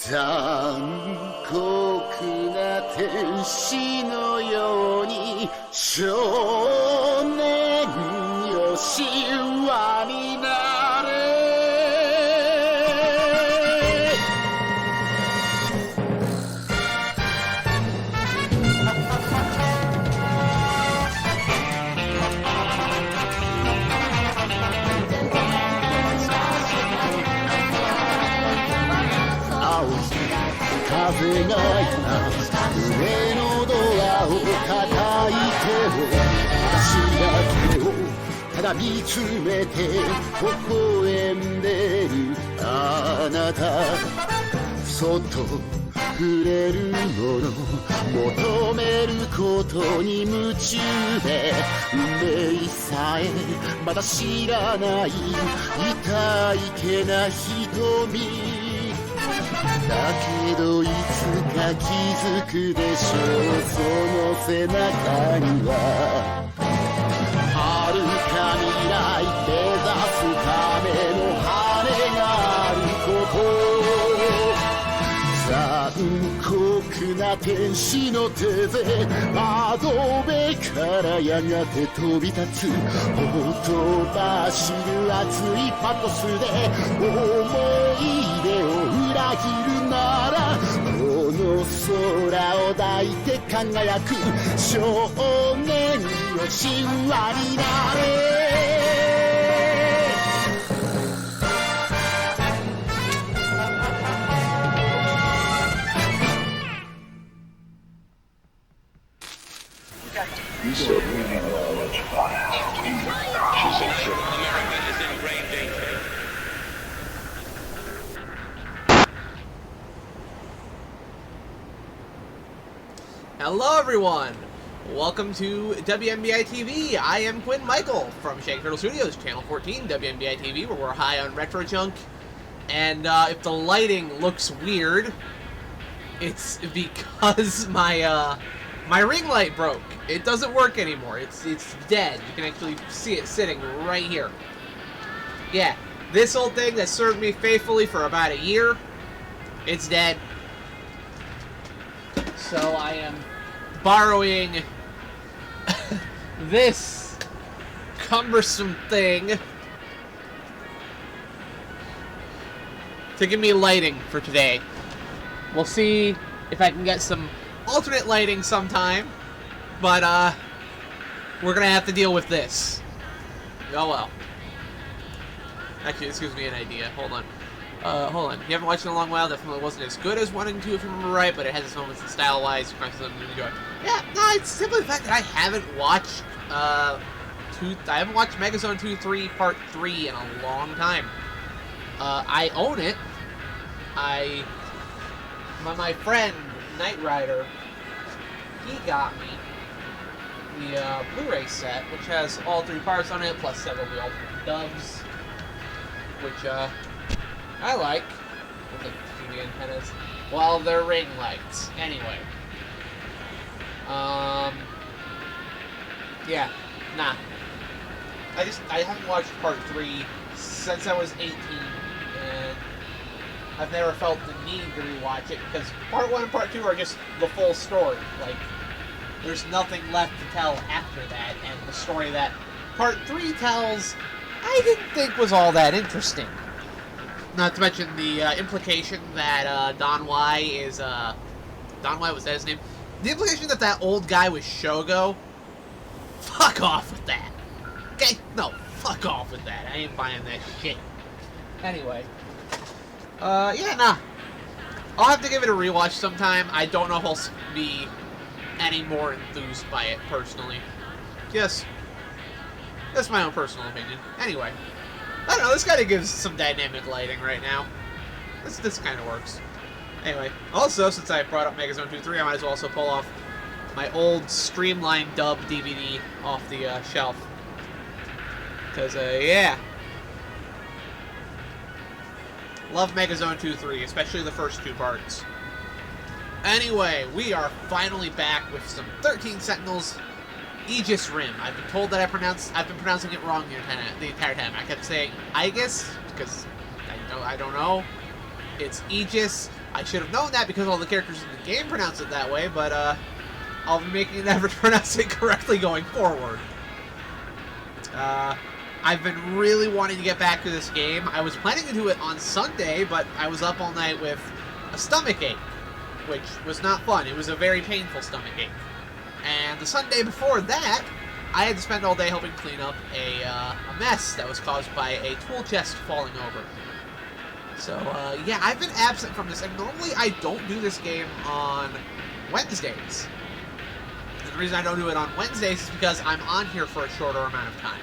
残酷な天使のように少年よ神話になれ風が今上のドアを叩いても私だけをただ見つめて微笑んでるあなたそっと触れるもの求めることに夢中で運命さえまだ知らない痛いけな瞳だけどいつか気づくでしょうその背中には遥か未来目指すための羽があること残酷な天使の手で窓辺からやがて飛び立つほとばしる熱いパトスで思い出を裏切るならこの空を抱いて輝く少年よ神話になれSo really knowledge fire. She's in trouble. America is in grave danger. Hello everyone! Welcome to WNBI TV. I am Quinn Michael from Shank Turtle Studios, Channel 14, WNBI TV, where we're high on retro junk. And if the lighting looks weird, it's because my ring light broke. It doesn't work anymore. It's dead. You can actually see it sitting right here. Yeah, this old thing that served me faithfully for about a year, it's dead. So I am borrowing this cumbersome thing to give me lighting for today. We'll see if I can get some alternate lighting sometime, but we're gonna have to deal with this. Oh well. Actually, this gives me an idea. Hold on. Hold on. You haven't watched it in a long while. That film wasn't as good as 1 and 2, if you remember right, but it has its moments in style-wise. Yeah, no, it's simply the fact that I haven't watched I haven't watched Megazone 2-3 Part 3 in a long time. I own it. My friend Knight Rider, he got me the Blu-ray set, which has all 3 parts on it, plus several of the alternate dubs, which I like. With the TV antennas. Well, they're ring lights. Anyway. Yeah. Nah. I haven't watched Part 3 since I was 18, and I've never felt the need to rewatch it, because Part 1 and Part 2 are just the full story. Like, there's nothing left to tell after that, and the story that Part 3 tells, I didn't think was all that interesting. Not to mention the implication that Don Y is, Don Y, was that his name? The implication that that old guy was Shogo, fuck off with that. Okay? No, fuck off with that. I ain't buying that shit. Anyway. Yeah, nah. I'll have to give it a rewatch sometime. I don't know if I'll be any more enthused by it, personally. Yes. That's my own personal opinion. Anyway. I don't know, this kind of gives some dynamic lighting right now. This kind of works. Anyway, also, since I brought up Megazone 2-3, I might as well also pull off my old Streamline dub DVD off the shelf. Because, yeah. Love Megazone 2-3, especially the first 2 parts. Anyway, we are finally back with some 13 Sentinels Aegis Rim. I've been told that I've been pronouncing it wrong the entire time. I kept saying Aegis because I don't know. It's Aegis. I should have known that because all the characters in the game pronounce it that way, but I'll be making an effort to pronounce it correctly going forward. I've been really wanting to get back to this game. I was planning to do it on Sunday, but I was up all night with a stomach ache, which was not fun. It was a very painful stomach ache. And the Sunday before that, I had to spend all day helping clean up a mess that was caused by a tool chest falling over. So, yeah, I've been absent from this, and normally I don't do this game on Wednesdays. And the reason I don't do it on Wednesdays is because I'm on here for a shorter amount of time.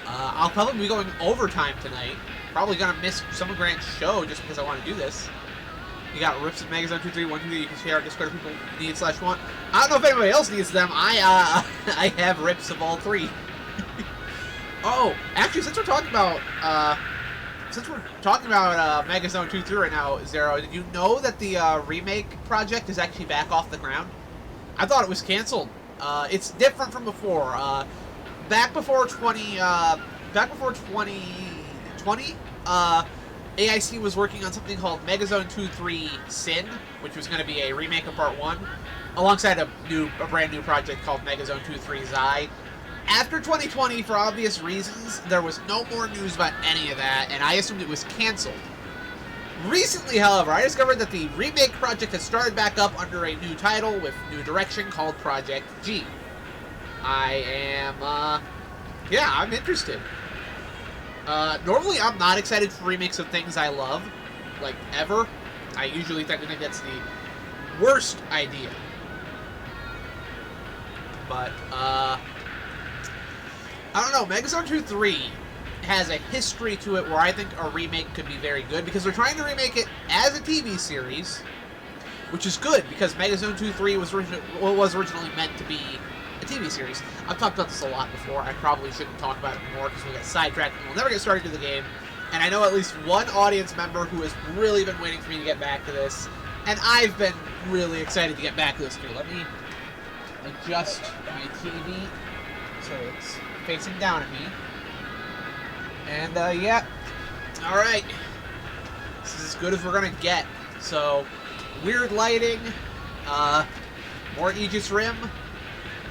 I'll probably be going overtime tonight. Probably gonna miss some of Grant's show just because I want to do this. You got rips of Megazone 2, 3, 1, 2, 3. You can share our Discord if people need /want. I don't know if anybody else needs them. I have rips of all three. Oh, actually, since we're talking about Megazone 2, 3 right now, Zero, did you know that the remake project is actually back off the ground? I thought it was canceled. It's different from before. Back before 2020, AIC was working on something called Megazone 2-3 Sin, which was going to be a remake of Part 1, alongside a brand new project called Megazone 2-3 Zai. After 2020, for obvious reasons, there was no more news about any of that, and I assumed it was canceled. Recently, however, I discovered that the remake project has started back up under a new title with new direction called Project G. I'm interested. Normally, I'm not excited for remakes of things I love, like, ever. I usually think that's the worst idea. But, I don't know, Megazone 2-3 has a history to it where I think a remake could be very good, because they're trying to remake it as a TV series, which is good, because Megazone 2-3 was originally meant to be a TV series. I've talked about this a lot before. I probably shouldn't talk about it more because we'll get sidetracked and we'll never get started to the game. And I know at least one audience member who has really been waiting for me to get back to this. And I've been really excited to get back to this too. Let me adjust my TV so it's facing down at me. And, yeah. Alright. This is as good as we're gonna get. So, weird lighting. More Aegis Rim.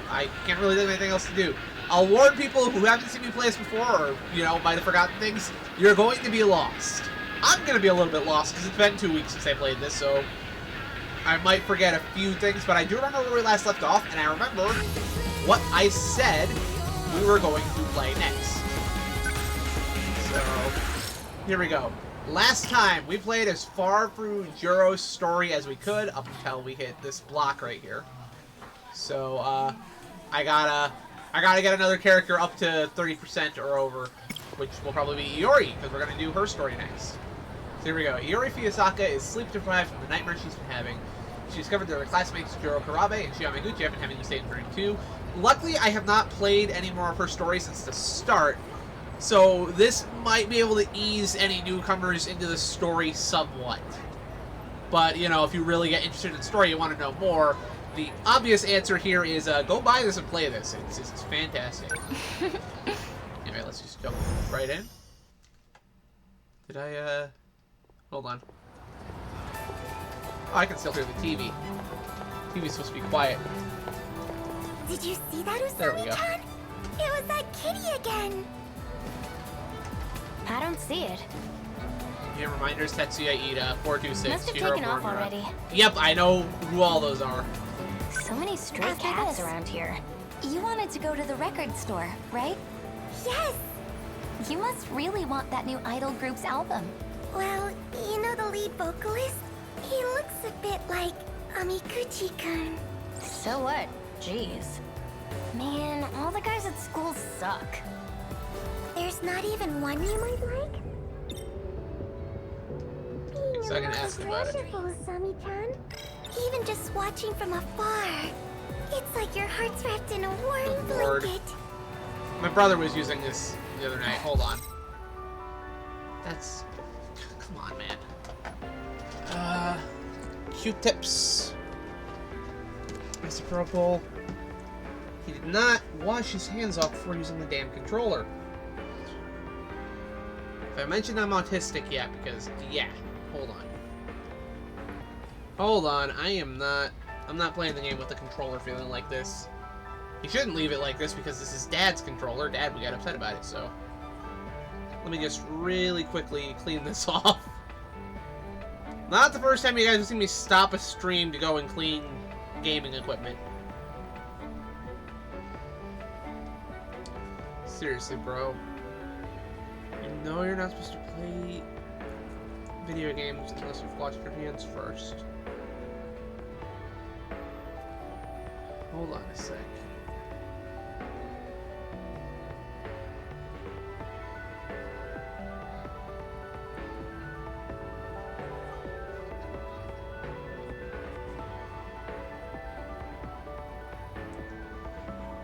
I can't really think of anything else to do. I'll warn people who haven't seen me play this before, or, might have forgotten things, you're going to be lost. I'm going to be a little bit lost, because it's been 2 weeks since I played this, so I might forget a few things, but I do remember where we last left off, and I remember what I said we were going to play next. So, here we go. Last time, we played as far through Juro's story as we could, up until we hit this block right here. So, I gotta get another character up to 30% or over, which will probably be Iori, because we're gonna do her story next. So here we go. Iori Fuyasaka is sleep-deprived from the nightmare she's been having. She discovered that her classmates Juro Karabe and Shion Meguchi have been having the same dream too. Luckily, I have not played any more of her story since the start, so this might be able to ease any newcomers into the story somewhat. But, if you really get interested in the story, you want to know more, the obvious answer here is go buy this and play this. It's fantastic. Anyway, let's just jump right in. Did I, hold on. Oh, I can still hear the TV. TV's supposed to be quiet. Did you see that, Usami-chan? It was that kitty again. I don't see it. Yeah, reminders, Tetsuya Ida, 426. Must have taken off already. Yep, I know who all those are. So many stray cats around here. You wanted to go to the record store, right? Yes! You must really want that new idol group's album. Well, the lead vocalist? He looks a bit like Amikuchi-kun. So what? Jeez. Man, all the guys at school suck. There's not even one you might like? So I can ask about it. Usami-chan. Even just watching from afar, it's like your heart's wrapped in a warm blanket. My brother was using this the other night. Hold on. That's... Come on, man. Q-tips. Isopropyl. He did not wash his hands off before using the damn controller. If I mentioned I'm autistic yet, because, yeah. Hold on. Hold on, I'm not playing the game with the controller feeling like this. He shouldn't leave it like this because this is Dad's controller. Dad would get upset about it, so... Let me just really quickly clean this off. Not the first time you guys have seen me stop a stream to go and clean gaming equipment. Seriously, bro. You know you're not supposed to play video games unless you've washed your hands first. Hold on a sec.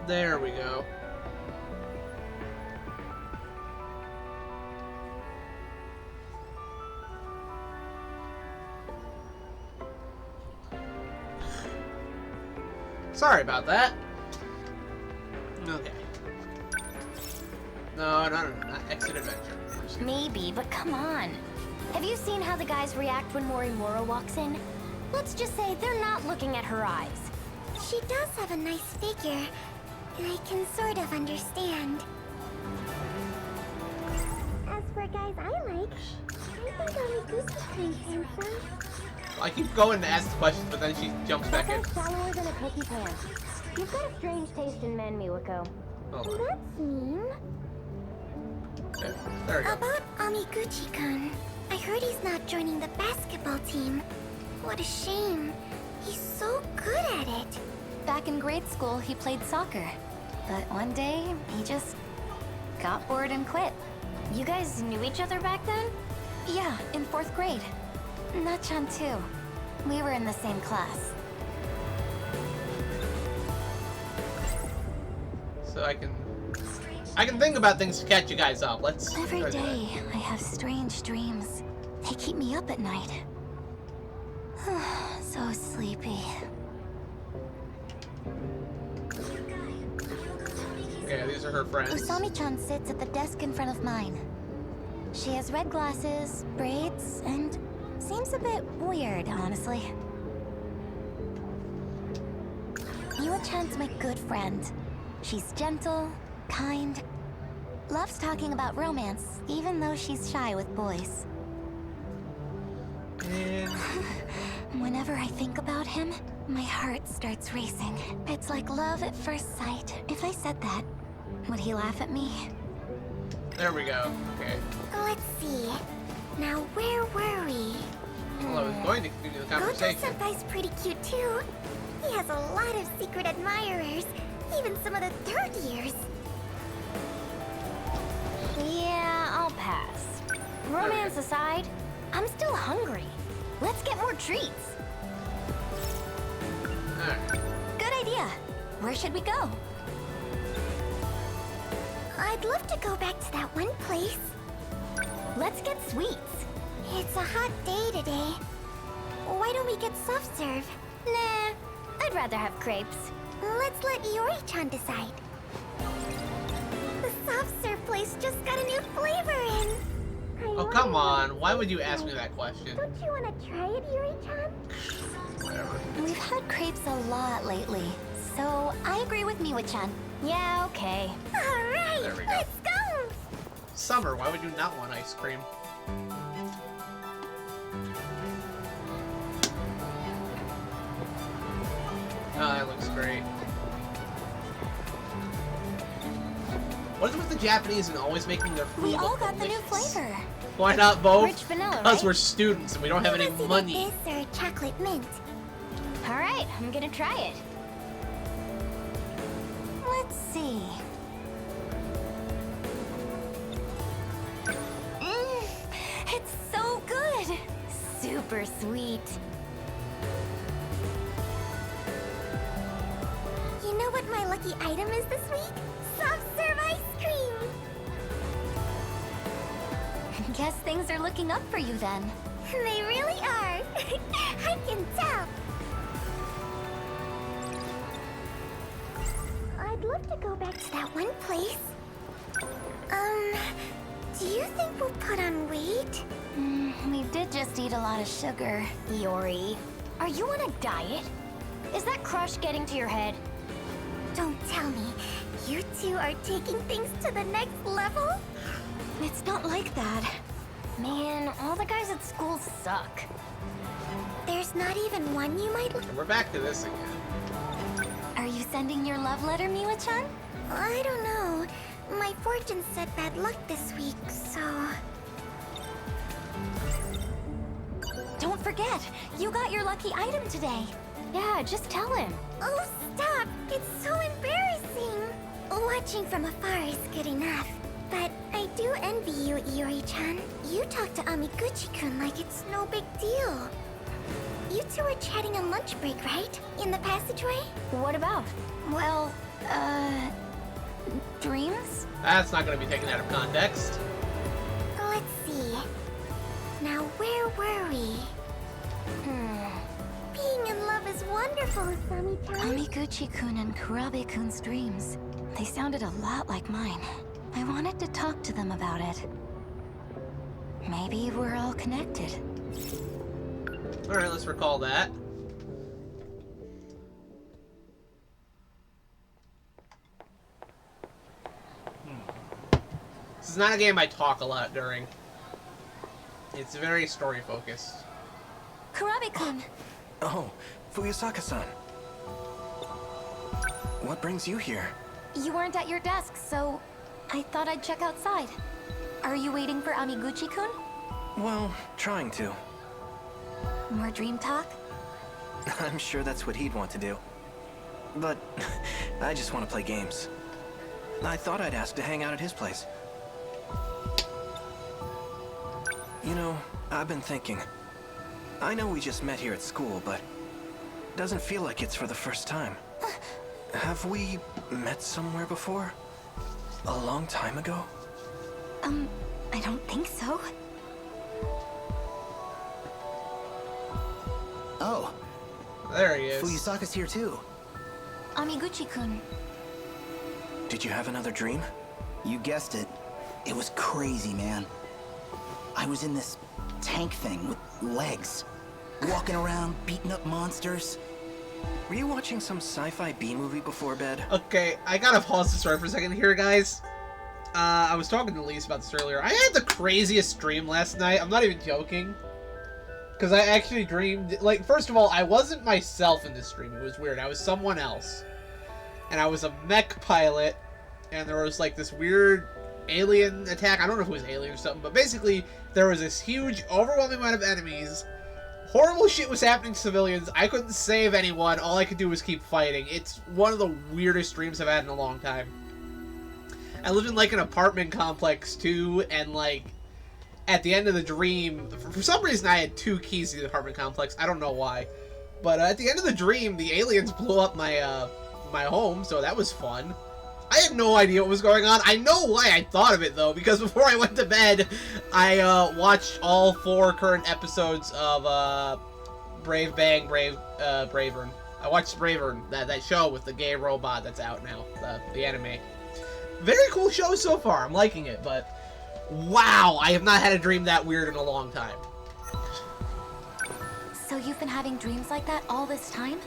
There we go. Sorry about that. Okay. No, not exit adventure. Maybe, but come on. Have you seen how the guys react when Morimura walks in? Let's just say they're not looking at her eyes. She does have a nice figure. I can sort of understand. As for guys I like, I think Aegis is handsome. I keep going to ask the questions, but then she jumps back in. That's shallower than a cookie pan. You've got a strange taste in men, Miwako. Oh, That's mean. okay. There we go. About Amiguchi-kun, I heard he's not joining the basketball team. What a shame. He's so good at it. Back in grade school, he played soccer. But one day, he just got bored and quit. You guys knew each other back then? Yeah, in 4th grade. Nachan too. We were in the same class. So I can think about things to catch you guys up. Let's Every try to do that. day, I have strange dreams. They keep me up at night. So sleepy. Okay, these are her friends. Usami-chan sits at the desk in front of mine. She has red glasses, braids, and seems a bit weird, honestly. Miwa-chan's my good friend. She's gentle, kind, loves talking about romance, even though she's shy with boys. And Whenever I think about him, my heart starts racing. It's like love at first sight. If I said that, would he laugh at me? there we go. Okay. Let's see. Now, where were we? Well, I was going to continue the conversation. Gojo-senpai's pretty cute too. He has a lot of secret admirers, even some of the 3rd years. Yeah, I'll pass. Romance aside, I'm still hungry. Let's get more treats. Alright. Good idea. Where should we go? I'd love to go back to that one place. Let's get sweets. It's a hot day today. Why don't we get soft serve? Nah, I'd rather have crepes. Let's let Iori-chan decide. The soft serve place just got a new flavor in. Oh, come on. Why would you ask me that question? Don't you want to try it, Iori-chan? Whatever. We've had crepes a lot lately, so I agree with Miwa-chan. Yeah, okay. All right, There we go. let's go. Summer, why would you not want ice cream? Oh, that looks great. What is it with the Japanese and always making their food We look all got the new delicious? flavor. Why not both? Rich vanilla, Because right? we're students and we don't have any Let's either money. this or chocolate mint. All right, I'm gonna try it. Let's see. It's so good. Super sweet. You know what my lucky item is this week? Soft serve ice cream. Guess things are looking up for you then. They really are. I can tell. I'd love to go back to that one place. Do you think we'll put on weight? We did just eat a lot of sugar, Iori. Are you on a diet? Is that crush getting to your head? Don't tell me. You two are taking things to the next level? It's not like that. Man, all the guys at school suck. There's not even one you might... And we're back to this again. Are you sending your love letter, Miwa-chan? I don't know. My fortune said bad luck this week, so... Don't forget, you got your lucky item today. Yeah, just tell him. Oh, stop! It's so embarrassing! Watching from afar is good enough. But I do envy you, Iori-chan. You talk to Amiguchi-kun like it's no big deal. You two were chatting on lunch break, right? In the passageway? What about? Well, dreams? That's not going to be taken out of context. Let's see. Now, where were we? Being in love is wonderful, Sami-chan. Amiguchi-kun and Kurabe-kun's dreams. They sounded a lot like mine. I wanted to talk to them about it. Maybe we're all connected. Alright, let's recall that. This is not a game I talk a lot during. It's very story-focused. Kurabe-kun! Oh, Fuyusaka-san. What brings you here? You weren't at your desk, so I thought I'd check outside. Are you waiting for Amiguchi-kun? Well, trying to. More dream talk? I'm sure that's what he'd want to do. But I just want to play games. I thought I'd ask to hang out at his place. You know, I've been thinking. I know we just met here at school, but it doesn't feel like it's for the first time. Have we met somewhere before? A long time ago? I don't think so. Oh, There he is. Fuyusaka's here too. Amiguchi-kun. Did you have another dream? You guessed it. It was crazy, man. I was in this tank thing with legs, walking around, beating up monsters. Were you watching some sci-fi B-movie before bed? Okay, I gotta pause the story for a second here, guys. I was talking to Lise about this earlier. I had the craziest dream last night. I'm not even joking. Because I actually dreamed... Like, first of all, I wasn't myself in this dream. It was weird. I was someone else. And I was a mech pilot. And there was, like, this weird alien attack. I don't know if it was alien or something. But basically, there was this huge, overwhelming amount of enemies. Horrible shit was happening to civilians. I couldn't save anyone. All I could do was keep fighting. It's one of the weirdest dreams I've had in a long time. I lived in, like, an apartment complex, too, and, like, at the end of the dream, for some reason I had 2 keys to the apartment complex. I don't know why. But at the end of the dream, the aliens blew up my, my home, so that was fun. I had no idea what was going on. I know why I thought of it, though, because before I went to bed, I watched all 4 current episodes of Bravern. I watched Bravern, that show with the gay robot that's out now, the anime. Very cool show so far. I'm liking it, but wow, I have not had a dream that weird in a long time. So you've been having dreams like that all this time?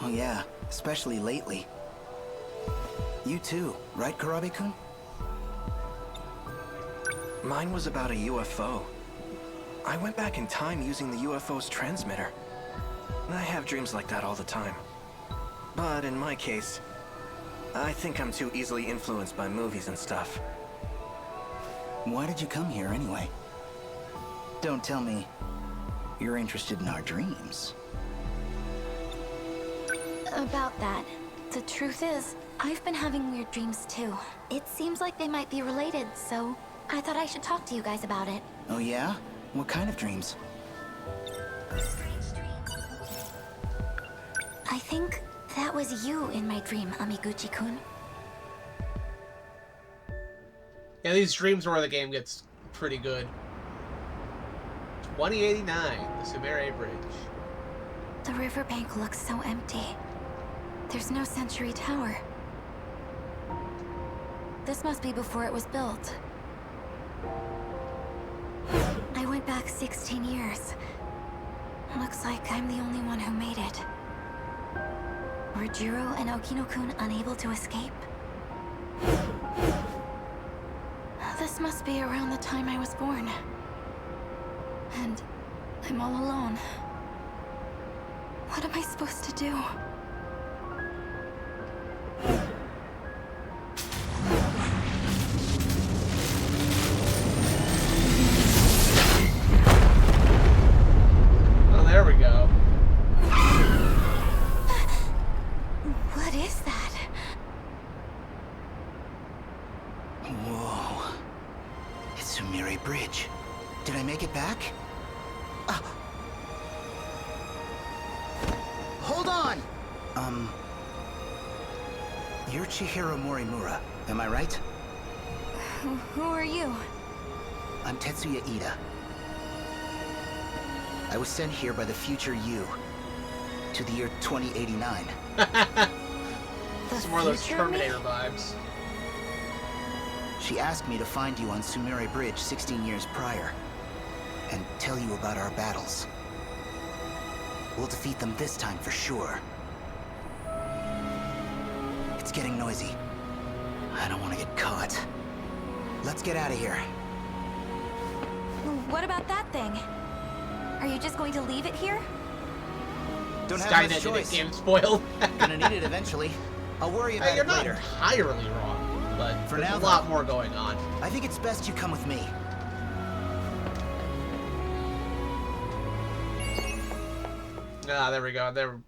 Oh yeah, especially lately. You too, right, Kurabe-kun? Mine was about a UFO. I went back in time using the UFO's transmitter. I have dreams like that all the time. But in my case, I think I'm too easily influenced by movies and stuff. Why did you come here anyway? Don't tell me you're interested in our dreams. About that, the truth is, I've been having weird dreams too. It seems like they might be related, so I thought I should talk to you guys about it. Oh yeah? What kind of dreams? I think that was you in my dream, Amiguchi-kun. Yeah, these dreams are where the game gets pretty good. 2089, the Sumere Bridge. The riverbank looks so empty. There's no Century Tower. This must be before it was built. I went back 16 years. Looks like I'm the only one who made it. Were Jiro and Okino-kun unable to escape? This must be around the time I was born. And I'm all alone. What am I supposed to do? Oh, there we go. What is that? Whoa. It's Sumire Bridge. Did I make it back? Hold on! You're Chihiro Morimura, am I right? Who are you? I'm Tetsuya Ida. I was sent here by the future you to the year 2089. Some more of those future me? Terminator vibes. She asked me to find you on Sumire Bridge 16 years prior and tell you about our battles. We'll defeat them this time for sure. It's getting noisy. I don't want to get caught. Let's get out of here. What about that thing? Are you just going to leave it here? Don't have Skynet much did it, choice. game spoiled. Gonna need it eventually. I'll worry about Hey, you're it not later. entirely wrong, but For there's now, a lot though. more going on. I think it's best you come with me. Ah, there we go. There,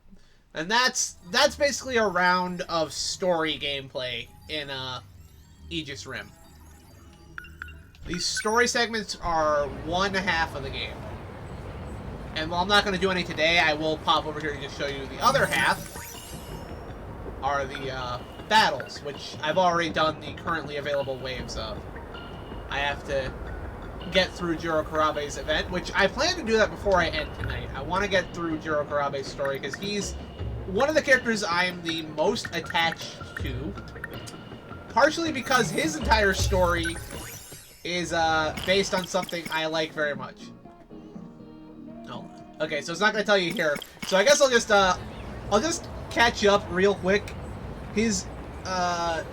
and that's basically a round of story gameplay in Aegis Rim. These story segments are one half of the game. And while I'm not going to do any today, I will pop over here to just show you the other half. Are the battles, which I've already done the currently available waves of. I have to get through Jiro Karabe's event, which I plan to do that before I end tonight. I want to get through Jiro Karabe's story because he's one of the characters I'm the most attached to. Partially because his entire story is based on something I like very much. Oh, okay, so it's not going to tell you here. So I guess I'll just catch up real quick. His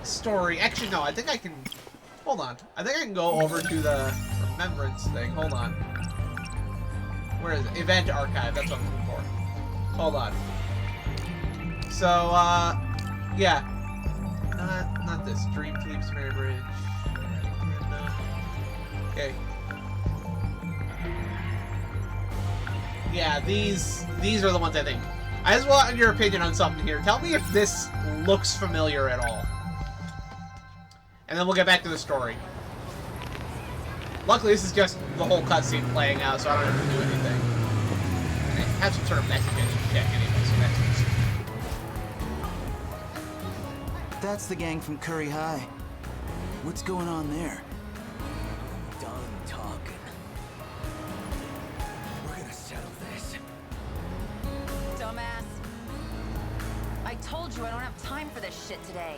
story. Actually, no, I think I can. Hold on. I think I can go over to the remembrance thing. Hold on. Where is it? Event archive. That's what I'm looking for. Hold on. So, yeah. Not this. Dream Team, Sumire Bridge. Okay. Yeah, these are the ones I think. I just want your opinion on something here. Tell me if this looks familiar at all. And then we'll get back to the story. Luckily, this is just the whole cutscene playing out, so I don't have to do anything. I have some sort of message I need to check anyway, so that's That's the gang from Curry High. What's going on there? Done talking. We're gonna settle this. Dumbass. I told you I don't have time for this shit today.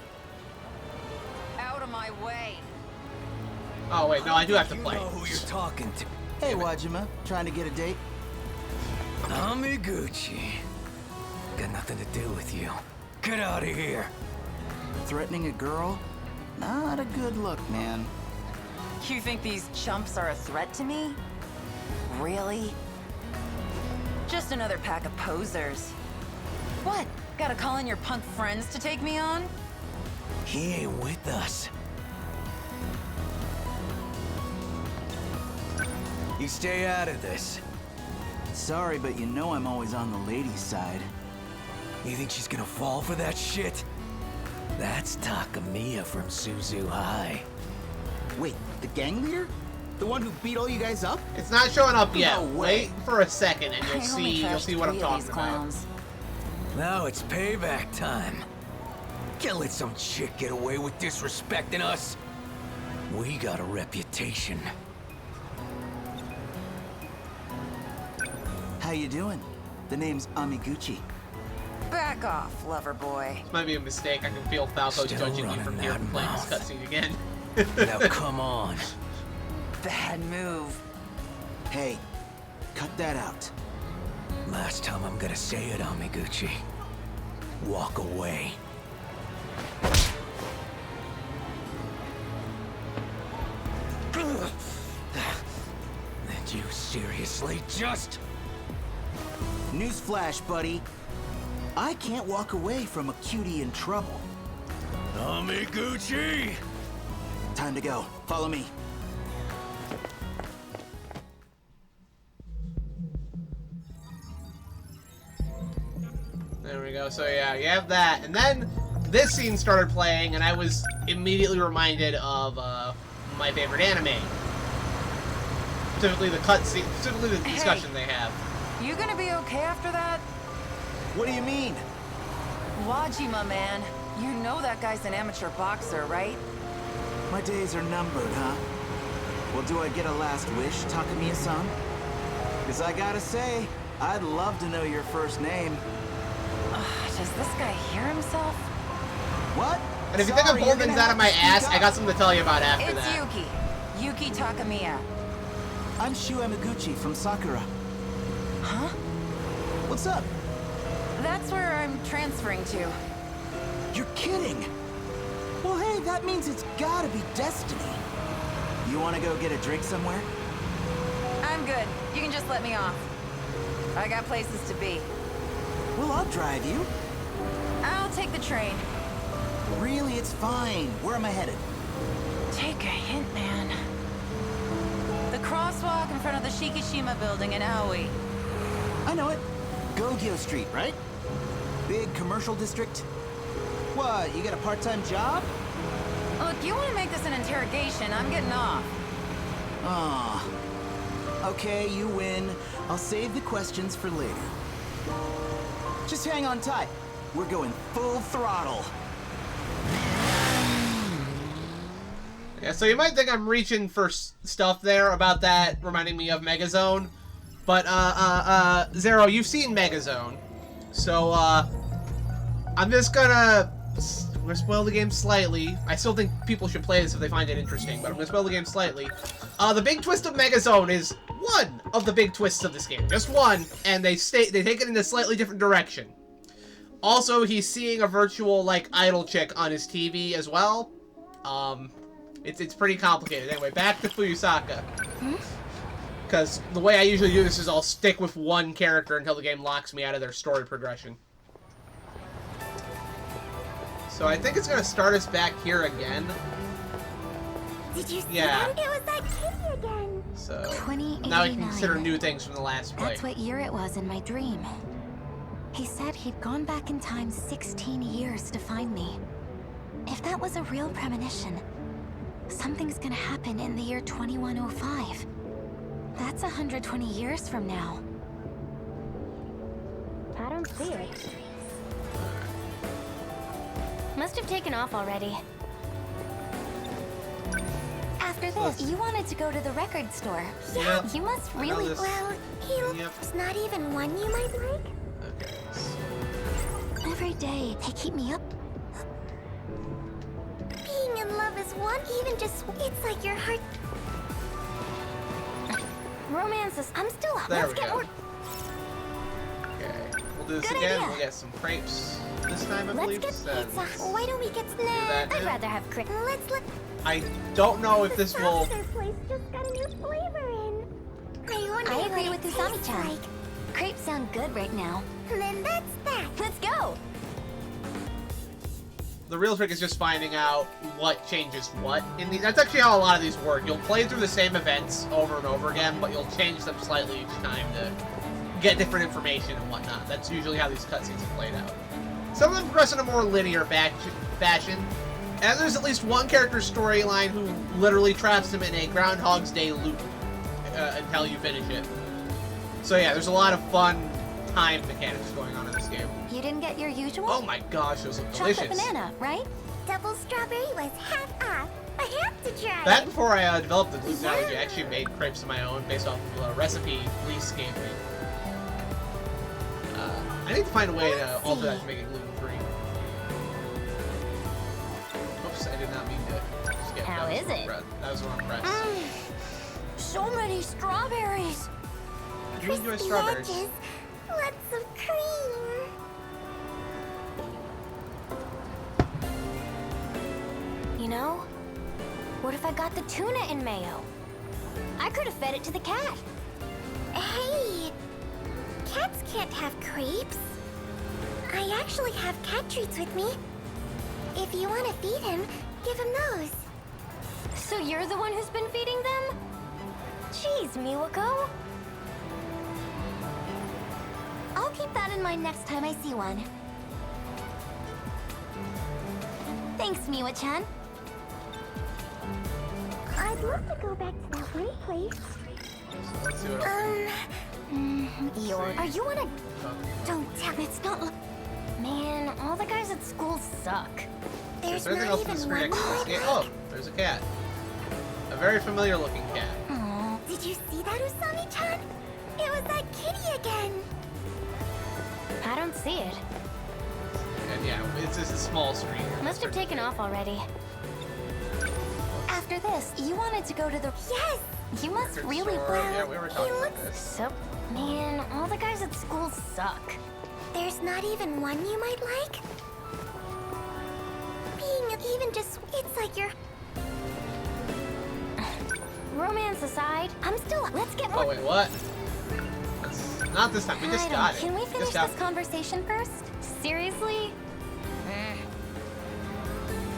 Out of my way. Oh, wait, no, I do have to You play. know who you're talking to. Hey, Wajima. Trying to get a date? Amiguchi. Got nothing to do with you. Get out of here. Threatening a girl? Not a good look, man. You think these chumps are a threat to me? Really? Just another pack of posers. What? Gotta call in your punk friends to take me on? He ain't with us. You stay out of this. Sorry, but you know I'm always on the ladies' side. You think she's gonna fall for that shit? That's Takamiya from Suzu High. Wait, the gang leader? The one who beat all you guys up? It's not showing up yet. No way. Wait for a second, and I you'll only see trashed what I'm 3 of talking these about. clowns. Now it's payback time. Can't let some chick get away with disrespecting us. We got a reputation. How you doing? The name's Amiguchi. Back off, lover boy. This might be a mistake. I can feel Falco Still judging you running from here that from playing this mouth. cutscene again. Now come on. Bad move. Hey, cut that out. last time I'm gonna say it, Amiguchi. Walk away. Did you seriously just... Newsflash, buddy. I can't walk away from a cutie in trouble. Amiguchi! Time to go. Follow me. There we go. So yeah, you have that, and then this scene started playing, and I was immediately reminded of my favorite anime. Specifically the cutscene, specifically the discussion they have. You gonna be okay after that? What do you mean? Wajima, man. You know that guy's an amateur boxer, right? My days are numbered, huh? Well, do I get a last wish, Takamiya-san? Because I gotta say, I'd love to know your first name. Does this guy hear himself? What? And if you think I'm pulling things out of my ass, I got something to tell you about after It's that. Yuki Takamiya. I'm Shu Emaguchi from Sakura. Huh? What's up? That's where I'm transferring to. You're kidding! Well, hey, that means it's gotta be destiny. You wanna go get a drink somewhere? I'm good. You can just let me off. I got places to be. Well, I'll drive you. I'll take the train. Really, it's fine. Where am I headed? Take a hint, man. The crosswalk in front of the Shikishima building in Aoi. I know it. Gogyo Street, right? Big commercial district. What, you got a part-time job? Look, you want to make this an interrogation, I'm getting off. Aw. Okay, you win. I'll save the questions for later. Just hang on tight. We're going full throttle. Yeah, so you might think I'm reaching for stuff there about that, reminding me of Megazone. But, Zero, you've seen Megazone. So, I'm just gonna spoil the game slightly. I still think people should play this if they find it interesting, but I'm gonna spoil the game slightly. The big twist of Megazone is one of the big twists of this game. Just one, and they take it in a slightly different direction. Also, he's seeing a virtual, like, idol chick on his TV as well. It's pretty complicated. Anyway, back to Fuyusaka. Because the way I usually do this is I'll stick with one character until the game locks me out of their story progression. So I think it's going to start us back here again. Did you see Yeah. that? It was that kitty again. So 2089. now I can consider new things from the last play. That's what year it was in my dream. He said he'd gone back in time 16 years to find me. If that was a real premonition, something's gonna happen in the year 2105. That's 120 years from now. I don't see it. Must have taken off already. After this, you wanted to go to the record store. Yeah. You must I know really... this. Well, he's not even one you might like. Okay. Every day, they keep me up. Being in love is one, even just, it's like your heart. Romance is, I'm still up. There Let's we get go. more. Okay. We'll do this Good again. idea. We'll get some crepes this time, I Let's believe. get So pizza. Why don't we get that I'd now. rather have cricket. Let's I don't know if this will... Their place just got a new flavor in. I wonder I what agree it with tastes Usami-chan. like. Crepes sound good right now. Then that's that. Let's go! The real trick is just finding out what changes what in these. That's actually how a lot of these work. You'll play through the same events over and over again, but you'll change them slightly each time to get different information and whatnot. That's usually how these cutscenes are played out. Some of them progress in a more linear fashion, and there's at least one character storyline who literally traps him in a Groundhog's Day loop until you finish it. So yeah, there's a lot of fun time mechanics going on in this game. You didn't get your usual? Oh my gosh, those look Chocolate delicious. banana, right? Double strawberry was half off. I have to try. Back before I developed the gluten allergy, I actually made crepes of my own based off of a recipe Lise gave me. I need to find a way to alter that to make it gluten-free. Oops, I did not mean to skip. How That was is the wrong it? press. That was the wrong press. So many strawberries! You enjoy Crispy strawberries. edges. Let's got the tuna in mayo. I could have fed it to the cat. Hey, cats can't have crepes. I actually have cat treats with me. If you want to feed him, give him those. So you're the one who's been feeding them? Jeez, Miwako. I'll keep that in mind next time I see one. Thanks, Miwa-chan. I'd love to go back to that one place. Let's see what else. Are you on a... Don't tell me It's not... Man, all the guys at school suck. there's Is there anything not else in even this one screen? more. Oh, there's a cat. A very familiar looking cat. Aw. Did you see that, Usami-chan? It was that kitty again. I don't see it. And yeah, it's just a small screen. Must have taken off already. After this, you wanted to go to the... Yes! You must really... Yeah, we were talking he about looks this. So... Man, all the guys at school suck. There's not even one you might like? Being even just... It's like you're... Romance aside, I'm still... Let's get more... Oh wait, what? That's not this time. We just got it. Can we finish Just got this conversation first? Seriously?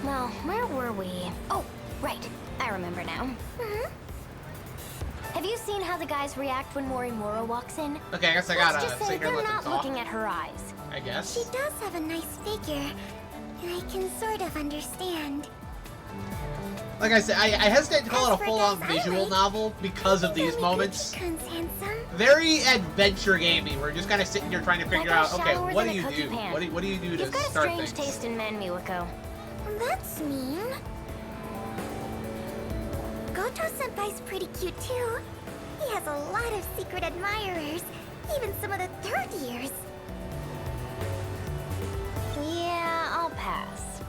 Well, where were we? Oh, right. I remember now. Have you seen how the guys react when Morimura walks in? Okay, I guess I Let's gotta just say sit here they're and let them not talk. looking at her eyes. I guess. She does have a nice figure. And I can sort of understand. Like I said, I hesitate to call it As a for full-on guys I visual like, novel because of these moments. Kun's handsome. Very adventure gamey. We're just kind of sitting here trying to figure That guy's out, okay, shallower what do than a you cookie do? pan. What do you do to You've got a start strange things? taste in men, Miwako. That's mean. Goto-senpai's pretty cute too. He has a lot of secret admirers, even some of the third years. Yeah, I'll pass.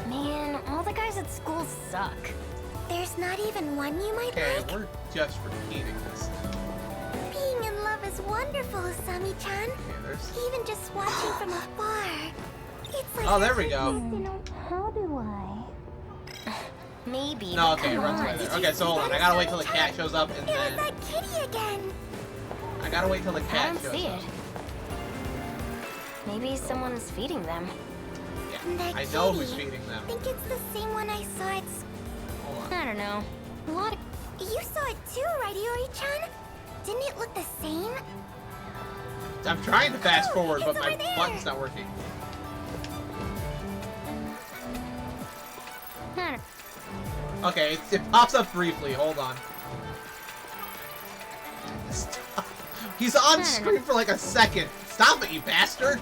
Man, all the guys at school suck. There's not even one you might Okay, like. we're just repeating this. Being in love is wonderful, Sami-chan. Okay, there's... Even just watching from afar. It's like... Oh, there we go. How do I? Maybe. No, but okay, it come runs on. right there. Okay, so hold on. I gotta wait till the cat shows up and It was then... that kitty again. I gotta wait till the I cat don't shows see up. it. Maybe someone's feeding them. Yeah, That I know kitty. who's feeding them. I think it's the same one I saw at school. Hold on. I don't know. A lot of... You saw it too, right, Iori-chan? Didn't it look the same? I'm trying to fast forward, but it's my over there. button's not working. I don't... Okay, it pops up briefly. Hold on. Stop. He's on screen for like a second. Stop it, you bastard!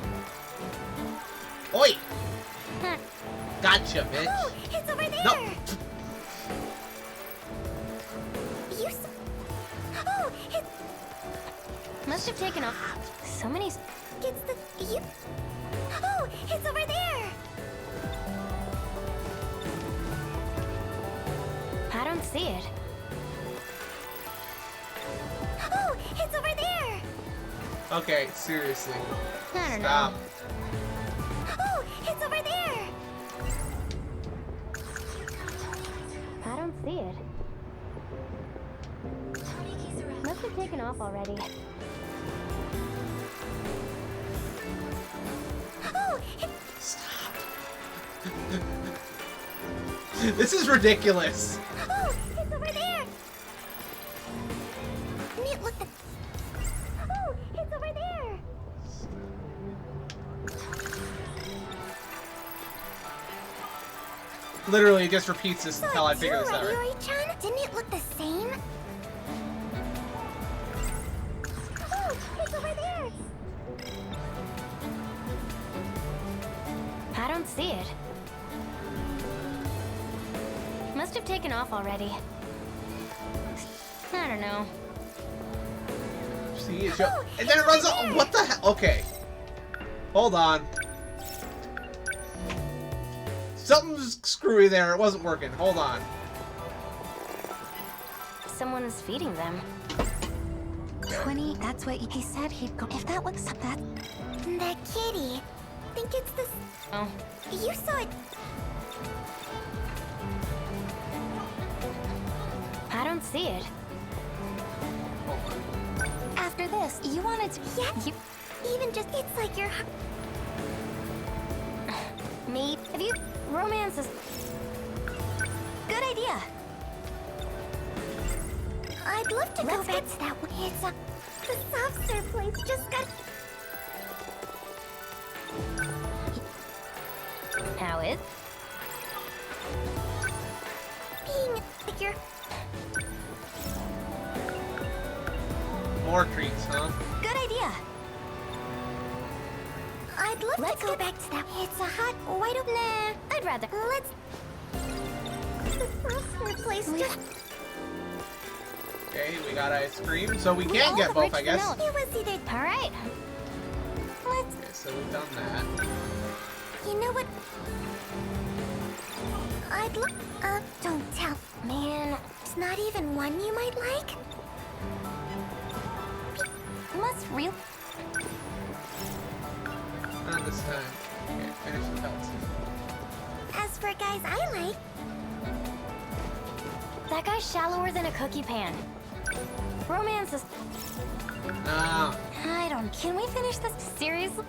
Oi! Gotcha, bitch. Oh, it's over there! No. You saw... Oh, it's... Must have taken off. So many... It's the... You... Oh, it's over there! I don't see it. Oh, it's over there! Okay, seriously. I don't Stop. know. Oh, it's over there! I don't see it. Must have taken off already. Oh, Stop. This is ridiculous. Oh, it's over there! It looked... Oh, it's over there! Literally, it just repeats this Saw until I it figure too, this out. right, Right? Iori-chan? Didn't it look the same? Oh, it's over there! I don't see it. Must have taken off already. I don't know. See, and then it runs off. What the hell? Okay. Hold on. Something's screwy there. It wasn't working. Hold on. Someone's feeding them. 20, that's what he said he'd go. If that looks like that... That kitty. Think it's this... Oh. You saw it... I don't see it. After this, you wanted to... Yeah, even just, it's like you're... Me? Have you... Romance is... Good idea. I'd love to go back to that one. It's the soft serve place just got... How is? being like you're... More treats, huh? Good idea. I'd love to go back to that. It's a hot, white open... Nah, I'd rather... let's... The soft serve place just... Okay, we got ice cream, so we can get both, I guess. It was either... Alright. Let's... Okay, so we've done that. You know what? I'd look... don't tell. Man, it's not even one you might like? Must real... Not this time. Okay, finish the pelts. As for guys I like... That guy's shallower than a cookie pan. Romance is... No. I don't... Can we finish this? Seriously?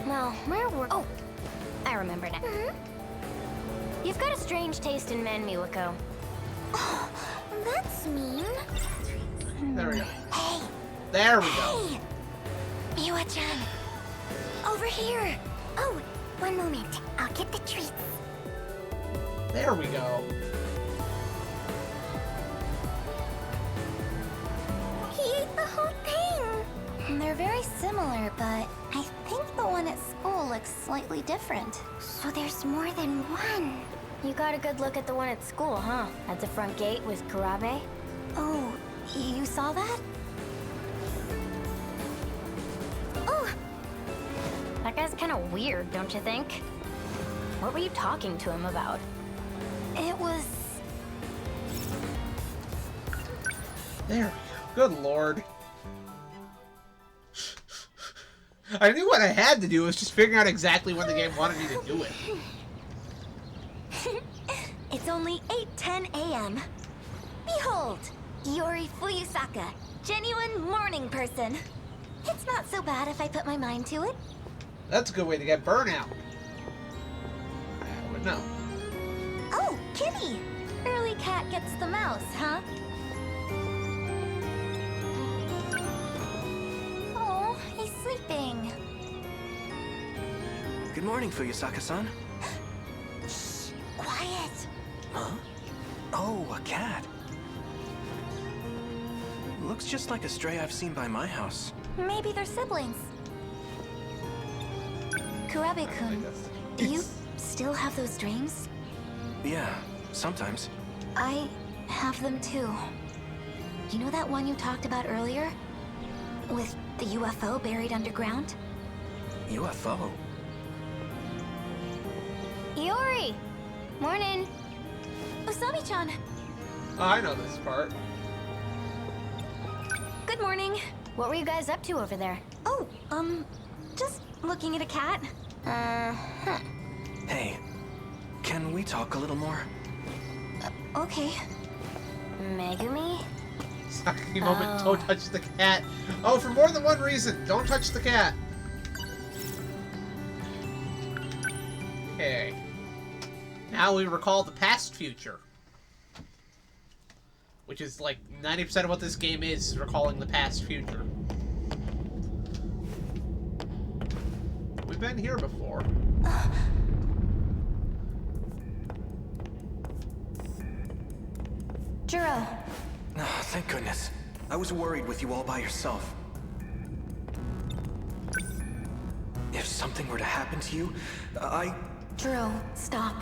Well, where were... Oh! I remember now. You've got a strange taste in men, Miwako. Oh, that's mean. There we go. Hey! There we go. Hey! Miwa-chan! Over here! Oh, one moment. I'll get the treats. There we go. He ate the whole thing! They're very similar, but I think the one at school looks slightly different. So there's more than one. You got a good look at the one at school, huh? At the front gate with Kurabe? Oh, you saw that? Oh! That guy's kind of weird, don't you think? What were you talking to him about? It was... There we go. Good lord. I knew what I had to do was just figuring out exactly when the game wanted me to do it. It's only 8:10 a.m. Behold, Iori Fuyusaka, genuine morning person. It's not so bad if I put my mind to it. That's a good way to get burnout. I would know. Oh, Kitty! Early cat gets the mouse, huh? Oh, he's sleeping. Good morning, Fuyusaka-san. Shh, quiet. Huh? Oh, a cat. Looks just like a stray I've seen by my house. Maybe they're siblings. Kurabe-kun, do you still have those dreams? Yeah, sometimes. I have them too. You know that one you talked about earlier? With the UFO buried underground? UFO? Iori! Morning! Usami-chan! Oh, I know this part. Good morning. What were you guys up to over there? Oh, just looking at a cat. Hey, can we talk a little more? Okay. Megumi? Saki moment, don't touch the cat. Oh, for more than one reason, don't touch the cat. Okay. Now we recall the past future. Which is like 90% of what this game is recalling the past future. We've been here before. Juro. Oh, thank goodness. I was worried with you all by yourself. If something were to happen to you, Juro, stop.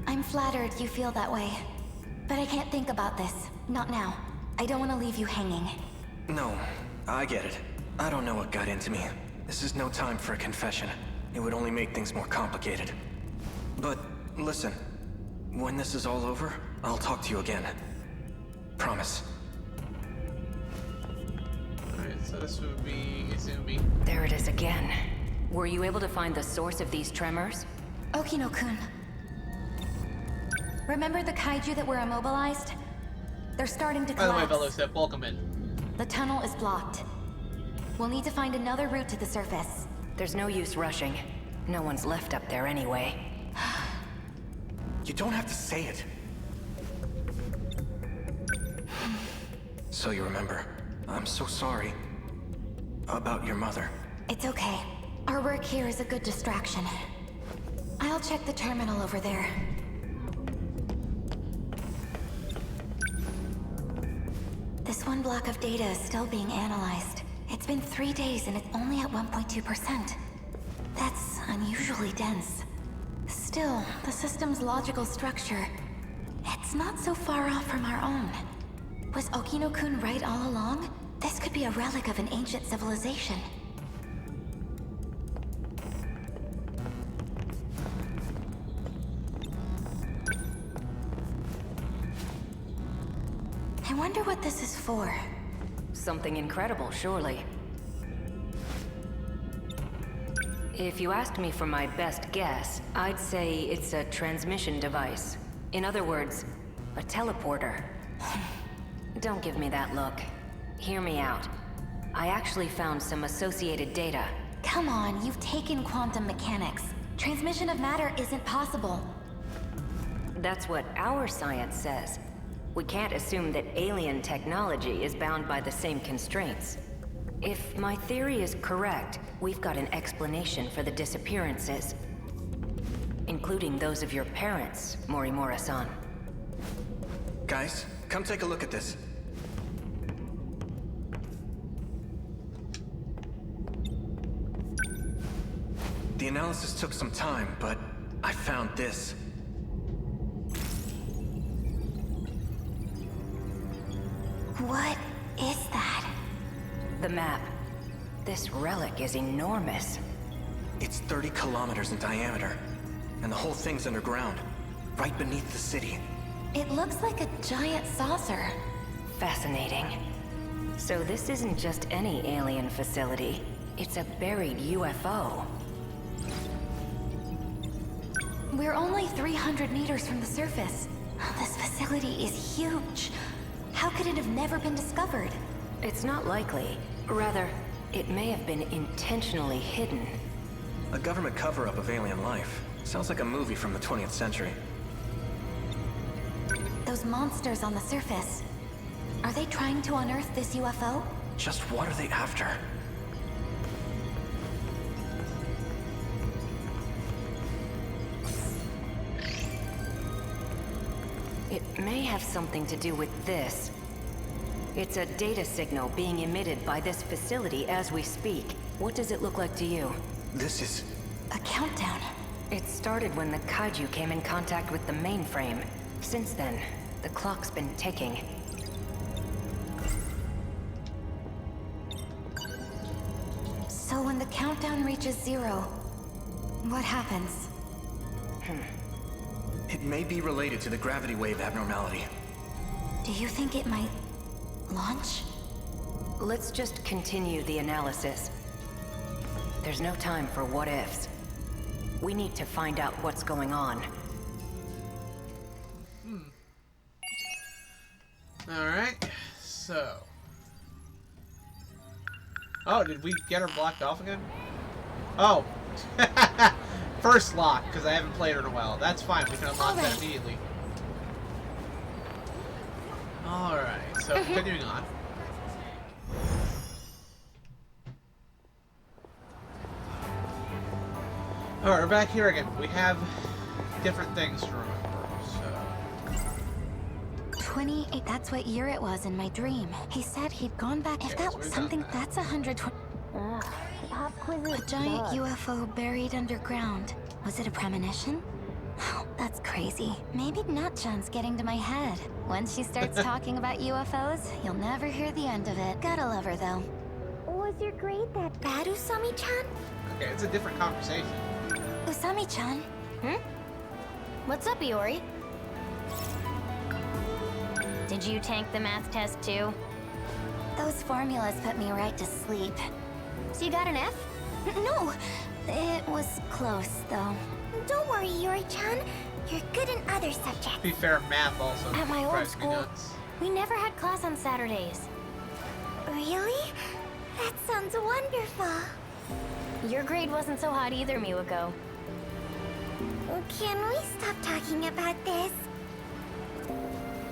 I'm flattered you feel that way. But I can't think about this. Not now. I don't want to leave you hanging. No, I get it. I don't know what got into me. This is no time for a confession. It would only make things more complicated. But, listen. When this is all over, I'll talk to you again. Promise. Alright, so this would be Izumi. There it is again. Were you able to find the source of these tremors? Okino-kun, Remember the kaiju that were immobilized? They're starting to By the way, collapse. Velocip, welcome in. The tunnel is blocked. We'll need to find another route to the surface. There's no use rushing. No one's left up there anyway. You don't have to say it. So you remember. I'm so sorry. About your mother. It's okay. Our work here is a good distraction. I'll check the terminal over there. This one block of data is still being analyzed. It's been 3 days and it's only at 1.2%. That's unusually dense. Still, the system's logical structure, it's not so far off from our own. Was Okino-kun right all along? This could be a relic of an ancient civilization. I wonder what this is for. Something incredible, surely. If you asked me for my best guess, I'd say it's a transmission device. In other words, a teleporter. Don't give me that look. Hear me out. I actually found some associated data. Come on, you've taken quantum mechanics. Transmission of matter isn't possible. That's what our science says. We can't assume that alien technology is bound by the same constraints. If my theory is correct, we've got an explanation for the disappearances. Including those of your parents, Morimura-san. Guys, come take a look at this. The analysis took some time, but I found this. What is that? The map. This relic is enormous. It's 30 kilometers in diameter, and the whole thing's underground, right beneath the city. It looks like a giant saucer. Fascinating. So this isn't just any alien facility. It's a buried UFO. We're only 300 meters from the surface. This facility is huge. How could it have never been discovered? It's not likely. Rather, it may have been intentionally hidden. A government cover-up of alien life. Sounds like a movie from the 20th century. Those monsters on the surface. Are they trying to unearth this UFO? Just what are they after? It may have something to do with this. It's a data signal being emitted by this facility as we speak. What does it look like to you? This is... A countdown. It started when the kaiju came in contact with the mainframe. Since then, the clock's been ticking. So when the countdown reaches 0, what happens? It may be related to the gravity wave abnormality. Do you think it might launch? Let's just continue the analysis. There's no time for what-ifs. We need to find out what's going on. Alright, so... Oh, did we get her blocked off again? Oh! First lock, because I haven't played her in a while. That's fine, we can unlock that immediately. Alright, so continuing on. Alright, we're back here again. We have different things to remember, so... 28, that's what year it was in my dream. He said he'd gone back. If that was something, that's 120. Pop quiz. A giant UFO buried underground. Was it a premonition? Oh, that's crazy. Maybe Nut-chan's getting to my head. Once she starts talking about UFOs, you'll never hear the end of it. Gotta love her, though. Was your grade that bad, Usami-chan? Okay, it's a different conversation. Usami-chan? What's up, Iori? Did you tank the math test too? Those formulas put me right to sleep. So you got an F? No! It was close, though. Don't worry, Iori-chan. You're good in other To subjects. be fair, math also At my old drives me school, nuts. we never had class on Saturdays. Really? That sounds wonderful. Your grade wasn't so hot either, Miwako. Can we stop talking about this?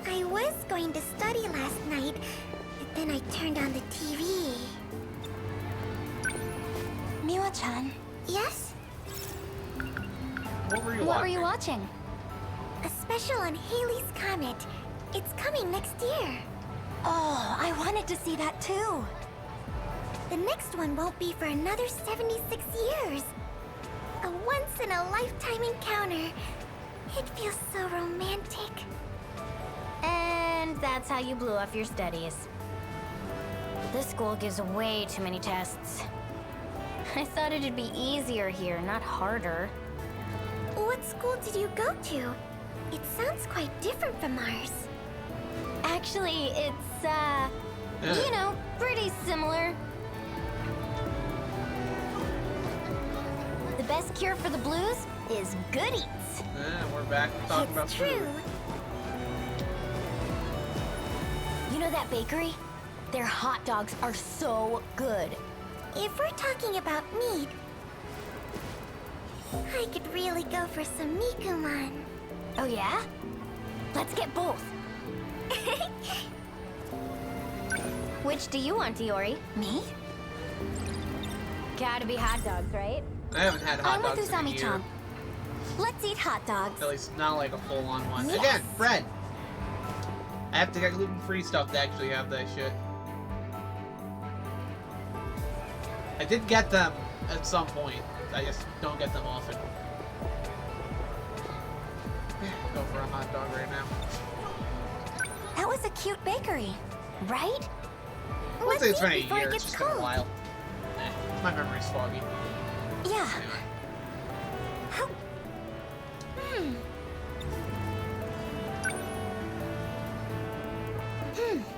I was going to study last night, but then I turned on the TV. Miwa-chan, Yes? What were you what watching? were you watching? A special on Haley's Comet. It's coming next year. Oh, I wanted to see that too. The next one won't be for another 76 years. A once-in-a-lifetime encounter. It feels so romantic. And that's how you blew off your studies. This school gives way too many tests. I thought it'd be easier here, not harder. What school did you go to? It sounds quite different from ours. Actually, it's, you know, pretty similar. The best cure for the blues is good eats. Yeah, we're back talking about It's food. true. You know that bakery? Their hot dogs are so good. If we're talking about meat, I could really go for some Mikuman. Oh yeah? Let's get both. Which do you want, Iori? Me? Gotta be hot dogs, right? I haven't had hot I'm with dogs in a year. Usami-chan. Let's eat hot dogs. At least not like a full-on one. Yes. Again, bread. I have to get gluten-free stuff to actually have that shit. I did get them at some point. I just don't get them often. Go for a hot dog right now. That was a cute bakery, right? I would Let's say it's eat been a before it year. It's gets just been a cold. while. My memory's foggy. Yeah. Anyway.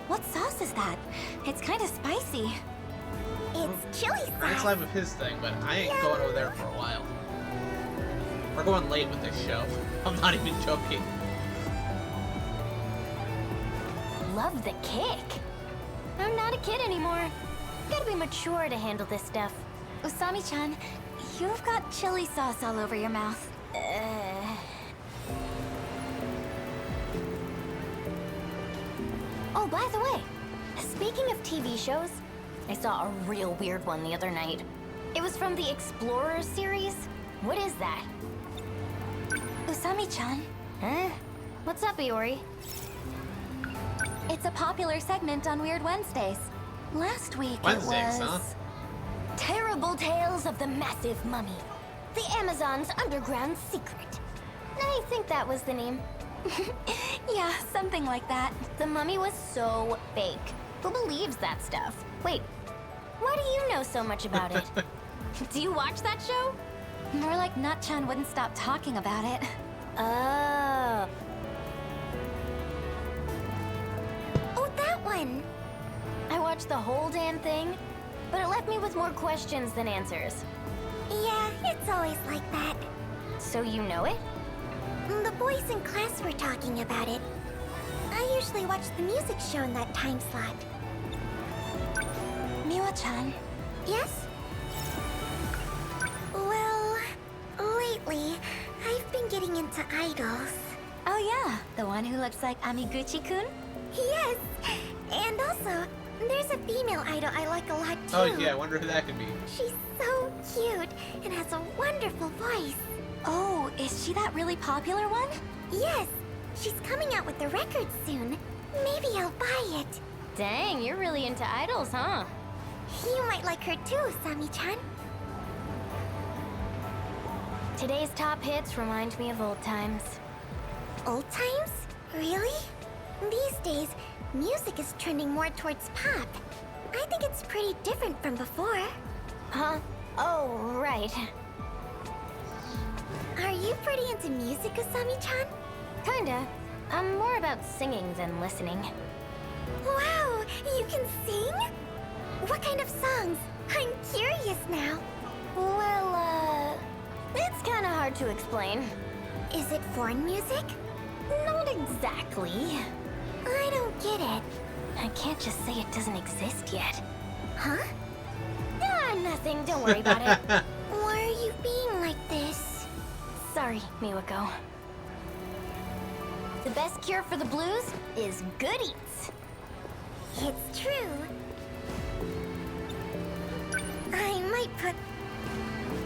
What sauce is that? It's kind of spicy. It's chili Nice sauce. life of his thing, but I ain't going over there for a while. We're going late with this show. I'm not even joking. Love the kick. I'm not a kid anymore. Gotta be mature to handle this stuff. Usami-chan, you've got chili sauce all over your mouth. Oh, by the way, speaking of TV shows, I saw a real weird one the other night. It was from the Explorer series. What is that? Usami-chan? Huh? What's up, Iori? It's a popular segment on Weird Wednesdays. Last week Wednesdays, it was... huh? Terrible Tales of the Massive Mummy. The Amazon's Underground Secret. I think that was the name. Yeah, something like that. The mummy was so fake. Who believes that stuff? Wait, why do you know so much about it? Do you watch that show? More like Nut-chan wouldn't stop talking about it. Oh. Oh, that one. I watched the whole damn thing, but it left me with more questions than answers. Yeah, it's always like that. So you know it? The boys in class were talking about it. I usually watch the music show in that time slot. Miwa-chan. Yes? Well, lately, I've been getting into idols. Oh yeah, the one who looks like Amiguchi-kun? Yes! And also, there's a female idol I like a lot too. Oh yeah, I wonder who that could be. She's so cute and has a wonderful voice. Oh, is she that really popular one? Yes, she's coming out with the record soon. Maybe I'll buy it. Dang, you're really into idols, huh? You might like her too, Sami-chan. Today's top hits remind me of old times. Old times? Really? These days, music is trending more towards pop. I think it's pretty different from before. Huh? Oh, right. Are you pretty into music, Usami-chan? Kinda. I'm more about singing than listening. Wow, you can sing? What kind of songs? I'm curious now. Well, it's kinda hard to explain. Is it foreign music? Not exactly. I don't get it. I can't just say it doesn't exist yet. Huh? Ah, nothing. Don't worry about it. Why are you being like this? Sorry, Miwako. The best cure for the blues is good eats. It's true. I might put...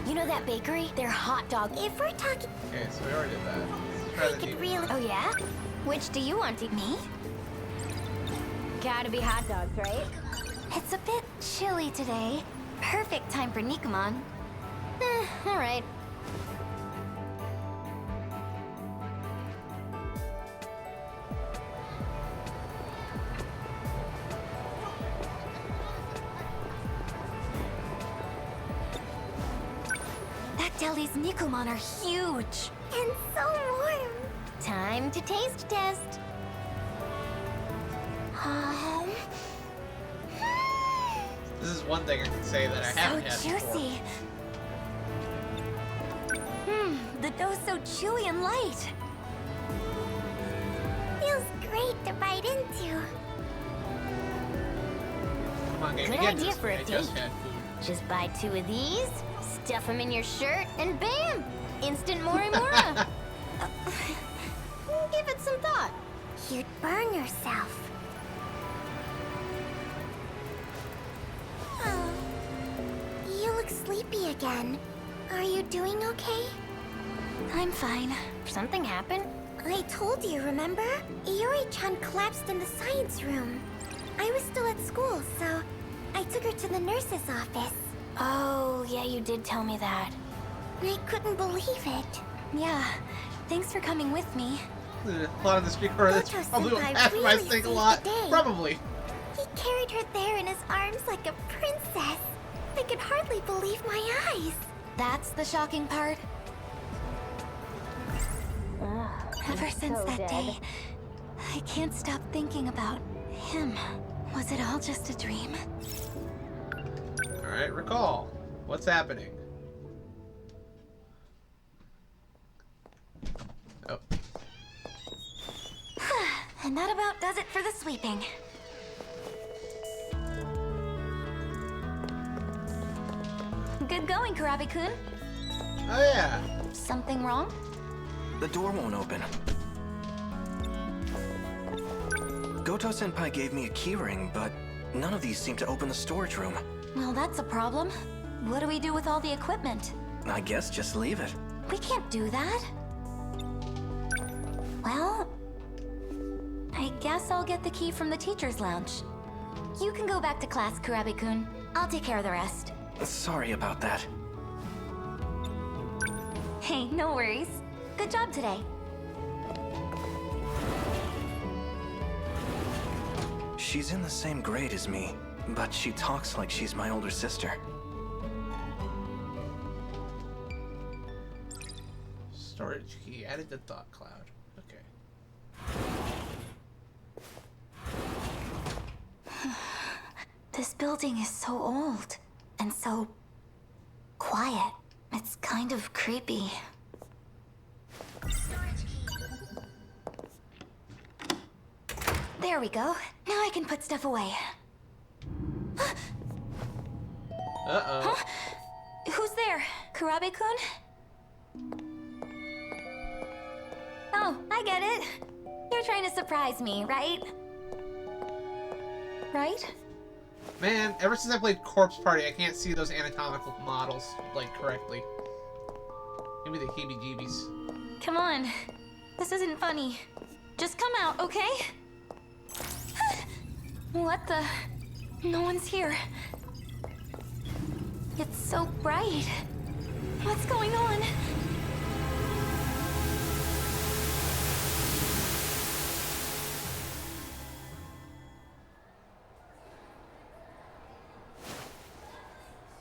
You know that bakery? Their hot dog. If we're talking... Okay, so we already did that. Let's try I the could deep. really... Oh yeah? Which do you want to eat? Me? Gotta be hot dogs, right? It's a bit chilly today. Perfect time for Nikumon. Alright. That deli's Nikumon are huge. And so warm. Time to taste test. This is one thing I can say that I haven't had So before. juicy. The dough's so chewy and light. Feels great to bite into. Come on, game, Good you get idea this. for a I just date. had food. Just buy 2 of these, stuff them in your shirt, and bam! Instant Morimura. Give it some thought. You'd burn yourself. Oh. You look sleepy again. Are you doing okay? I'm fine. Something happened? I told you, remember? Iori-chan collapsed in the science room. I was still at school, so I took her to the nurse's office. Oh, yeah, you did tell me that. I couldn't believe it. Yeah, thanks for coming with me. A lot of this record, that's Goto probably what senpai happened. I really think a saved lot. the day. Probably. He carried her there in his arms like a princess. I could hardly believe my eyes. That's the shocking part. Ever since that day, I can't stop thinking about him. Was it all just a dream? Alright, recall. What's happening? Oh. And that about does it for the sweeping. Good going, Kurabe-kun. Oh yeah. Something wrong? The door won't open. Goto-senpai gave me a keyring, but none of these seem to open the storage room. Well, that's a problem. What do we do with all the equipment? I guess just leave it. We can't do that. Well, I guess I'll get the key from the teacher's lounge. You can go back to class, Kurabe-kun. I'll take care of the rest. Sorry about that. Hey, no worries. Good job today. She's in the same grade as me, but she talks like she's my older sister. Storage key added to thought cloud. Okay. This building is so old and so quiet. It's kind of creepy. There we go. Now I can put stuff away. Uh-oh. Huh? Who's there? Kurabe-kun? Oh, I get it. You're trying to surprise me, right? Right? Man, ever since I played Corpse Party, I can't see those anatomical models, like, correctly. Give me the heebie-jeebies. Come on. This isn't funny. Just come out, okay? What the? No one's here. It's so bright. What's going on?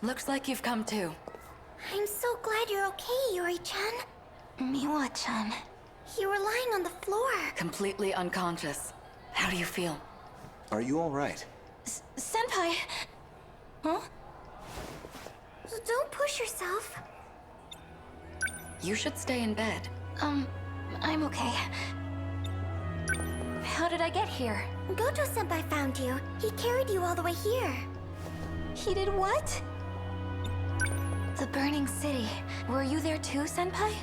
Looks like you've come to. I'm so glad you're okay, Yuri-chan. Miwa-chan. You were lying on the floor. Completely unconscious. How do you feel? Are you all right? Senpai! Huh? Don't push yourself. You should stay in bed. I'm okay. How did I get here? Goto-senpai found you. He carried you all the way here. He did what? The burning city. Were you there too, Senpai?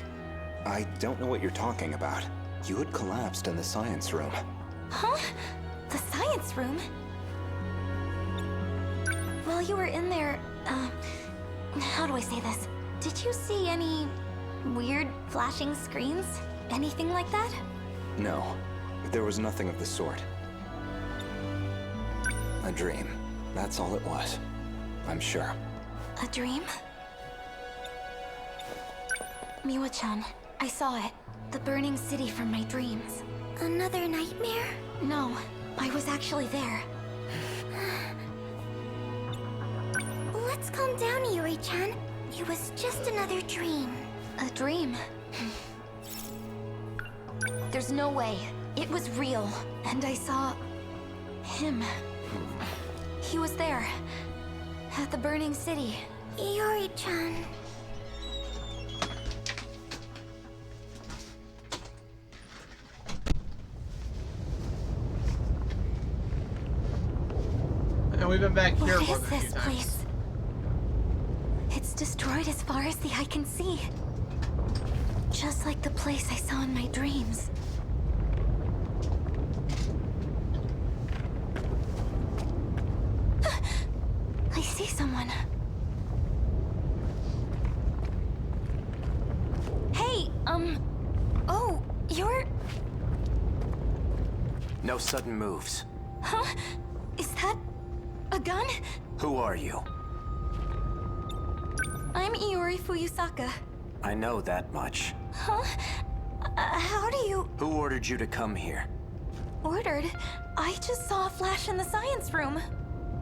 I don't know what you're talking about. You had collapsed in the science room. Huh? The science room? While you were in there, how do I say this? Did you see any weird flashing screens? Anything like that? No, there was nothing of the sort. A dream. That's all it was. I'm sure. A dream? Miwa-chan, I saw it. The burning city from my dreams. Another nightmare? No, I was actually there. Let's calm down, Yuri-chan. It was just another dream. A dream? There's no way. It was real. And I saw... him. He was there. At the burning city. Yuri-chan. And we've been back here What more is than a few this times. place? It's destroyed as far as the eye can see. Just like the place I saw in my dreams. I see someone. Hey, oh, you're... No sudden moves. Huh? Is that a gun? Who are you? I'm Iori Fuyusaka. I know that much. Huh? How do you... Who ordered you to come here? Ordered? I just saw a flash in the science room.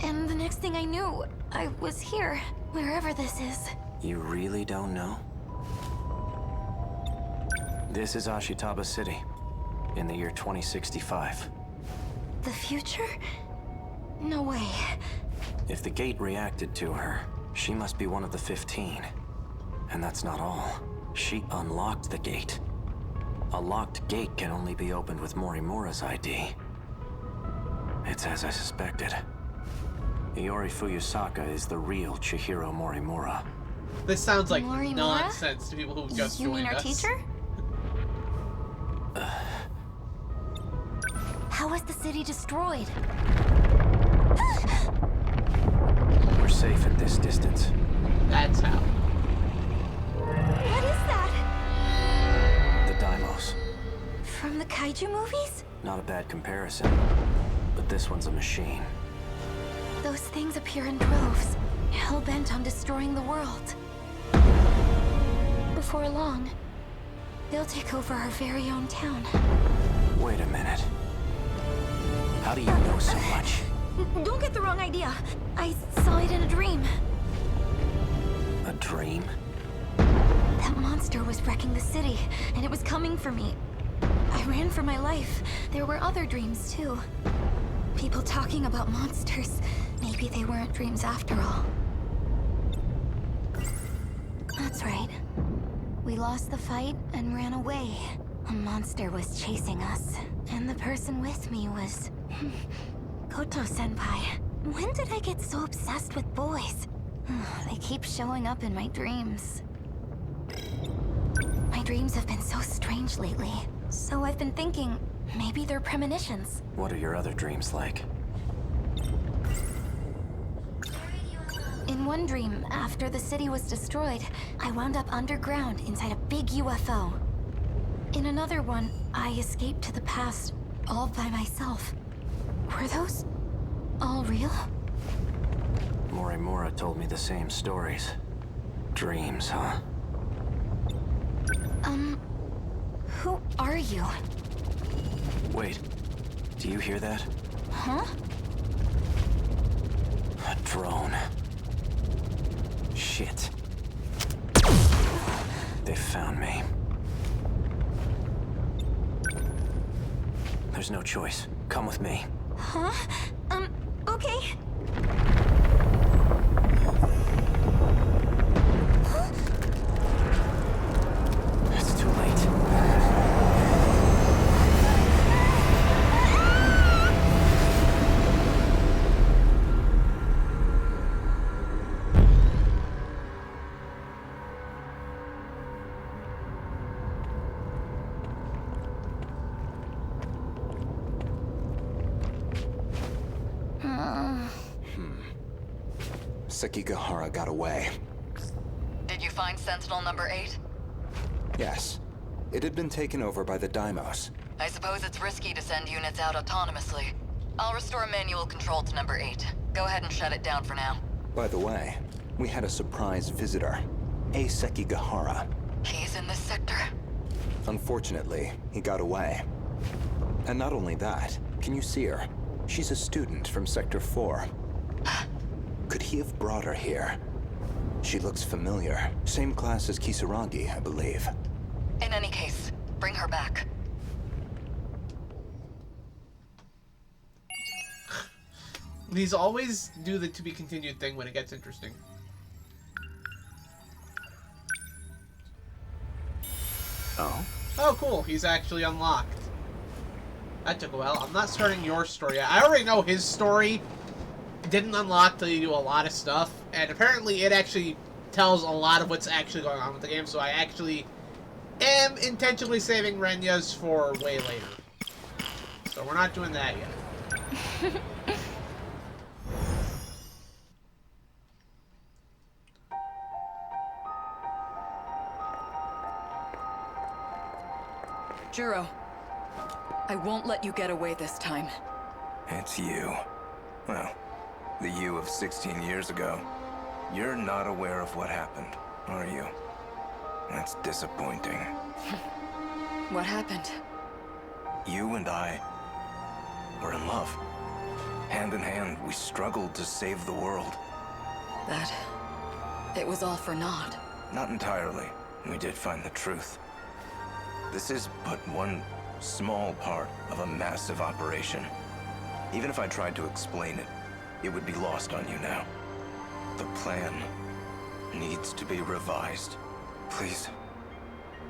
And the next thing I knew, I was here, wherever this is. You really don't know? This is Ashitaba City, in the year 2065. The future? No way. If the gate reacted to her, she must be one of the 15. And that's not all. She unlocked the gate. A locked gate can only be opened with Morimura's ID. It's as I suspected. Iori Fuyusaka is the real Chihiro Morimura. This sounds like Morimura? nonsense to people who just You joined mean our us. teacher? How was the city destroyed? We're safe at this distance. That's how. What is that? The Daimos. From the kaiju movies? Not a bad comparison. But this one's a machine. Those things appear in droves, hell-bent on destroying the world. Before long, they'll take over our very own town. Wait a minute. How do you know so much? Don't get the wrong idea. I saw it in a dream. A dream? That monster was wrecking the city, and it was coming for me. I ran for my life. There were other dreams, too. People talking about monsters. Maybe they weren't dreams after all. That's right. We lost the fight and ran away. A monster was chasing us, and the person with me was... Goto-senpai. When did I get so obsessed with boys? They keep showing up in my dreams. My dreams have been so strange lately. So I've been thinking, maybe they're premonitions. What are your other dreams like? In one dream, after the city was destroyed, I wound up underground inside a big UFO. In another one, I escaped to the past, all by myself. Were those all real? Morimura told me the same stories. Dreams, huh? Who are you? Wait, do you hear that? Huh? A drone. Shit. They found me. There's no choice. Come with me. Huh? Okay. It's too late. Sekigahara got away. Did you find Sentinel number 8? Yes. It had been taken over by the Daimos. I suppose it's risky to send units out autonomously. I'll restore manual control to number 8. Go ahead and shut it down for now. By the way, we had a surprise visitor. A Sekigahara. He's in this sector. Unfortunately, he got away. And not only that, can you see her? She's a student from Sector 4. Could he have brought her here? She looks familiar. Same class as Kisaragi, I believe. In any case, bring her back. These always do the to be continued thing when it gets interesting. Oh? Oh, cool. He's actually unlocked. That took a while. I'm not starting your story yet. I already know his story didn't unlock till you do a lot of stuff. And apparently it actually tells a lot of what's actually going on with the game. So I actually am intentionally saving Renya's for way later. So we're not doing that yet. Juro, I won't let you get away this time. It's you. Well, the you of 16 years ago. You're not aware of what happened, are you? That's disappointing. What happened? You and I were in love. Hand in hand, we struggled to save the world. That... it was all for naught. Not entirely. We did find the truth. This is but one small part of a massive operation. Even if I tried to explain it, it would be lost on you now. The plan needs to be revised. Please,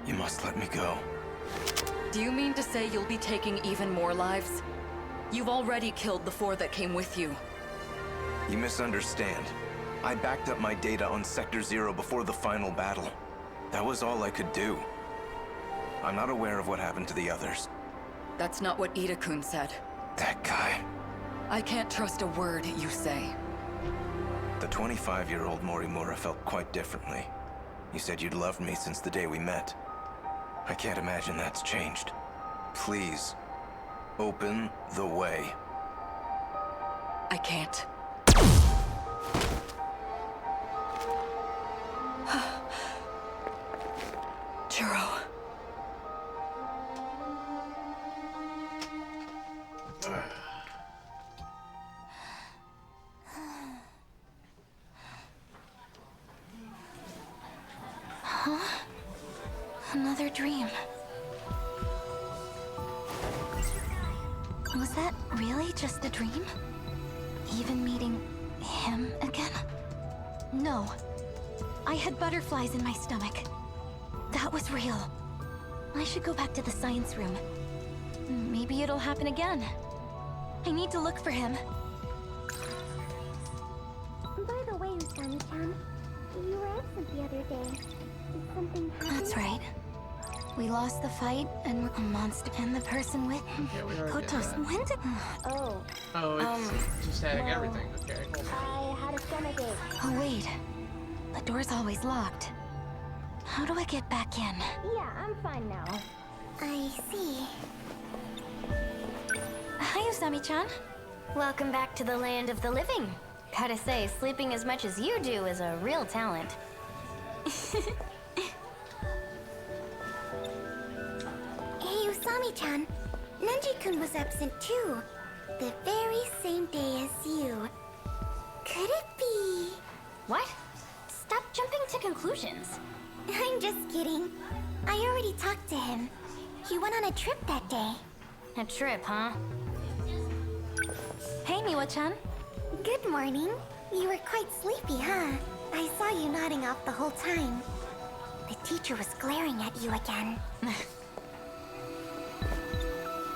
you must let me go. Do you mean to say you'll be taking even more lives? You've already killed the 4 that came with you. You misunderstand. I backed up my data on Sector 0 before the final battle. That was all I could do. I'm not aware of what happened to the others. That's not what Ida-kun said. That guy. I can't trust a word you say. The 25-year-old Morimura felt quite differently. He said you'd loved me since the day we met. I can't imagine that's changed. Please, open the way. I can't. Juro. Huh? Another dream. Was that really just a dream? Even meeting him again? No. I had butterflies in my stomach. That was real. I should go back to the science room. Maybe it'll happen again. I need to look for him. By the way, Usami-chan, you were absent the other day. Did something happen? That's right. We lost the fight, and a monster and the person with Yeah, we already did Kotos. that. When did... Oh, Oh, it's just adding well, everything. Okay, cool. I had a stomachache. Oh, wait. The door's always locked. How do I get back in? Yeah, I'm fine now. I see. Hi, Usami-chan. Welcome back to the land of the living. Gotta say, sleeping as much as you do is a real talent. Hey, Usami-chan. Nenji-kun was absent too. The very same day as you. Could it be? What? Stop jumping to conclusions. I'm just kidding. I already talked to him. He went on a trip that day. A trip, huh? Hey, Miwa-chan. Good morning. You were quite sleepy, huh? I saw you nodding off the whole time. The teacher was glaring at you again.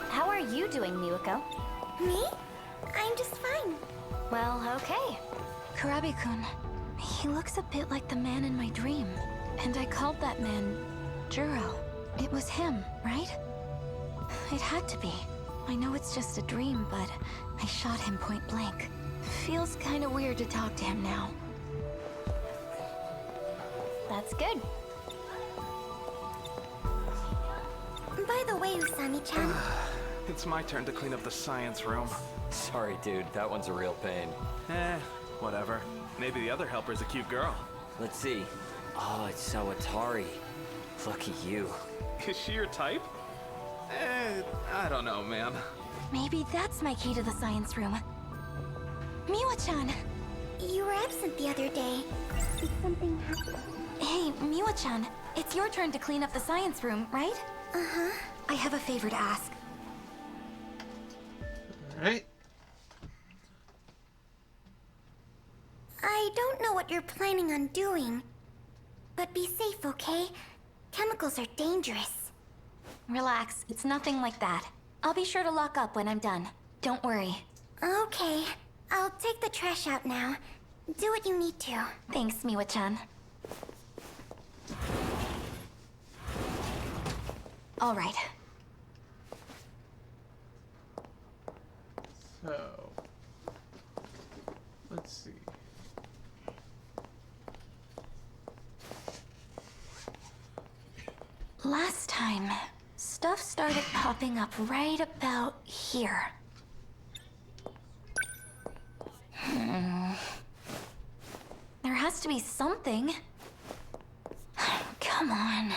How are you doing, Miwako? Me? I'm just fine. Well, okay. Kurabi-kun. He looks a bit like the man in my dream. And I called that man Juro. It was him, right? It had to be. I know it's just a dream, but I shot him point blank. Feels kinda weird to talk to him now. That's good. By the way, Usami-chan, It's my turn to clean up the science room. Sorry, dude. That one's a real pain. Whatever. Maybe the other helper's a cute girl. Let's see. Oh, it's Sawatari. Lucky you. Is she your type? I don't know, man. Maybe that's my key to the science room. Miwa-chan! you were absent the other day. Did something happen? Hey, Miwa-chan. It's your turn to clean up the science room, right? Uh-huh. I have a favor to ask. Alright. I don't know what you're planning on doing. But be safe, okay? Chemicals are dangerous. Relax, it's nothing like that. I'll be sure to lock up when I'm done. Don't worry. Okay. I'll take the trash out now. Do what you need to. Thanks, Miwa-chan. All right. So, let's see. Last time, stuff started popping up right about here. There has to be something. Come on.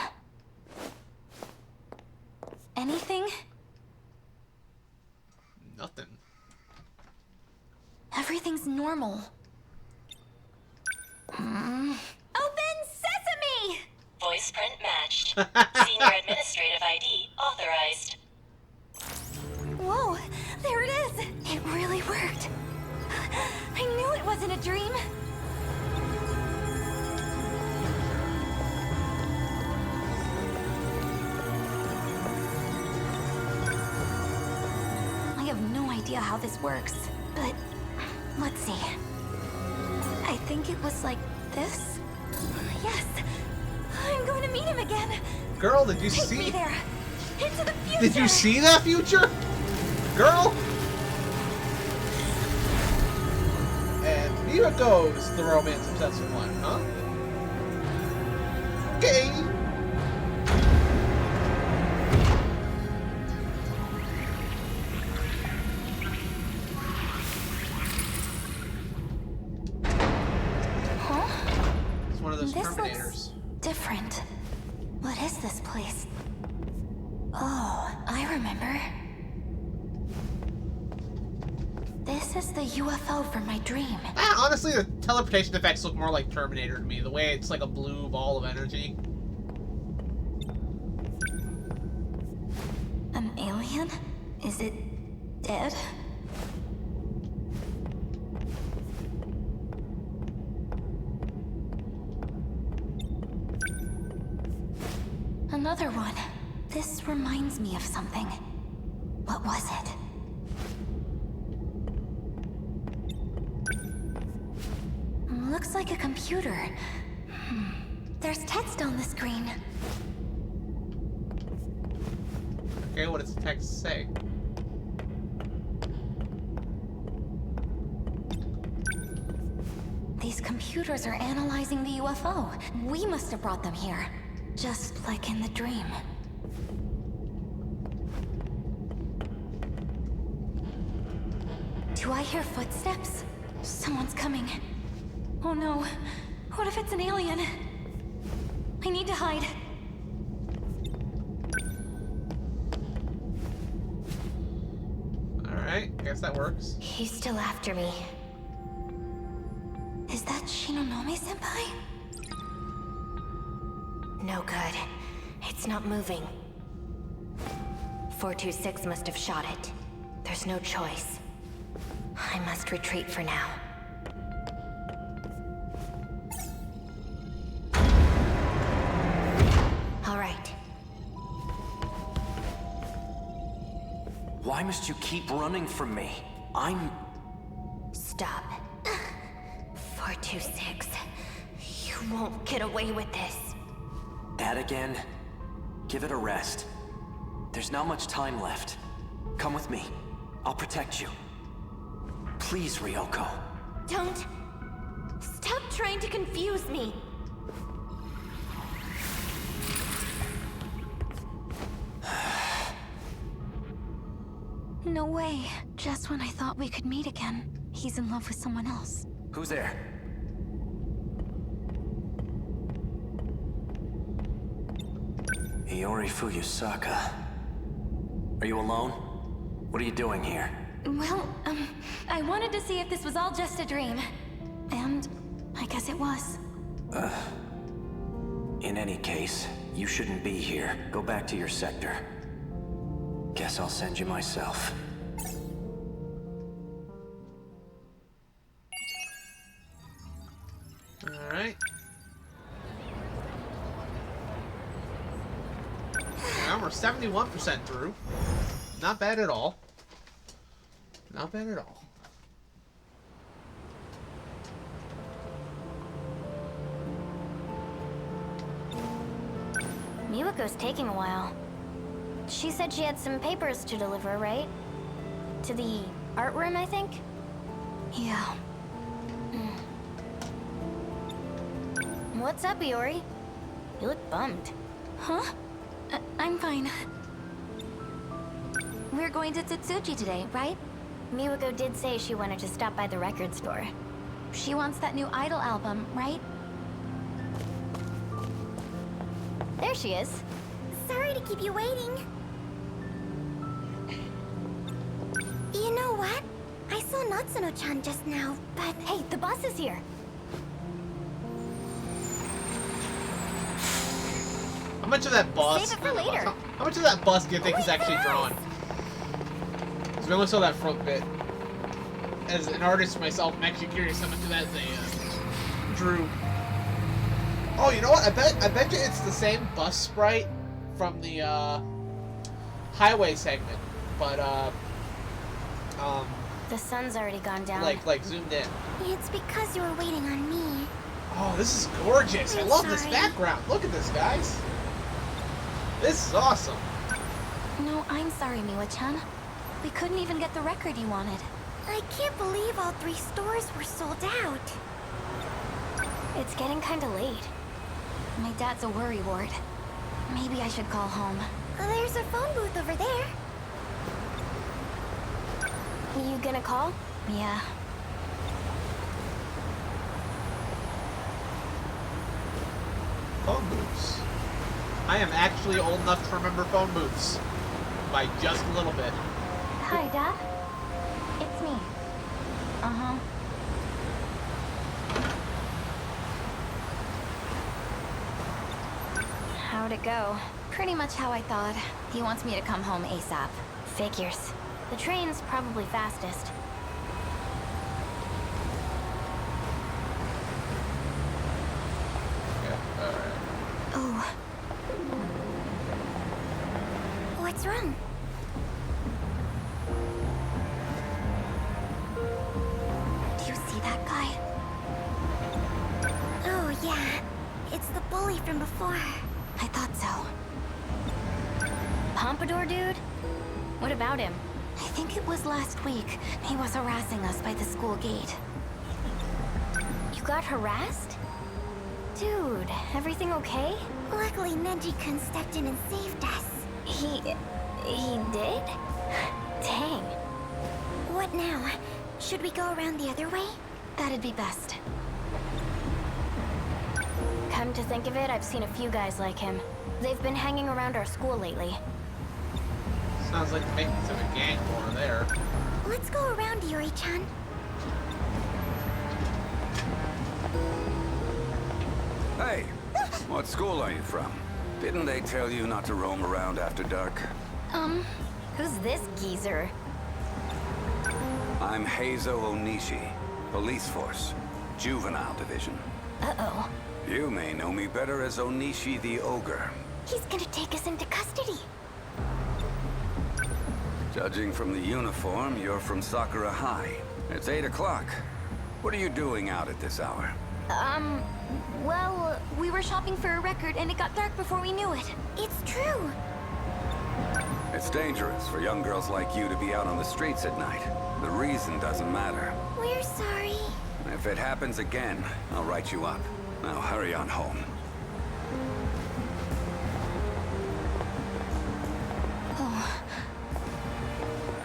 Anything? Nothing. Everything's normal. Open sesame! Voice print matched. Senior Administrative ID authorized. Whoa, there it is! It really worked. I knew it wasn't a dream. I have no idea how this works, but let's see. I think it was like this? Yes! I'm going to meet him again! Girl, did you Take see? me there! Into the future! Did you see that future? Girl? And here goes the romance-obsessed one, huh? Okay. Huh? It's one of those This Terminators. looks different. What is this place? Oh, I remember. This is the UFO from my dream. Honestly, the teleportation effects look more like Terminator to me. The way it's like a blue ball of energy. An alien? Is it dead? Another one. This reminds me of something. What was it? Looks like a computer. There's text on the screen. Okay, what does the text say? These computers are analyzing the UFO. We must have brought them here. Just like in the dream. Do I hear footsteps? Someone's coming. Oh no. What if it's an alien? I need to hide. Alright, I guess that works. He's still after me. Is that Shinonome-senpai? No good. It's not moving. 426 must have shot it. There's no choice. I must retreat for now. All right. Why must you keep running from me? I'm... Stop. 426. You won't get away with this. That again? Give it a rest. There's not much time left. Come with me. I'll protect you. Please, Ryoko. Don't... Stop trying to confuse me. No way. Just when I thought we could meet again, he's in love with someone else. Who's there? Iori Fuyusaka. Are you alone? What are you doing here? Well, I wanted to see if this was all just a dream. And I guess it was. In any case, you shouldn't be here. Go back to your sector. Guess I'll send you myself. Alright. Now we're 71% through. Not bad at all. Not bad at all. Miwako's taking a while. She said she had some papers to deliver, right? To the art room, I think? Yeah. What's up, Iori? You look bummed. Huh? I'm fine. We're going to Tsutsuchi today, right? Miwako did say she wanted to stop by the record store. She wants that new Idol album, right? There she is. Sorry to keep you waiting. You know what? I saw Natsuno-chan just now, but... Hey, the bus is here. How much of that bus? Save it for later. How much of that bus do you think is actually drawn? Because we only saw that front bit. As an artist myself, I'm actually curious how much of that they drew. Oh, you know what? I bet you it's the same bus sprite from the highway segment, but the sun's already gone down. like zoomed in. It's because you were waiting on me. Oh, this is gorgeous! I love this background. Look at this, guys. This is awesome. No, I'm sorry, Miwa-chan. We couldn't even get the record you wanted. I can't believe all 3 stores were sold out. It's getting kinda late. My dad's a worry ward. Maybe I should call home. There's a phone booth over there. You gonna call? Yeah. Phone booths. I am actually old enough to remember phone booths. By just a little bit. Hi, Dad. It's me. Uh-huh. How'd it go? Pretty much how I thought. He wants me to come home ASAP. Figures. The train's probably fastest. Yeah, alright. Oh. What's wrong? Do you see that guy? Oh, yeah. It's the bully from before. I thought so. Pompadour dude? What about him? I think it was last week. He was harassing us by the school gate. You got harassed? Dude, everything okay? Luckily, Neji-kun stepped in and saved us. He did? Dang. What now? Should we go around the other way? That'd be best. Come to think of it, I've seen a few guys like him. They've been hanging around our school lately. Sounds like the makings of a gang war there. Let's go around, Yuri-chan. Hey, what school are you from? Didn't they tell you not to roam around after dark? Who's this geezer? I'm Heizo Onishi, Police Force, Juvenile Division. Uh-oh. You may know me better as Onishi the Ogre. He's gonna take us into custody. Judging from the uniform, you're from Sakura High. It's 8 o'clock. What are you doing out at this hour? Well, we were shopping for a record and it got dark before we knew it. It's true. It's dangerous for young girls like you to be out on the streets at night. The reason doesn't matter. We're sorry. If it happens again, I'll write you up. Now hurry on home.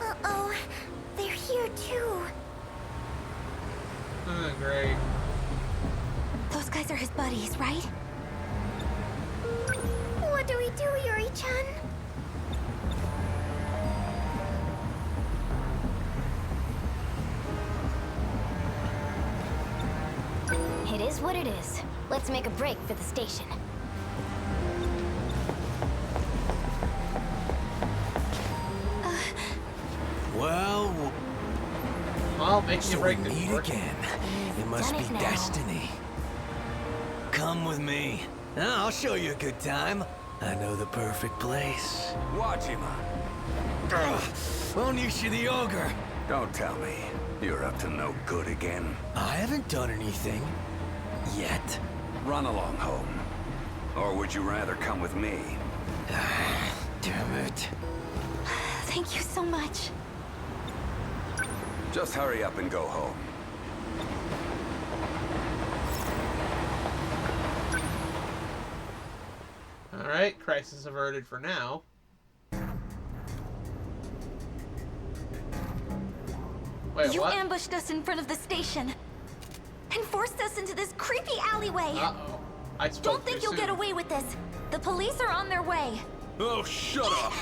Uh-oh. great. Those guys are his buddies, right? What do we do, Yuri-chan? It is what it is. Let's make a break for the station. Well, Well, making so a break we didn't meet work. again. It must Done be it now. destiny. Come with me. I'll show you a good time. I know the perfect place. Wajima, Onishi the ogre. don't tell me you're up to no good again. I haven't done anything. Yet. Run along home. Or would you rather come with me? Damn it. Thank you so much. Just hurry up and go home. Alright, crisis averted for now. Wait, You what? ambushed us in front of the station and forced us into this creepy alleyway. Uh-oh. I spoke Don't think too you'll soon. get away with this. The police are on their way. Oh, shut up!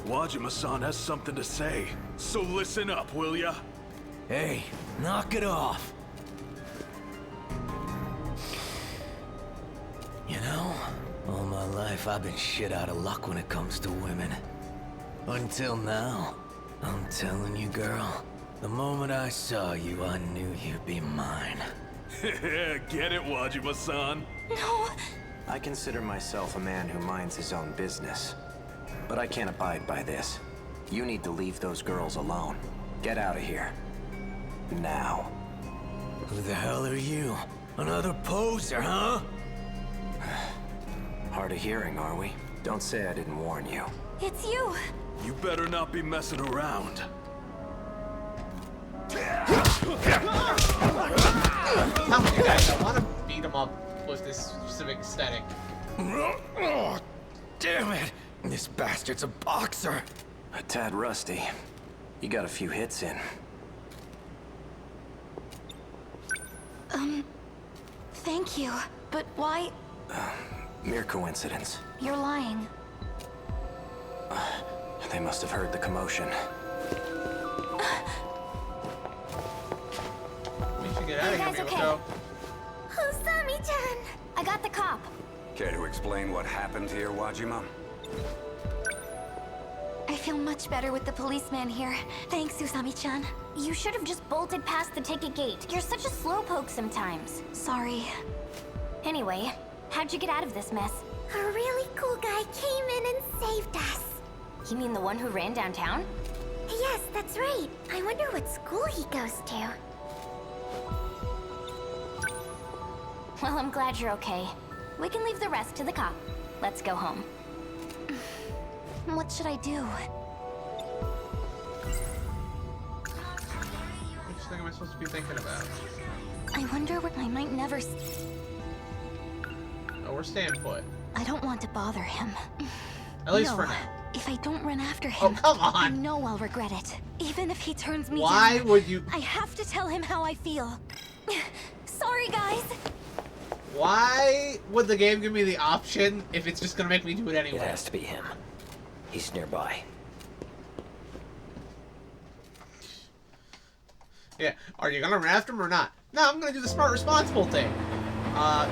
Wajima-san has something to say, so listen up, will ya? Hey, knock it off. You know, all my life I've been shit out of luck when it comes to women. Until now. I'm telling you, girl, the moment I saw you, I knew you'd be mine. Get it, Wajima-san? No. I consider myself a man who minds his own business. But I can't abide by this. You need to leave those girls alone. Get out of here. Now. Who the hell are you? Another poser, huh? Hard of hearing, are we? Don't say I didn't warn you. It's you. You better not be messing around. How many guys? I want to beat him up with this specific aesthetic. Oh, damn it! This bastard's a boxer. A tad rusty. You got a few hits in. Thank you. But why? Mere coincidence. You're lying. They must have heard the commotion. We should get out of here, Guys, okay? Miyako. Usami-chan! I got the cop. Care to explain what happened here, Wajima? I feel much better with the policeman here. Thanks, Usami-chan. You should have just bolted past the ticket gate. You're such a slowpoke sometimes. Sorry. Anyway, how'd you get out of this mess? A really cool guy came in and saved us. You mean the one who ran downtown? Yes, that's right. I wonder what school he goes to. Well, I'm glad you're okay. We can leave the rest to the cop. Let's go home. What should I do? Which thing am I supposed to be thinking about? I wonder what I might never. Oh, we're staying put. I don't want to bother him. At least No, for now. If I don't run after Oh, him, come I on! know I'll regret it. Even if he turns me Why down. would you... I have to tell him how I feel. Sorry, guys. Why would the game give me the option if it's just gonna make me do it anyway? It has to be him. He's nearby. Yeah, are you gonna run after him or not? No, I'm gonna do the smart, responsible thing.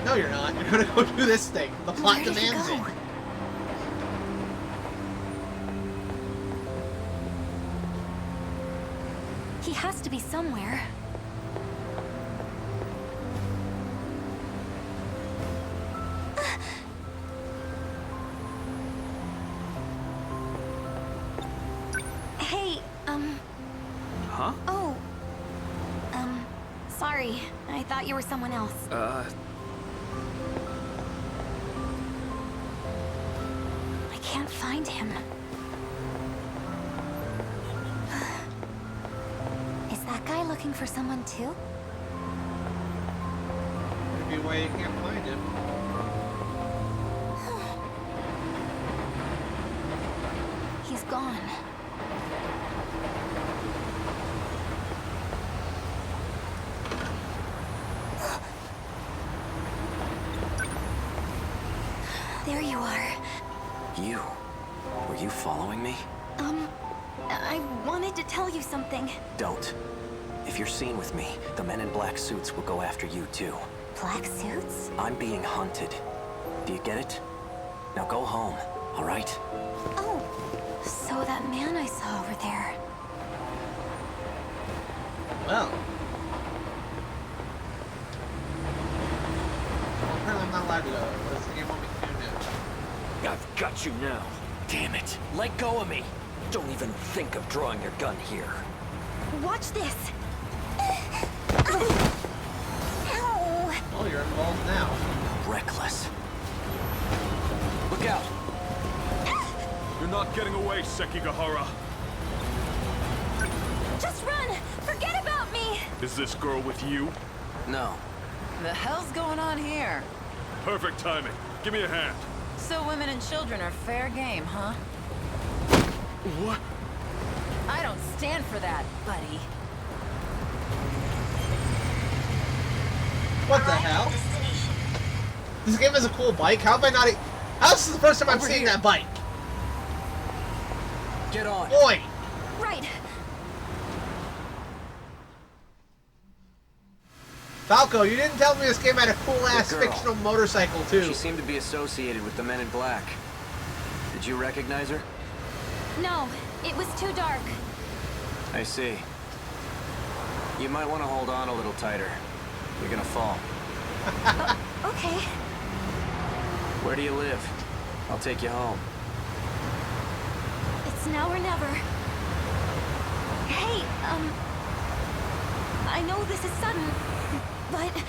No you're not. You're gonna go do this thing. The plot Where did he demands go? it. He has to be somewhere. Hey, Huh? oh. Sorry. I thought you were someone else. I can't find him. Is that guy looking for someone too? Could be a way you can't find him. He's gone. you are. You? Were you following me? I wanted to tell you something. Don't. If you're seen with me, the men in black suits will go after you too. Black suits? I'm being hunted. Do you get it? Now go home, all right? Oh, so that man I saw over there. Well. Apparently I'm not allowed to go. What does the game want me to do now? I've got you now. Damn it. Let go of me. Don't even think of drawing your gun here. Watch this. Ow! Oh, you're involved now. Reckless. Look out. You're not getting away, Sekigahara. Just run! Forget about me! Is this girl with you? No. The hell's going on here? Perfect timing. Give me a hand. So women and children are fair game, huh? What? I don't stand for that, buddy. What the hell? This game has a cool bike. How have I not? How is this the first time I'm seeing that bike? Get on. Boy. Right. Falco, you didn't tell me this game had a cool-ass Good girl. fictional motorcycle, too. She seemed to be associated with the men in black. Did you recognize her? No, it was too dark. I see. You might want to hold on a little tighter. You're gonna fall. Okay. Where do you live? I'll take you home. It's now or never. Hey, I know this is sudden, but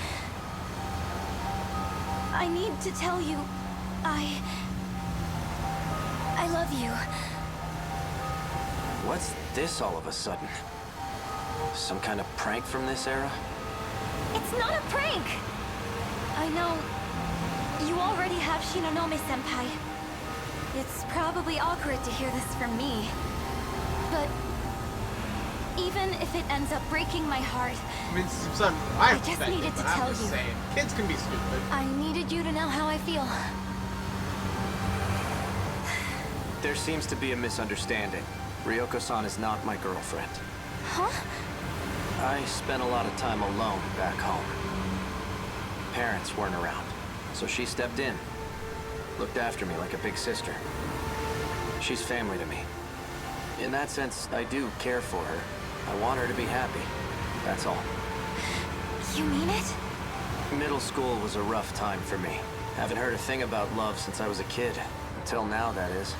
I need to tell you, I love you. What's this all of a sudden? Some kind of prank from this era? It's not a prank! I know you already have Shinonome-senpai. It's probably awkward to hear this from me, but even if it ends up breaking my heart, I mean, son, I just needed to tell you. Saying, kids can be stupid. I needed you to know how I feel. There seems to be a misunderstanding. Ryoko-san is not my girlfriend. Huh? I spent a lot of time alone back home. Parents weren't around, so she stepped in. Looked after me like a big sister. She's family to me. In that sense, I do care for her. I want her to be happy. That's all. You mean it? Middle school was a rough time for me. Haven't heard a thing about love since I was a kid. Until now, that is.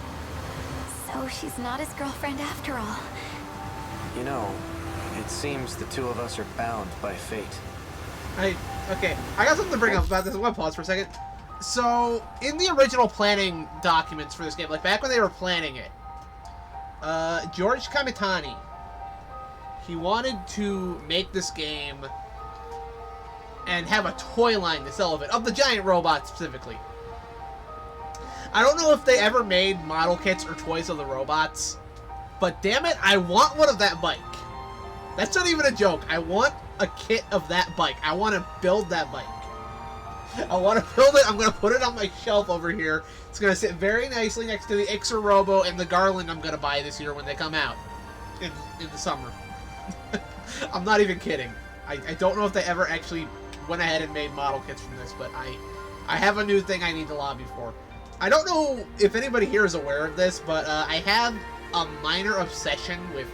So she's not his girlfriend after all. You know, it seems the two of us are bound by fate. Okay, I got something to bring up about this. I want to pause for a second. So, in the original planning documents for this game, like back when they were planning it, George Kamitani, he wanted to make this game and have a toy line to sell of it, of the giant robot specifically. I don't know if they ever made model kits or toys of the robots, but damn it, I want one of that bike. That's not even a joke. I want a kit of that bike. I want to build that bike. I want to build it. I'm going to put it on my shelf over here. It's going to sit very nicely next to the Ixer Robo and the Garland I'm going to buy this year when they come out in the summer. I'm not even kidding. I don't know if they ever actually went ahead and made model kits from this, but I have a new thing I need to lobby for. I don't know if anybody here is aware of this, but I have a minor obsession with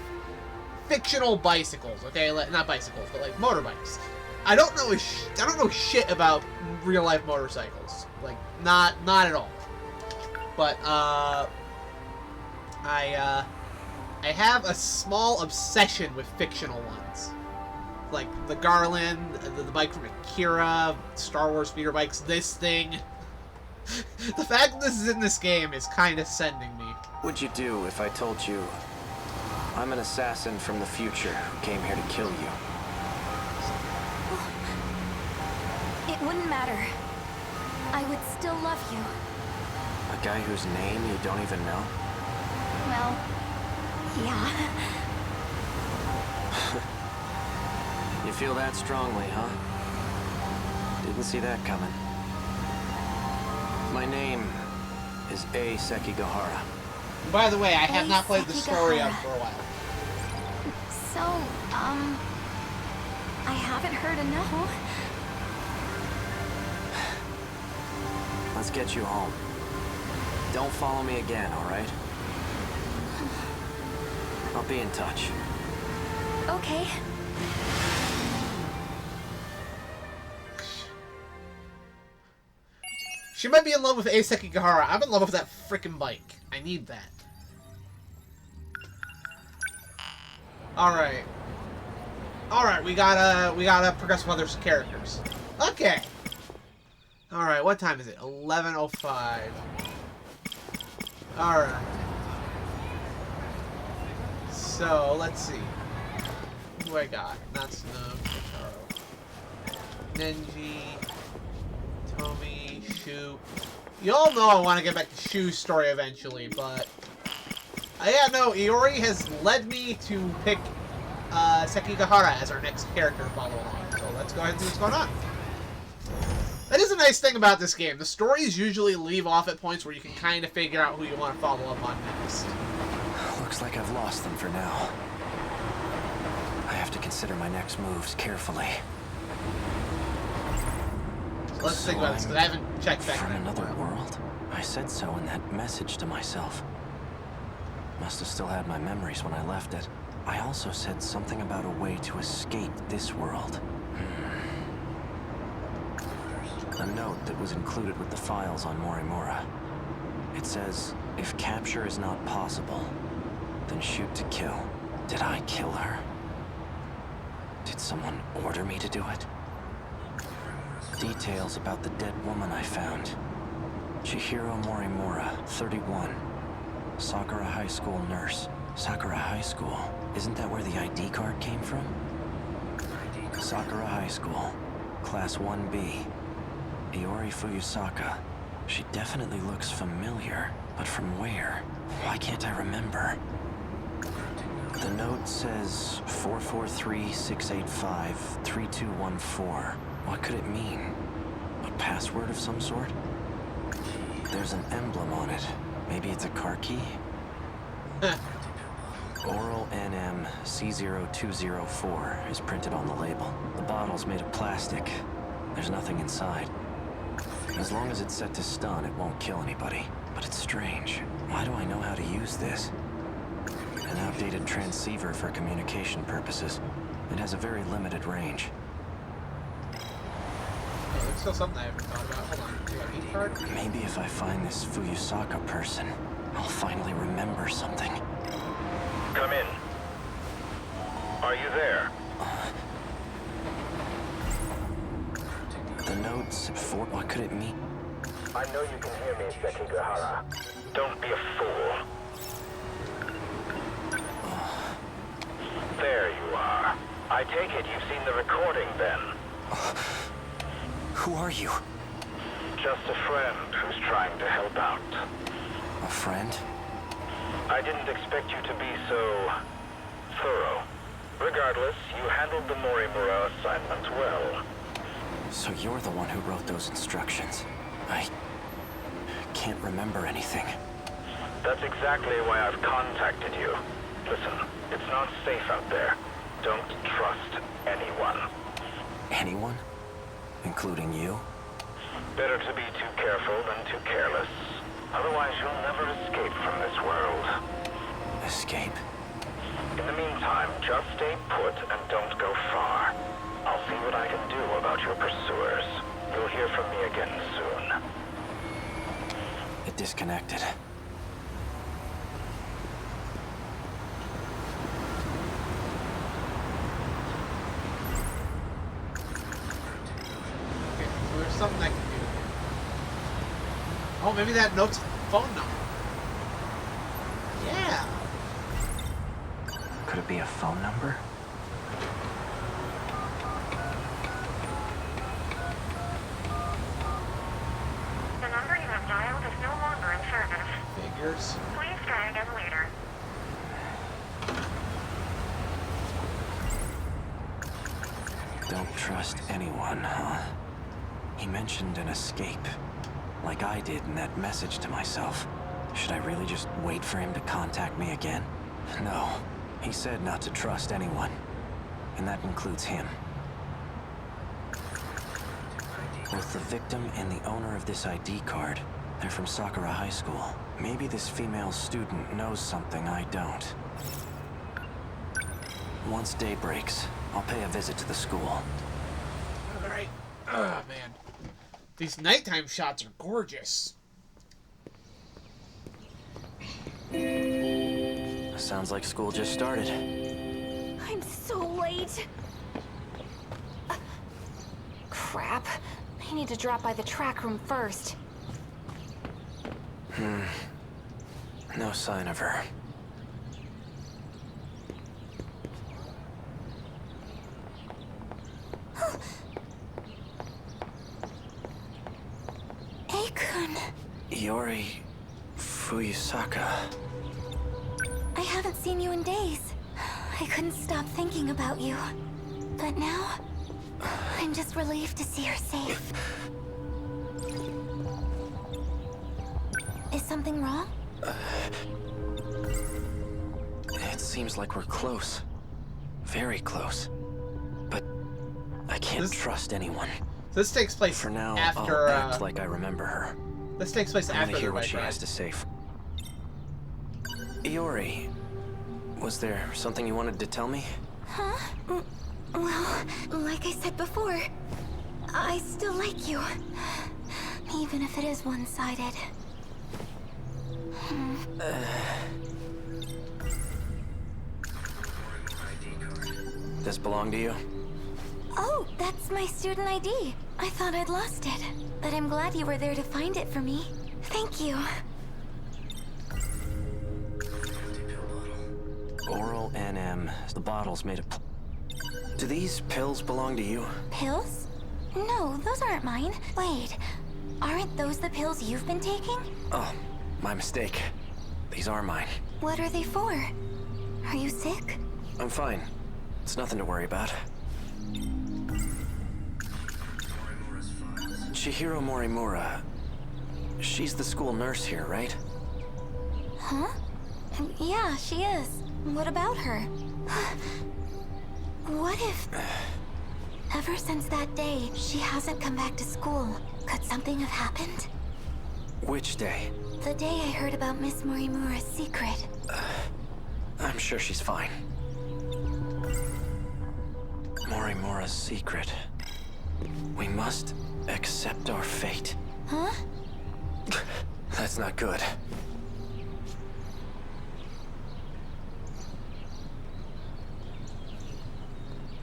fictional bicycles. Okay, not bicycles, but like motorbikes. I don't know shit about real life motorcycles. Like not at all. But I have a small obsession with fictional ones. Like the Garland, the bike from Akira, Star Wars speeder bikes, this thing. The fact that this is in this game is kind of sending me. What'd you do if I told you I'm an assassin from the future who came here to kill you? It wouldn't matter. I would still love you. A guy whose name you don't even know? Well, yeah. You feel that strongly, huh? Didn't see that coming. My name is A. Sekigahara. By the way, I have not played the story up for a while. So, I haven't heard a no. Let's get you home. Don't follow me again, all right? I'll be in touch. Okay. She might be in love with A. Sekigahara. I'm in love with that freaking bike. I need that. Alright. Alright, we gotta progress with other characters. Okay. Alright, what time is it? 11:05. Alright. So, let's see. Who do I got? Not Snow, Kotaro. Nenji, Tomi, Shu. You all know I want to get back to Shu's story eventually, but... yeah, no, Iori has led me to pick Sekigahara as our next character to follow along. So let's go ahead and see what's going on. That is a nice thing about this game. The stories usually leave off at points where you can kind of figure out who you want to follow up on next. Looks like I've lost them for now. I have to consider my next moves carefully. So let's think about this, because I haven't checked back. From another world? I said so in that message to myself. Must have still had my memories when I left it. I also said something about a way to escape this world. A note that was included with the files on Morimura. It says, if capture is not possible, then shoot to kill. Did I kill her? Did someone order me to do it? Details about the dead woman I found. Chihiro Morimura, 31. Sakura High School nurse. Sakura High School? Isn't that where the ID card came from? Sakura High School. Class 1B. Iori Fuyusaka. She definitely looks familiar, but from where? Why can't I remember? The note says 443-685-3214. What could it mean? A password of some sort? There's an emblem on it. Maybe it's a car key? Oral NM C0204 is printed on the label. The bottle's made of plastic. There's nothing inside. As long as it's set to stun, it won't kill anybody. But it's strange. Why do I know how to use this? An outdated transceiver for communication purposes. It has a very limited range. Oh, there's still something I haven't thought about. Hold on. Do I need card? Maybe if I find this Fuyusaka person, I'll finally remember something. Come in. Are you there? The notes for what could it mean? I know you can hear me, Sekigahara. Don't be a fool. There you are. I take it you've seen the recording then. Who are you? Just a friend who's trying to help out. A friend? I didn't expect you to be so thorough. Regardless, you handled the Morimura assignment well. So you're the one who wrote those instructions. I can't remember anything. That's exactly why I've contacted you. Listen, it's not safe out there. Don't trust anyone. Anyone? Including you? Better to be too careful than too careless. Otherwise, you'll never escape from this world. Escape? In the meantime, just stay put and don't go far. I'll see what I can do about your pursuers. You'll hear from me again soon. It disconnected. Okay, so there's something I can do. Oh, maybe that note's phone number. Yeah. Could it be a phone number? The number you have dialed is no longer in service. Figures. Please try again later. Don't trust anyone, huh? He mentioned an escape. like I did in that message to myself. Should I really just wait for him to contact me again? No. He said not to trust anyone. And that includes him. Both the victim and the owner of this ID card, they're from Sakura High School. Maybe this female student knows something I don't. Once day breaks, I'll pay a visit to the school. Alright. Oh, man. These nighttime shots are gorgeous. Sounds like school just started. I'm so late. Crap. I need to drop by the track room first. No sign of her. Akun. Iori Fuyusaka. I haven't seen you in days. I couldn't stop thinking about you. But now, I'm just relieved to see her safe. Is something wrong? It seems like we're close. Very close. But I can't trust anyone. This takes place for now. After, I'll act like I remember her. This takes place I'm after gonna hear the what she ride. has to say. Iori, was there something you wanted to tell me? Huh? Well, like I said before, I still like you. Even if it is one-sided. This belong to you? Oh, that's my student ID. I thought I'd lost it, but I'm glad you were there to find it for me. Thank you. Oral NM. The bottle's made of... Do these pills belong to you? Pills? No, those aren't mine. Wait, aren't those the pills you've been taking? Oh, my mistake. These are mine. What are they for? Are you sick? I'm fine. It's nothing to worry about. Chihiro Morimura. She's the school nurse here, right? Huh? Yeah, she is. What about her? What if... Ever since that day, she hasn't come back to school. Could something have happened? Which day? The day I heard about Miss Morimura's secret. I'm sure she's fine. Morimura's secret. We must accept our fate. Huh? That's not good.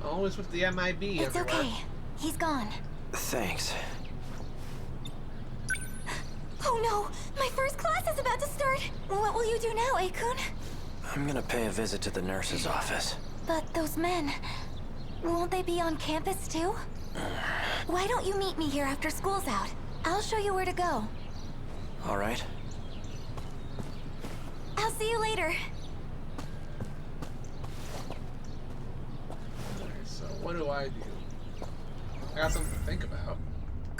Always with the MIB It's everywhere. okay. He's gone. Thanks. Oh no! My first class is about to start! What will you do now, Akun? I'm gonna pay a visit to the nurse's office. But those men... Won't they be on campus too? Why don't you meet me here after school's out? I'll show you where to go. All right. I'll see you later. Alright, so what do? I got something to think about.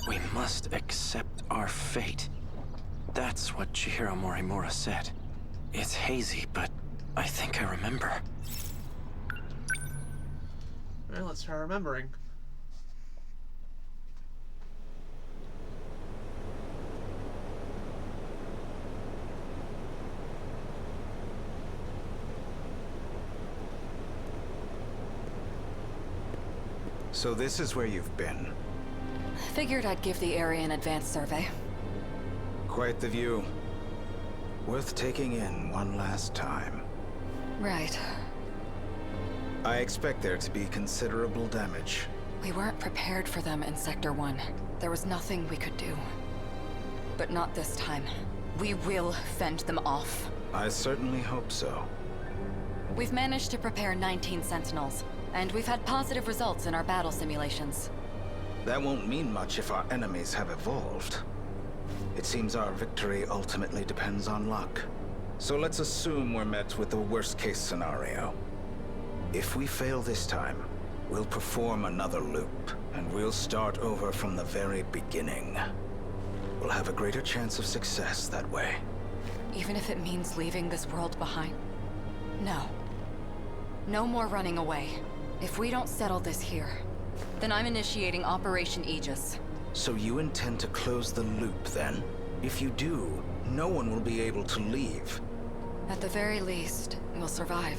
We must accept our fate. That's what Chihiro Morimura said. It's hazy, but I think I remember. Well, let's try remembering. So this is where you've been. Figured I'd give the area an advanced survey. Quite the view. Worth taking in one last time. Right. I expect there to be considerable damage. We weren't prepared for them in Sector 1. There was nothing we could do. But not this time. We will fend them off. I certainly hope so. We've managed to prepare 19 Sentinels, and we've had positive results in our battle simulations. That won't mean much if our enemies have evolved. It seems our victory ultimately depends on luck. So let's assume we're met with the worst-case scenario. If we fail this time, we'll perform another loop, and we'll start over from the very beginning. We'll have a greater chance of success that way. Even if it means leaving this world behind? No. No more running away. If we don't settle this here, then I'm initiating Operation Aegis. So you intend to close the loop, then? If you do, no one will be able to leave. At the very least, we'll survive.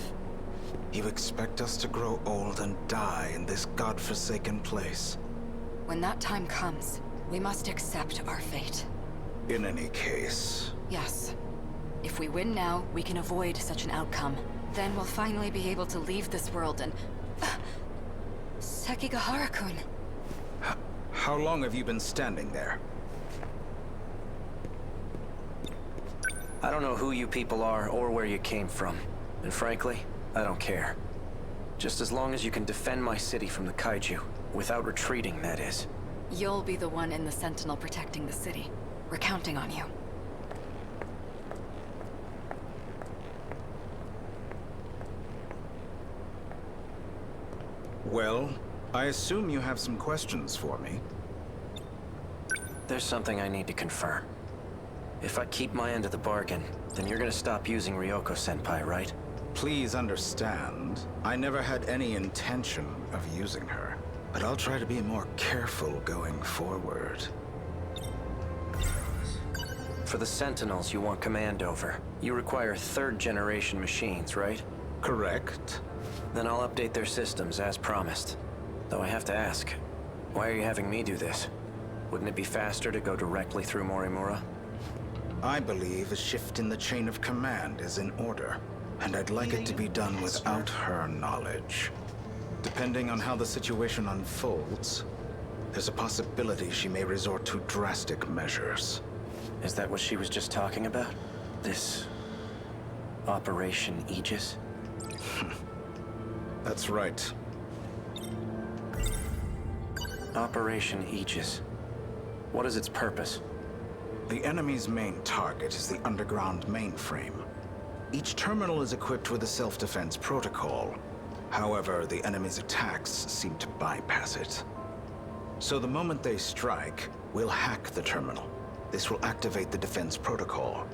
You expect us to grow old and die in this godforsaken place? When that time comes, we must accept our fate. In any case... Yes. If we win now, we can avoid such an outcome. Then we'll finally be able to leave this world and... Sekigahara-kun. How long have you been standing there? I don't know who you people are or where you came from. And frankly, I don't care. Just as long as you can defend my city from the kaiju. Without retreating, that is. You'll be the one in the Sentinel protecting the city. We're counting on you. Well, I assume you have some questions for me. There's something I need to confirm. If I keep my end of the bargain, then you're gonna stop using Ryoko-senpai, right? Please understand, I never had any intention of using her. But I'll try to be more careful going forward. For the Sentinels you want command over, you require third-generation machines, right? Correct. Then I'll update their systems as promised. Though I have to ask, why are you having me do this? Wouldn't it be faster to go directly through Morimura? I believe a shift in the chain of command is in order, and I'd like it to be done without her knowledge. Depending on how the situation unfolds, there's a possibility she may resort to drastic measures. Is that what she was just talking about? This... Operation Aegis? That's right. Operation Aegis. What is its purpose? The enemy's main target is the underground mainframe. Each terminal is equipped with a self-defense protocol. However, the enemy's attacks seem to bypass it. So the moment they strike, we'll hack the terminal. This will activate the defense protocol.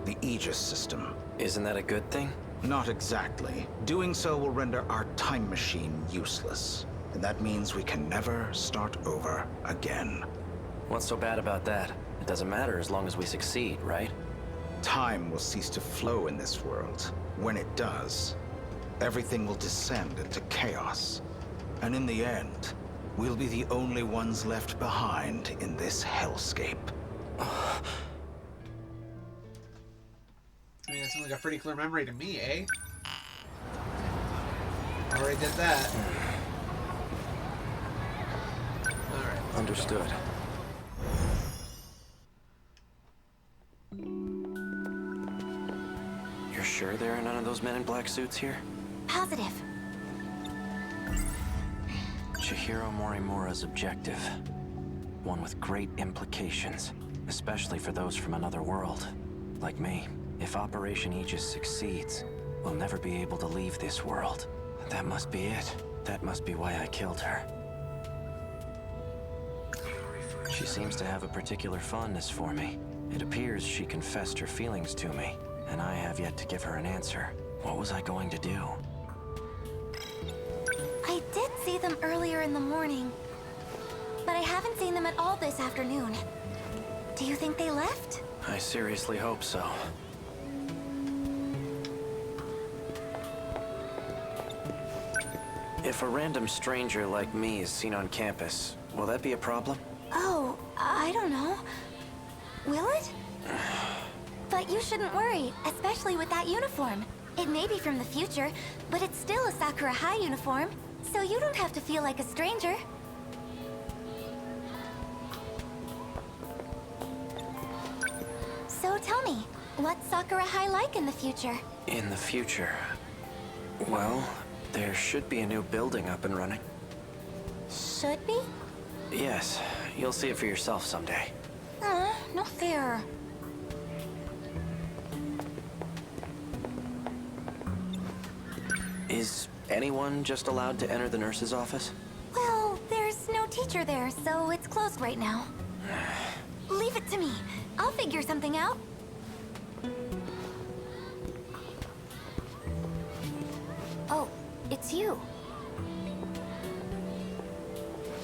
The Aegis system. Isn't that a good thing? Not exactly. Doing so will render our time machine useless. And that means we can never start over again. What's so bad about that? It doesn't matter as long as we succeed, right? Time will cease to flow in this world. When it does, everything will descend into chaos. And in the end, we'll be the only ones left behind in this hellscape. I mean, that seems like a pretty clear memory to me, eh? Already did that. Alright. Understood. You're sure there are none of those men in black suits here? Positive. Chihiro Morimura's objective. One with great implications, especially for those from another world. Like me. If Operation Aegis succeeds, we'll never be able to leave this world. That must be it. That must be why I killed her. She seems to have a particular fondness for me. It appears she confessed her feelings to me, and I have yet to give her an answer. What was I going to do? I did see them earlier in the morning, but I haven't seen them at all this afternoon. Do you think they left? I seriously hope so. If a random stranger like me is seen on campus, will that be a problem? Oh, I don't know. Will it? But you shouldn't worry, especially with that uniform. It may be from the future, but it's still a Sakura High uniform, so you don't have to feel like a stranger. So tell me, what's Sakura High like in the future? In the future? Well, there should be a new building up and running. Should be? Yes, you'll see it for yourself someday. No fair. Is anyone just allowed to enter the nurse's office? Well, there's no teacher there, so it's closed right now. Leave it to me. I'll figure something out. Oh, it's you.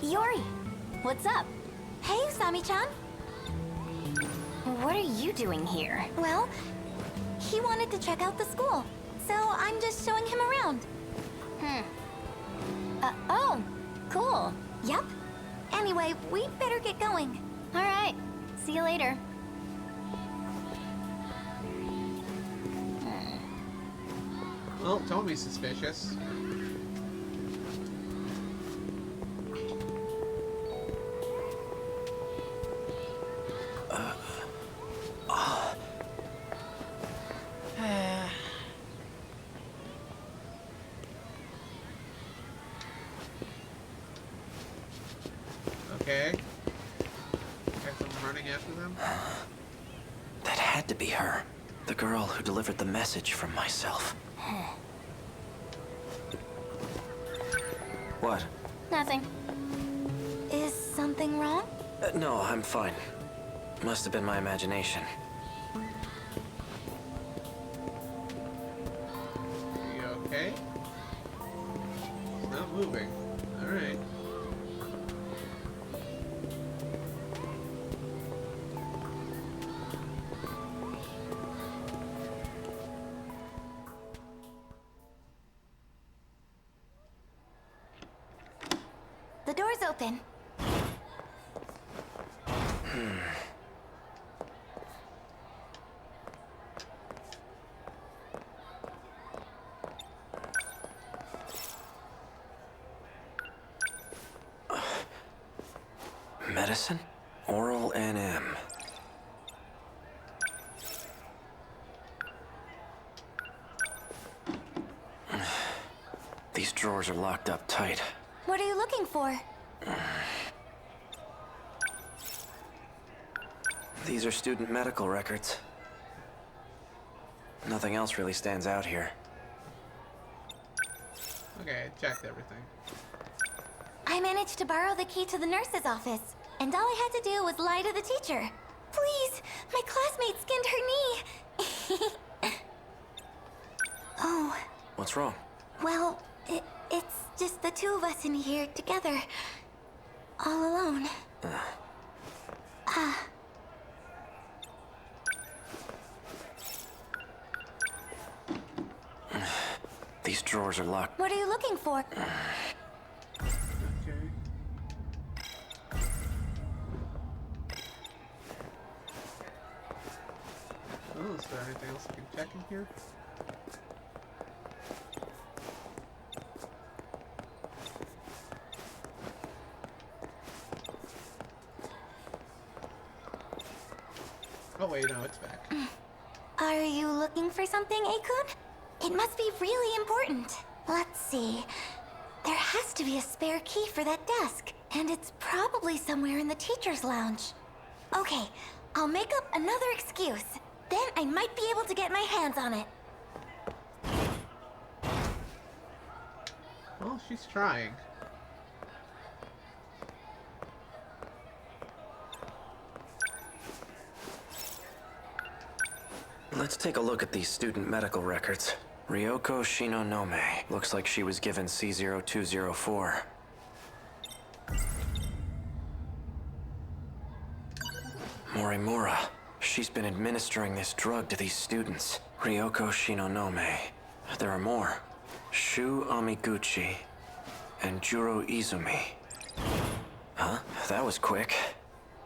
Yori, what's up? Hey, Usami-chan. What are you doing here? Well, he wanted to check out the school, so I'm just showing him around. Oh, cool. Yep. Anyway, we better get going. All right. See you later. Well, Tommy's suspicious. Okay. Got them running after them. That had to be her. The girl who delivered the message from myself. What? Nothing. Is something wrong? No, I'm fine. Must have been my imagination. You okay? It's not moving. Alright. The door's open. Medicine? Oral NM. These drawers are locked up tight. What are you looking for? These are student medical records. Nothing else really stands out here. Okay, I checked everything. I managed to borrow the key to the nurse's office, and all I had to do was lie to the teacher. Please, my classmate skinned her knee. Oh. What's wrong? Well, it's just the two of us in here together. All alone. These drawers are locked. What are you looking for? Okay. Oh, is there anything else I can check in here? Oh wait, no, it's back. Are you looking for something, Akun? It must be really important. Let's see. There has to be a spare key for that desk, and it's probably somewhere in the teacher's lounge. Okay, I'll make up another excuse. Then I might be able to get my hands on it. Well, she's trying. Let's take a look at these student medical records. Ryoko Shinonome. Looks like she was given C0204. Morimura. She's been administering this drug to these students. Ryoko Shinonome. There are more. Shu Amiguchi and Juro Izumi. Huh? That was quick.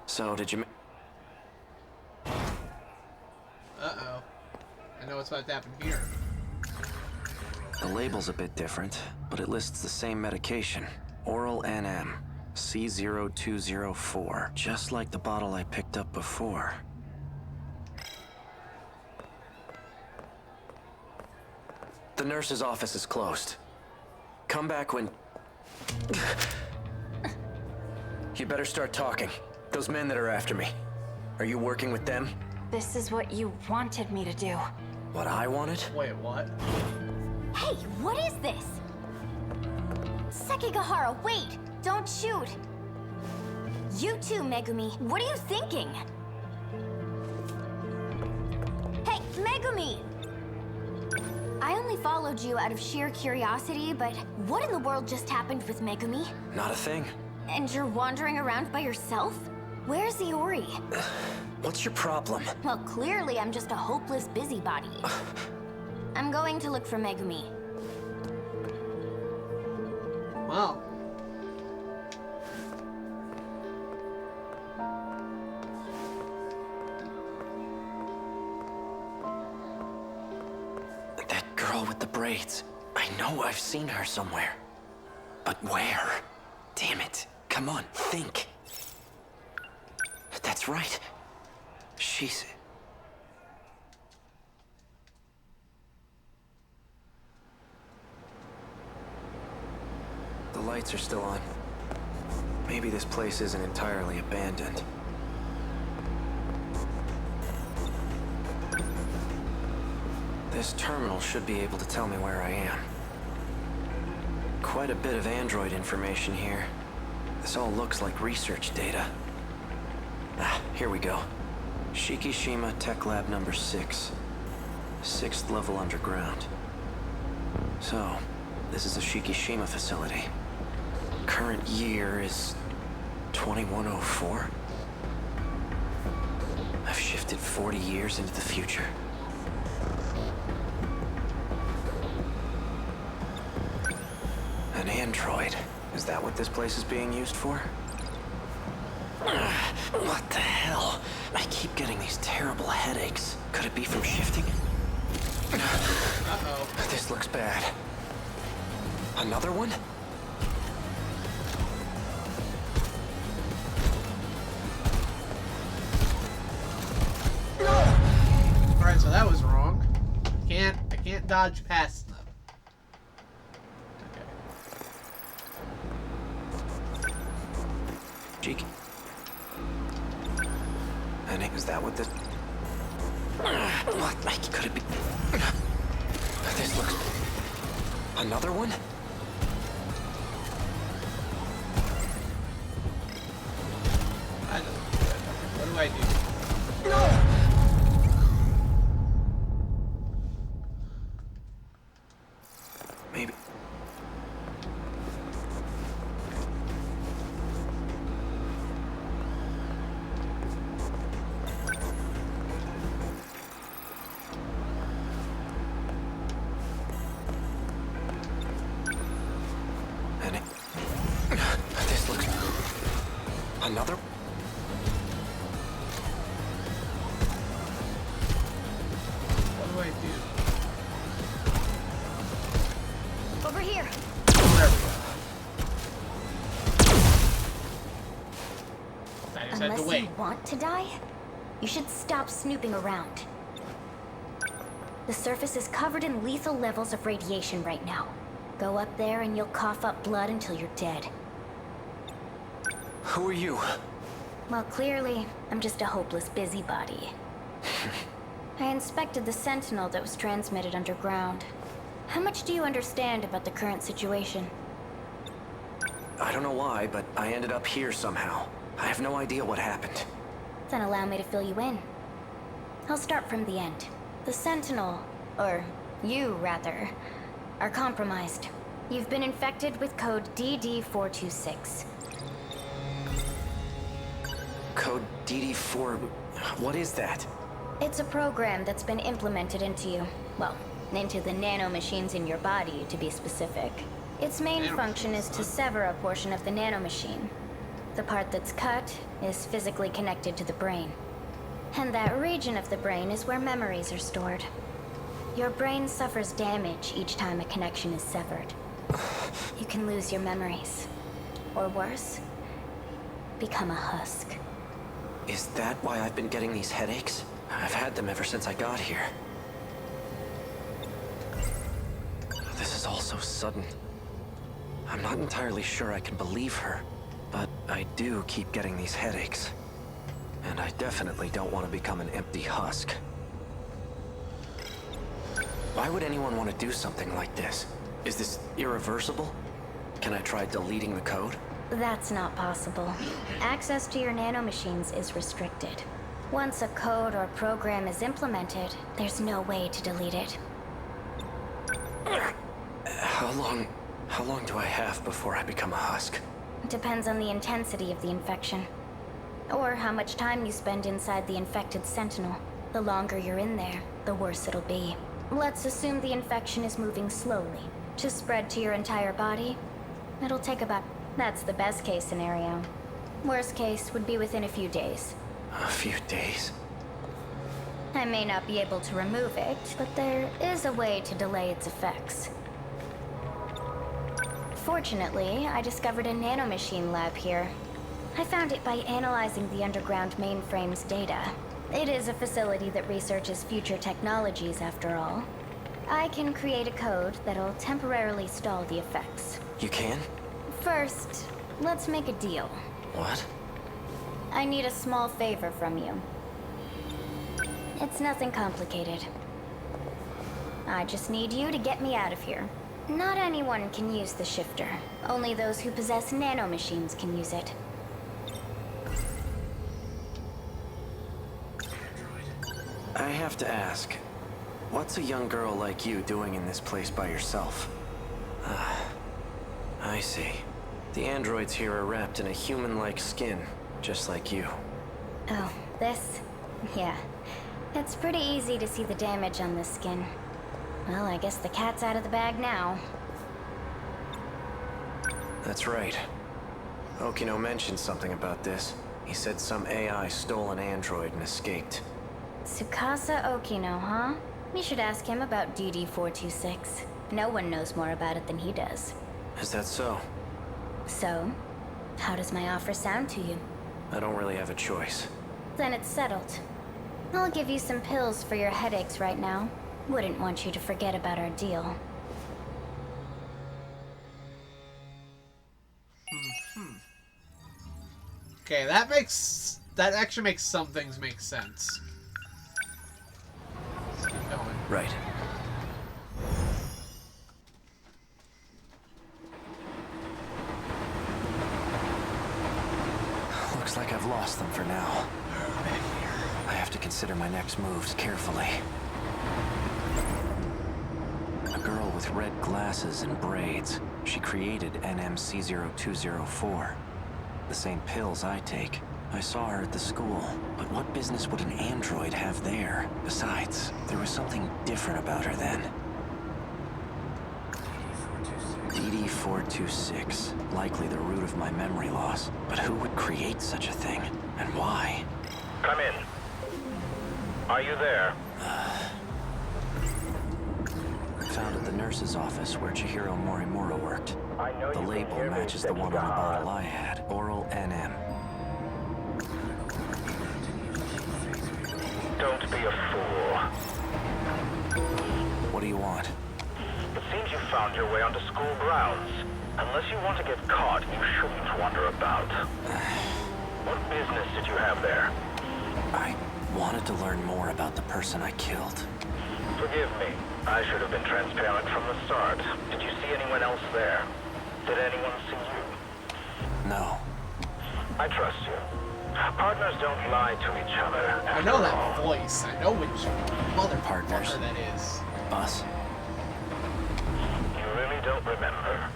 So, did you... Uh-oh. I know what's about to happen here. The label's a bit different, but it lists the same medication. Oral NM, C0204. Just like the bottle I picked up before. The nurse's office is closed. Come back when... You better start talking. Those men that are after me. Are you working with them? This is what you wanted me to do. What I wanted? Wait, what? Hey, what is this? Sekigahara, wait! Don't shoot! You too, Megumi. What are you thinking? Hey, Megumi! I only followed you out of sheer curiosity, but what in the world just happened with Megumi? Not a thing. And you're wandering around by yourself? Where's Iori? What's your problem? Well, clearly I'm just a hopeless busybody. I'm going to look for Megumi. Well. That girl with the braids. I know I've seen her somewhere. But where? Damn it. Come on, think. That's right. She's... The lights are still on. Maybe this place isn't entirely abandoned. This terminal should be able to tell me where I am. Quite a bit of android information here. This all looks like research data. Ah, here we go. Shikishima Tech Lab number 6. 6th level underground. So, this is a Shikishima facility. Current year is 2104. I've shifted 40 years into the future. An android. Is that what this place is being used for? What the hell? I keep getting these terrible headaches. Could it be from shifting? Uh-oh. This looks bad. Another one? Alright, so that was wrong. I can't dodge past them. Cheeky. And is that what this... What? Could it be... This looks... Another one? What do I do? Maybe... And it... This looks... Another... What do I do? Over here. There we go. I just had to Unless wait. you want to die, you should stop snooping around. The surface is covered in lethal levels of radiation right now. Go up there and you'll cough up blood until you're dead. Who are you? Well, clearly, I'm just a hopeless busybody. I inspected the Sentinel that was transmitted underground. How much do you understand about the current situation? I don't know why, but I ended up here somehow. I have no idea what happened. Then allow me to fill you in. I'll start from the end. The Sentinel, or you rather, are compromised. You've been infected with code DD426. Code DD4... What is that? It's a program that's been implemented into you. Well, into the nanomachines in your body, to be specific. Its main function is to sever a portion of the nanomachine. The part that's cut is physically connected to the brain. And that region of the brain is where memories are stored. Your brain suffers damage each time a connection is severed. You can lose your memories. Or worse, become a husk. Is that why I've been getting these headaches? I've had them ever since I got here. This is all so sudden. I'm not entirely sure I can believe her, but I do keep getting these headaches. And I definitely don't want to become an empty husk. Why would anyone want to do something like this? Is this irreversible? Can I try deleting the code? That's not possible. Access to your nanomachines is restricted. Once a code or program is implemented, there's no way to delete it. How long do I have before I become a husk? Depends on the intensity of the infection. Or how much time you spend inside the infected sentinel. The longer you're in there, the worse it'll be. Let's assume the infection is moving slowly. To spread to your entire body, it'll take about... That's the best case scenario. Worst case would be within a few days. A few days? I may not be able to remove it, but there is a way to delay its effects. Fortunately, I discovered a nanomachine lab here. I found it by analyzing the underground mainframe's data. It is a facility that researches future technologies, after all. I can create a code that'll temporarily stall the effects. You can? First, let's make a deal. What? I need a small favor from you. It's nothing complicated. I just need you to get me out of here. Not anyone can use the shifter. Only those who possess nanomachines can use it. I have to ask, what's a young girl like you doing in this place by yourself? I see. The androids here are wrapped in a human-like skin, just like you. Oh, this? Yeah. It's pretty easy to see the damage on this skin. Well, I guess the cat's out of the bag now. That's right. Okino mentioned something about this. He said some AI stole an android and escaped. Tsukasa Okino, huh? You should ask him about DD-426. No one knows more about it than he does. Is that so? So, how does my offer sound to you? I don't really have a choice. Then it's settled. I'll give you some pills for your headaches right now. Wouldn't want you to forget about our deal. Okay, that actually makes some things make sense. Let's keep going. Right. Looks like I've lost them for now. I have to consider my next moves carefully. A girl with red glasses and braids. She created NMC-0204. The same pills I take. I saw her at the school, but what business would an android have there? Besides, there was something different about her then. DD-426, likely the root of my memory loss. But who would create such a thing, and why? Come in. Are you there? Found at the nurse's office where Chihiro Morimura worked. I know The you can label hear me, matches the one on the Sekigahara. bottle I had. Oral NM. Don't be a fool. What do you want? It seems you found your way onto school grounds. Unless you want to get caught, you shouldn't wander about. What business did you have there? I wanted to learn more about the person I killed. Forgive me. I should have been transparent from the start. Did you see anyone else there? Did anyone see you? No. I trust you. Partners don't lie to each other. I know that voice. I know which Partners? motherfucker that is. Us? You really don't remember.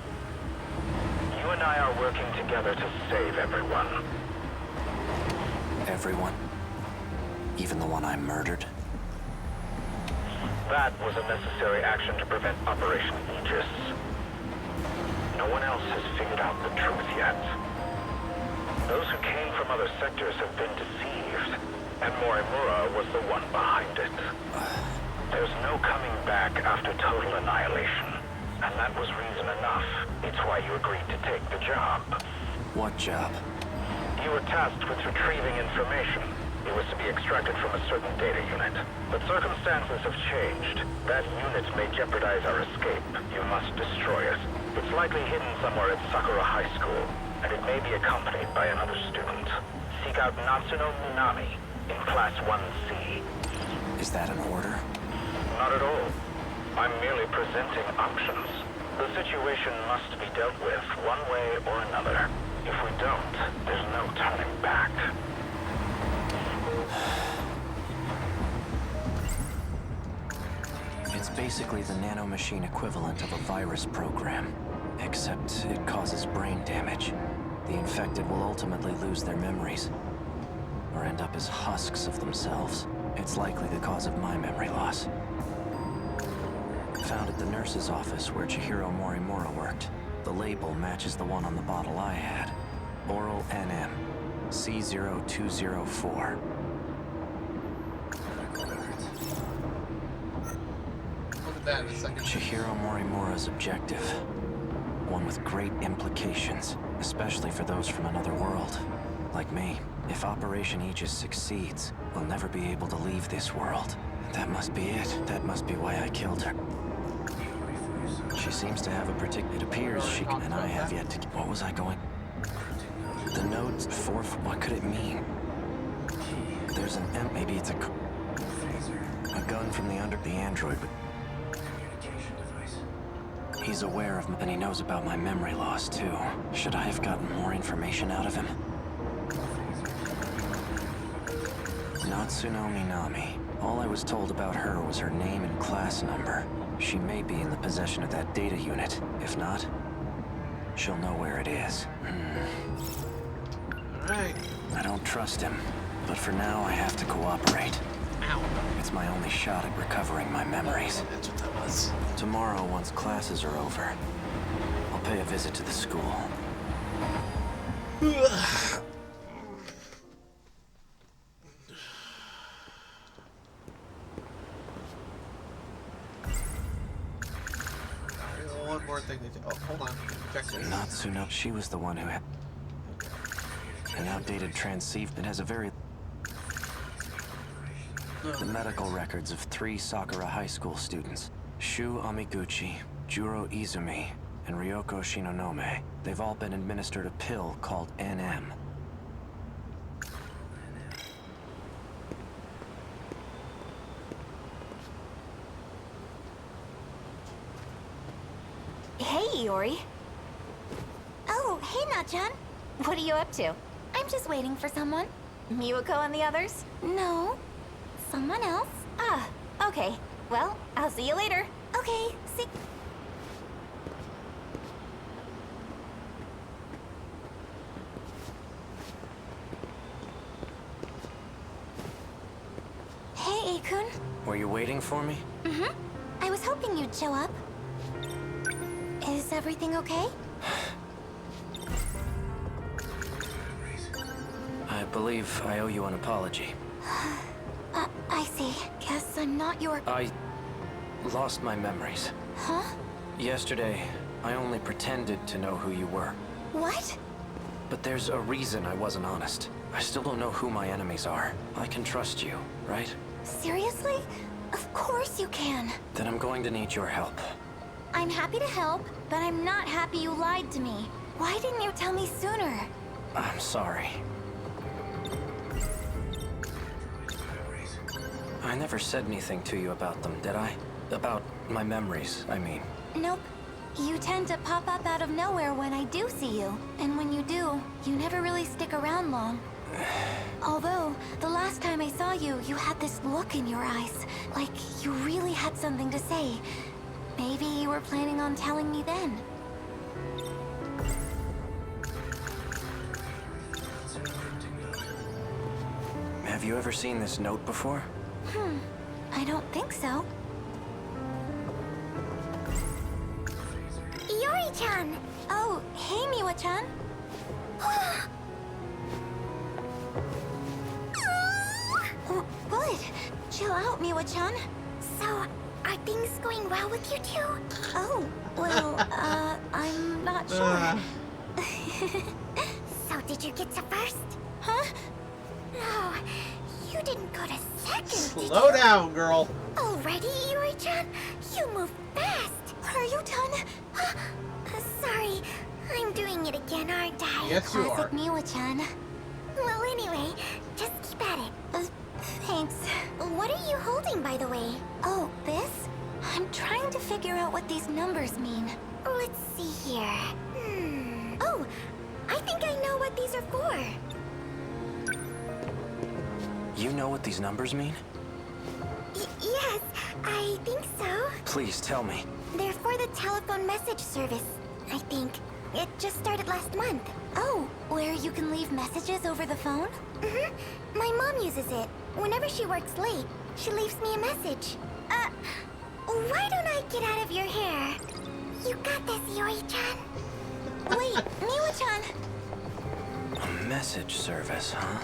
You and I are working together to save everyone. Everyone? Even the one I murdered? That was a necessary action to prevent Operation Aegis. No one else has figured out the truth yet. Those who came from other sectors have been deceived, and Morimura was the one behind it. There's no coming back after total annihilation, and that was reason enough. It's why you agreed to take the job. What job? You were tasked with retrieving information. It was to be extracted from a certain data unit. But circumstances have changed. That unit may jeopardize our escape. You must destroy it. It's likely hidden somewhere at Sakura High School, and it may be accompanied by another student. Seek out Natsuno Minami in Class 1C. Is that an order? Not at all. I'm merely presenting options. The situation must be dealt with one way or another. If we don't, there's no turning back. It's basically the nanomachine equivalent of a virus program, except it causes brain damage. The infected will ultimately lose their memories, or end up as husks of themselves. It's likely the cause of my memory loss. Found at the nurse's office where Chihiro Morimura worked. The label matches the one on the bottle I had. Oral NM, C0204. Look at that in a second. Chihiro Morimura's objective. One with great implications, especially for those from another world. Like me. If Operation Aegis succeeds, we'll never be able to leave this world. That must be it. That must be why I killed her. She seems to have a particular... It appears she can... And I have yet to... What was I going... The note 4... What could it mean? There's an M... Maybe it's a gun from the under... The android, but... He's aware of... And he knows about my memory loss, too. Should I have gotten more information out of him? Natsunomi Nami. All I was told about her was her name and class number. She may be in the possession of that data unit. If not, she'll know where it is. Alright. I don't trust him, but for now I have to cooperate. Ow. It's my only shot at recovering my memories. That's what that was. Tomorrow, once classes are over, I'll pay a visit to the school. One more thing to do. Oh, hold on. Check this. Natsuno, she was the one who had an outdated transceiver that has a very... The medical records of 3 Sakura High School students. Shu Amiguchi, Juro Izumi, and Ryoko Shinonome. They've all been administered a pill called NM. Hey, Iori. Oh, hey, Nachan. What are you up to? I'm just waiting for someone. Miwako and the others? No, someone else. Ah, okay. Well, I'll see you later. Okay, see... Hey, Akun. Were you waiting for me? Mm-hmm. I was hoping you'd show up. Is everything okay? I believe I owe you an apology. I see. Guess I'm not your... I lost my memories. Huh? Yesterday, I only pretended to know who you were. What? But there's a reason I wasn't honest. I still don't know who my enemies are. I can trust you, right? Seriously? Of course you can. Then I'm going to need your help. I'm happy to help, but I'm not happy you lied to me. Why didn't you tell me sooner? I'm sorry. I never said anything to you about them, did I? About my memories, I mean. Nope. You tend to pop up out of nowhere when I do see you. And when you do, you never really stick around long. Although, the last time I saw you, you had this look in your eyes. Like you really had something to say. Maybe you were planning on telling me then. Have you ever seen this note before? I don't think so. Iori-chan! Oh, hey, Miwa-chan. What? Chill out, Miwa-chan. So, are things going well with you two? Oh, well, I'm not sure. So, did you get to first? Huh? No, you didn't go to second, did you? Slow down, girl. Already, Iori-chan? You move fast. Are you done? Sorry, I'm doing it again, aren't I? Yes, you are. Classic Miwa-chan. Well, anyway, just keep at it. Thanks. What are you holding, by the way? Oh, this? I'm trying to figure out what these numbers mean. Let's see here. Oh, I think I know what these are for. You know what these numbers mean? Yes, I think so. Please tell me. They're for the telephone message service, I think. It just started last month. Oh, where you can leave messages over the phone? Mm-hmm. My mom uses it. Whenever she works late, she leaves me a message. Why don't I get out of your hair? You got this, Yuri-chan. Wait, Miwa-chan! A message service, huh?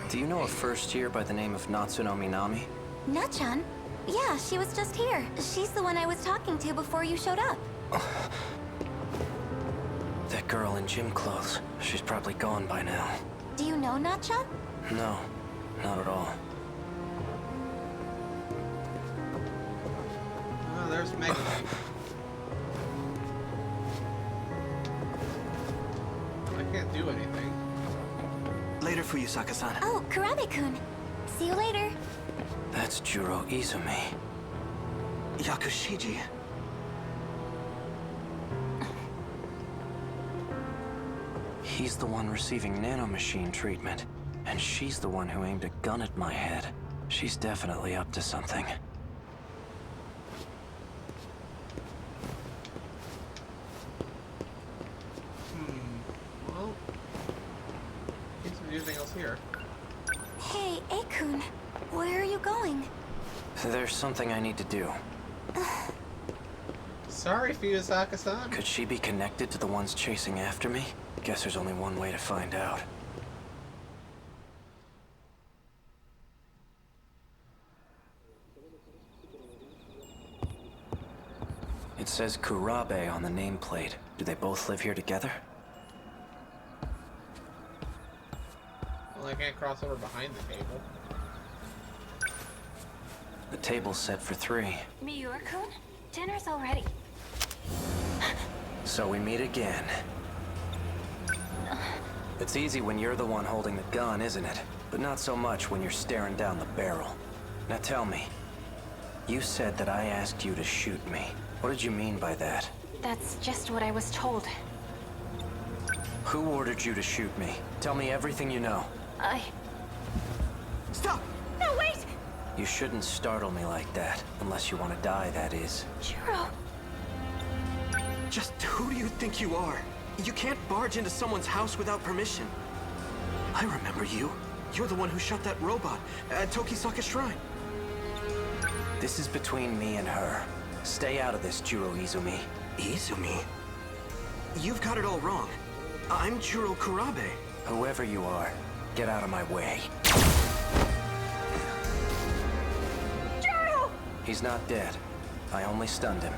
Do you know a first year by the name of Natsuno Minami? Na-chan? Yeah, she was just here. She's the one I was talking to before you showed up. That girl in gym clothes. She's probably gone by now. Do you know Na-chan? No, not at all. Oh, there's Megan. I can't do anything. Later, Fuyusaka-san. Oh, Kurabe-kun. See you later. That's Juro Izumi. Yakushiji. He's the one receiving nanomachine treatment, and she's the one who aimed a gun at my head. She's definitely up to something. Well, can't do anything else here. Hey, Akun. Where are you going? There's something I need to do. Sorry, Fuyusaka-san. Could she be connected to the ones chasing after me? Guess there's only one way to find out. It says Kurabe on the nameplate. Do they both live here together? Well, I can't cross over behind the table. The table's set for 3. Miura-kun? Dinner's already. So we meet again. It's easy when you're the one holding the gun, isn't it? But not so much when you're staring down the barrel. Now tell me, you said that I asked you to shoot me. What did you mean by that? That's just what I was told. Who ordered you to shoot me? Tell me everything you know. Stop! No, wait! You shouldn't startle me like that, unless you want to die, that is. Juro! Just who do you think you are? You can't barge into someone's house without permission. I remember you. You're the one who shot that robot at Tokisaka Shrine. This is between me and her. Stay out of this, Juro Izumi. Izumi? You've got it all wrong. I'm Juro Kurabe. Whoever you are, get out of my way. Juro! He's not dead. I only stunned him.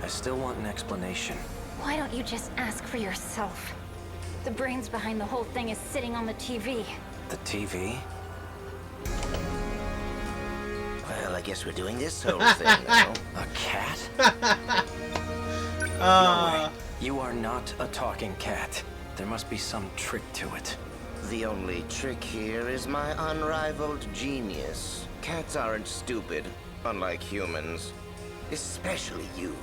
I still want an explanation. Why don't you just ask for yourself? The brains behind the whole thing is sitting on the TV. The TV? Well, I guess we're doing this whole thing now. A cat? No way. You are not a talking cat. There must be some trick to it. The only trick here is my unrivaled genius. Cats aren't stupid, unlike humans. Especially you.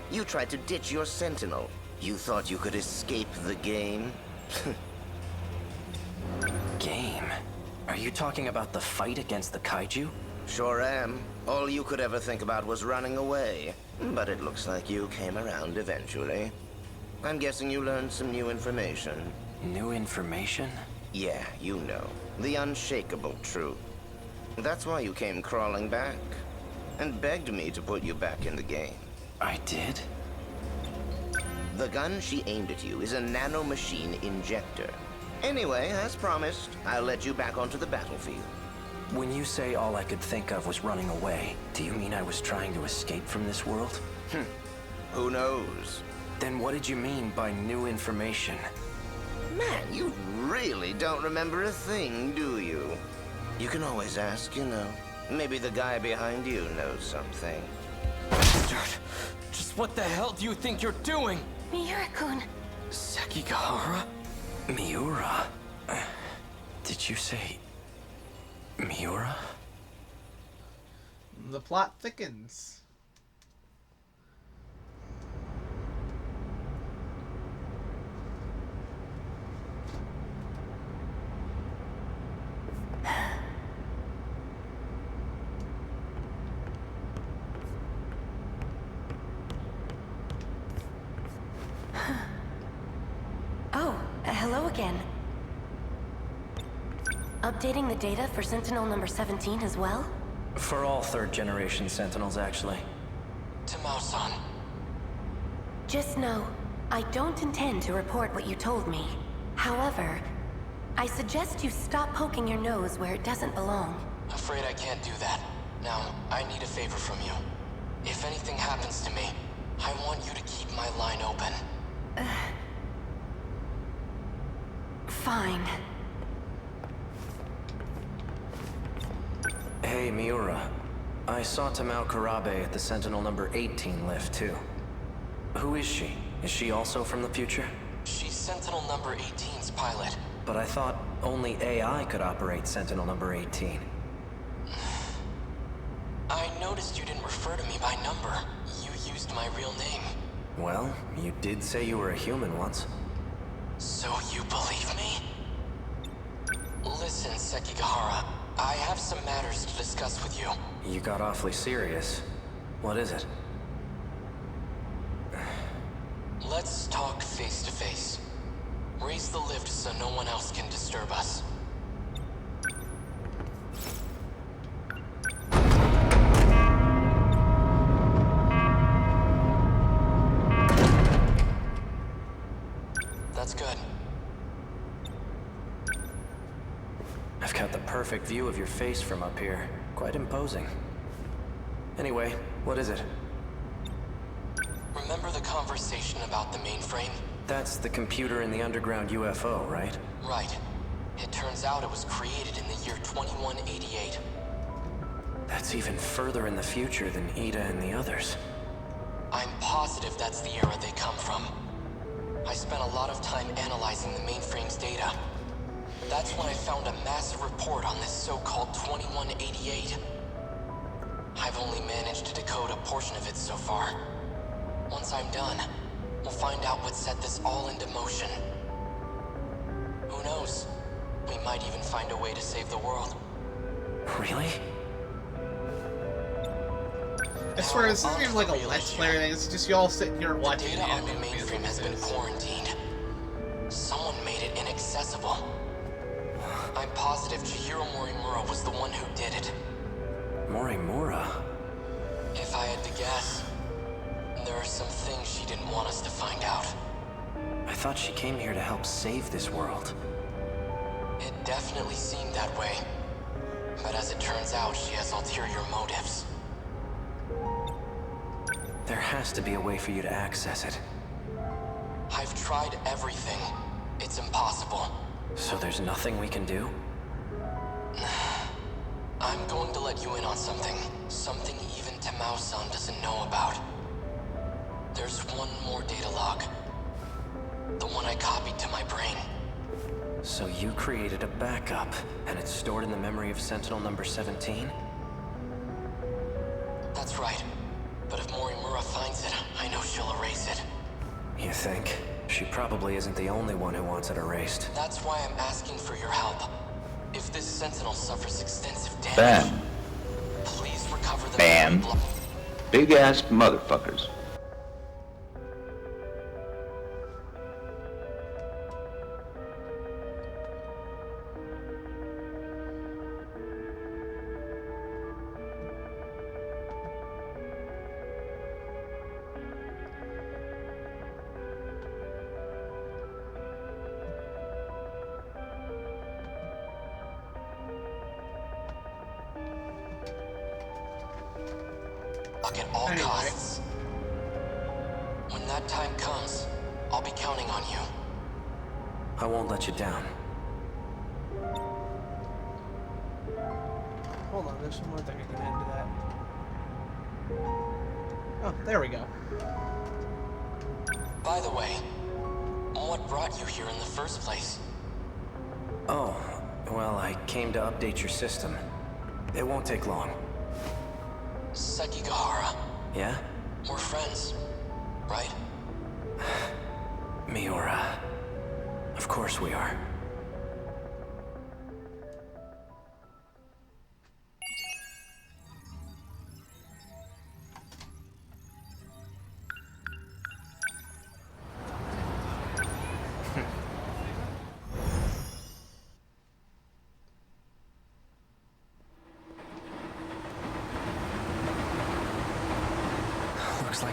You tried to ditch your sentinel. You thought you could escape the game? Game? Are you talking about the fight against the kaiju? Sure am. All you could ever think about was running away. But it looks like you came around eventually. I'm guessing you learned some new information. New information? Yeah, you know. The unshakable truth. That's why you came crawling back. And begged me to put you back in the game. I did? The gun she aimed at you is a nanomachine injector. Anyway, as promised, I'll let you back onto the battlefield. When you say all I could think of was running away, do you mean I was trying to escape from this world? Who knows? Then what did you mean by new information? Man, you really don't remember a thing, do you? You can always ask, you know. Maybe the guy behind you knows something. Bastard! Just what the hell do you think you're doing? Miura-kun. Sekigahara? Miura? Did you say... Miura? The plot thickens. again. Updating the data for Sentinel number 17 as well? For all third-generation Sentinels, actually. To Mao-san. Just know, I don't intend to report what you told me. However, I suggest you stop poking your nose where it doesn't belong. Afraid I can't do that. Now, I need a favor from you. If anything happens to me, I want you to keep my line open. Fine. Hey, Miura. I saw Tamao Karabe at the Sentinel number 18 lift, too. Who is she? Is she also from the future? She's Sentinel number 18's pilot. But I thought only AI could operate Sentinel number 18. I noticed you didn't refer to me by number. You used my real name. Well, you did say you were a human once. So you believe me? Listen, Sekigahara. I have some matters to discuss with you. You got awfully serious. What is it? Let's talk face to face. Raise the lift so no one else can disturb us. That's good. I've got the perfect view of your face from up here. Quite imposing. Anyway, what is it? Remember the conversation about the mainframe? That's the computer in the underground UFO, right? Right. It turns out it was created in the year 2188. That's even further in the future than Ida and the others. I'm positive that's the era they come from. I spent a lot of time analyzing the mainframe's data. That's when I found a massive report on this so-called 2188. I've only managed to decode a portion of it so far. Once I'm done, we'll find out what set this all into motion. Who knows? We might even find a way to save the world. Really? I swear, this isn't even like a Let's Play or anything, it's just y'all sitting here watching The data on the mainframe has been quarantined. Someone made it inaccessible. I'm positive Chihiro Morimura was the one who did it. Morimura? If I had to guess, there are some things she didn't want us to find out. I thought she came here to help save this world. It definitely seemed that way. But as it turns out, she has ulterior motives. There has to be a way for you to access it. I've tried everything. It's impossible. So there's nothing we can do? I'm going to let you in on something. Something even Tamao-san doesn't know about. There's one more data log. The one I copied to my brain. So you created a backup, and it's stored in the memory of Sentinel number 17? That's right. But if Morimura finds it, I know she'll erase it. You think? She probably isn't the only one who wants it erased. That's why I'm asking for your help. If this Sentinel suffers extensive damage, Bam. please recover the Bam. Big ass motherfuckers. At all costs. When that time comes, I'll be counting on you. I won't let you down. Hold on, there's one more thing I can add to that. Oh, there we go. By the way, what brought you here in the first place? Oh, well, I came to update your system. It won't take long. Sekigahara. Yeah? We're friends, right? Miura. Of course we are.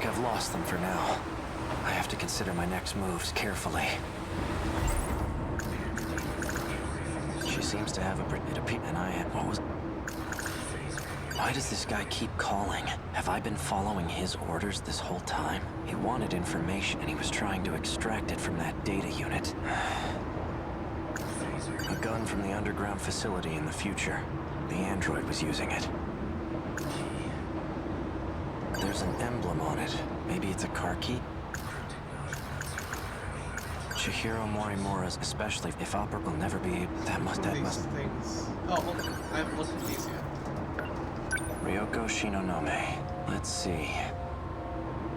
like I've lost them for now. I have to consider my next moves carefully. She seems to have and I have... What was... Why does this guy keep calling? Have I been following his orders this whole time? He wanted information, and he was trying to extract it from that data unit. A gun from the underground facility in the future. The android was using it. There's an emblem on it. Maybe it's a car key? Chihiro Morimura's, especially if Opera will never be able... That must... Things. Oh, hold on. I haven't looked at these yet. Ryoko Shinonome. Let's see.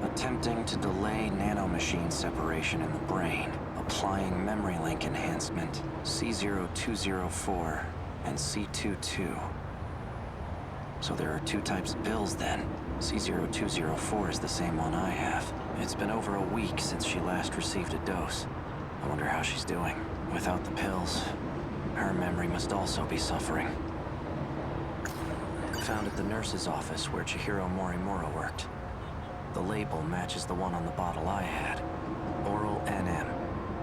Attempting to delay nanomachine separation in the brain. Applying memory link enhancement. C0204 and C22. So there are two types of pills then. C0204 is the same one I have. It's been over a week since she last received a dose. I wonder how she's doing. Without the pills, her memory must also be suffering. Found at the nurse's office where Chihiro Morimura worked. The label matches the one on the bottle I had. Oral NM,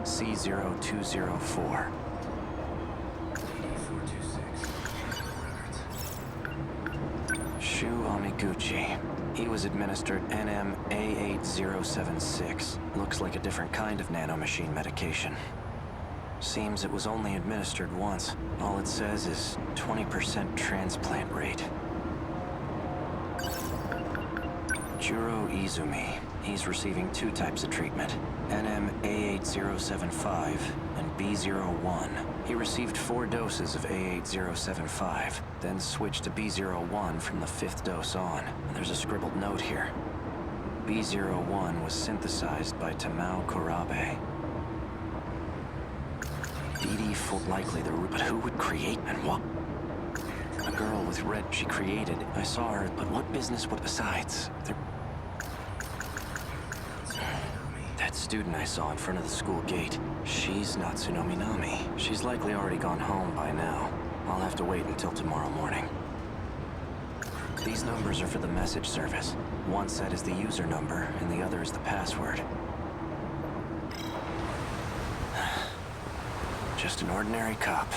C0204. Shu Amiguchi. He was administered NM A8076. Looks like a different kind of nanomachine medication. Seems it was only administered once. All it says is 20% transplant rate. Juro Izumi. He's receiving two types of treatment. NM A8075 and B01. He received 4 doses of A8075, then switched to B01 from the 5th dose on. There's a scribbled note here. B01 was synthesized by Tamao Kurabe. DD4 likely the root, but who would create and what? A girl with red she created. I saw her, but what business would besides? That student I saw in front of the school gate. She's Natsuno Minami. She's likely already gone home by now. I'll have to wait until tomorrow morning. These numbers are for the message service. One set is the user number, and the other is the password. Just an ordinary cop.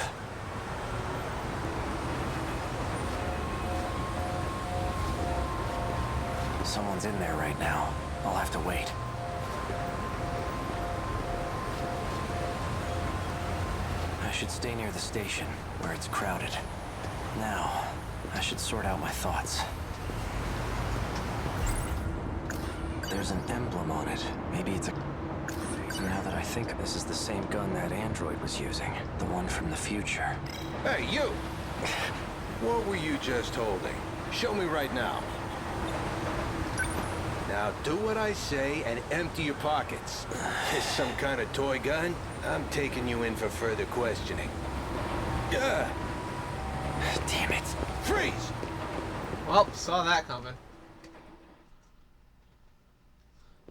Someone's in there right now. I'll have to wait. I should stay near the station, where it's crowded. Now, I should sort out my thoughts. There's an emblem on it. Maybe it's a... Now that I think this is the same gun that android was using. The one from the future. Hey, you! What were you just holding? Show me right now. Now do what I say and empty your pockets. This some kind of toy gun? I'm taking you in for further questioning. Damn it. Freeze! Well, saw that coming.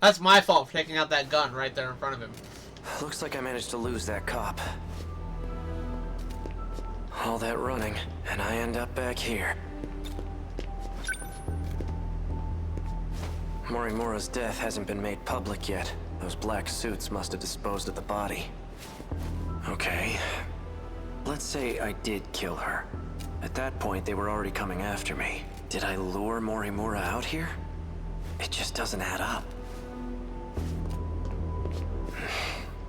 That's my fault for taking out that gun right there in front of him. Looks like I managed to lose that cop. All that running, and I end up back here. Morimura's death hasn't been made public yet. Those black suits must have disposed of the body. Okay. Let's say I did kill her. At that point, they were already coming after me. Did I lure Morimura out here? It just doesn't add up.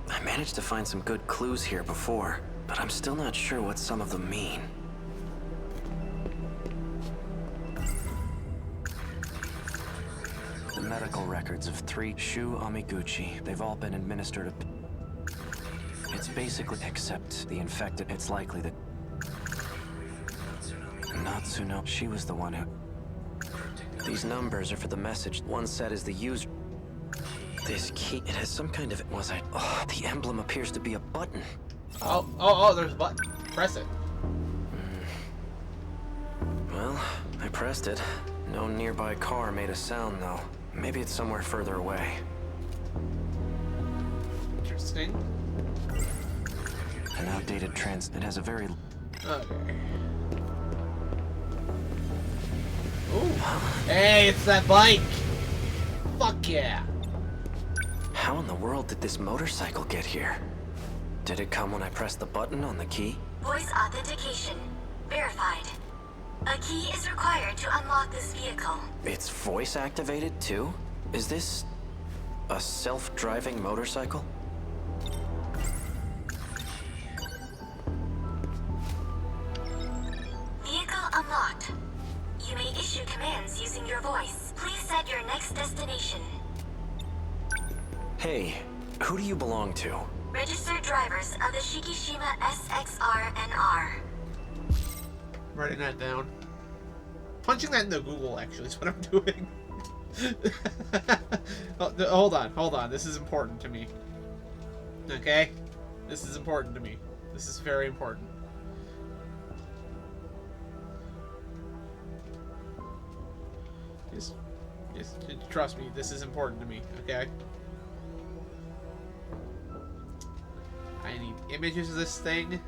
I managed to find some good clues here before, but I'm still not sure what some of them mean. The medical records of 3 Shu Amiguchi. They've all been administered. It's basically, except the infected, it's likely that... Natsuno, she was the one who... These numbers are for the message. One set is the user. This key, it has some kind of... Was I... Oh, the emblem appears to be a button. Oh, there's a button. Press it. Well, I pressed it. No nearby car made a sound, though. Maybe it's somewhere further away. Interesting. An outdated it has a very... Okay. Ooh. Hey, it's that bike! Fuck yeah! How in the world did this motorcycle get here? Did it come when I pressed the button on the key? Voice authentication. Verified. A key is required to unlock this vehicle. It's voice activated too? Is this a self-driving motorcycle? Vehicle unlocked. You may issue commands using your voice. Please set your next destination. Hey, who do you belong to? Registered drivers of the Shikishima SXR&R. Writing that down. Punching that into Google, actually, is what I'm doing. Oh, hold on. This is important to me. Okay? This is important to me. This is very important. Just trust me, this is important to me, okay? I need images of this thing.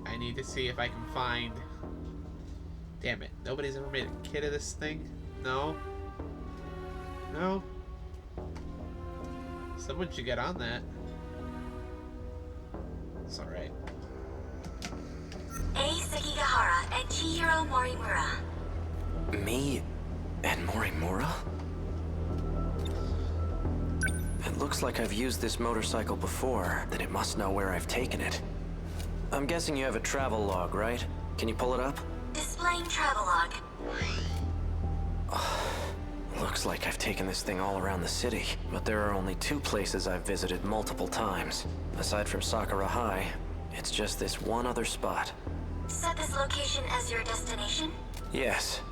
I need to see if I can find... Damn it. Nobody's ever made a kit of this thing? No? No? Someone should get on that. It's alright. A. Sekigahara and Chihiro Morimura. Me and Morimura? It looks like I've used this motorcycle before, then it must know where I've taken it. I'm guessing you have a travel log, right? Can you pull it up? Displaying travelogue. Looks like I've taken this thing all around the city, but there are only 2 places I've visited multiple times. Aside from Sakura High, it's just this one other spot. Set this location as your destination? Yes.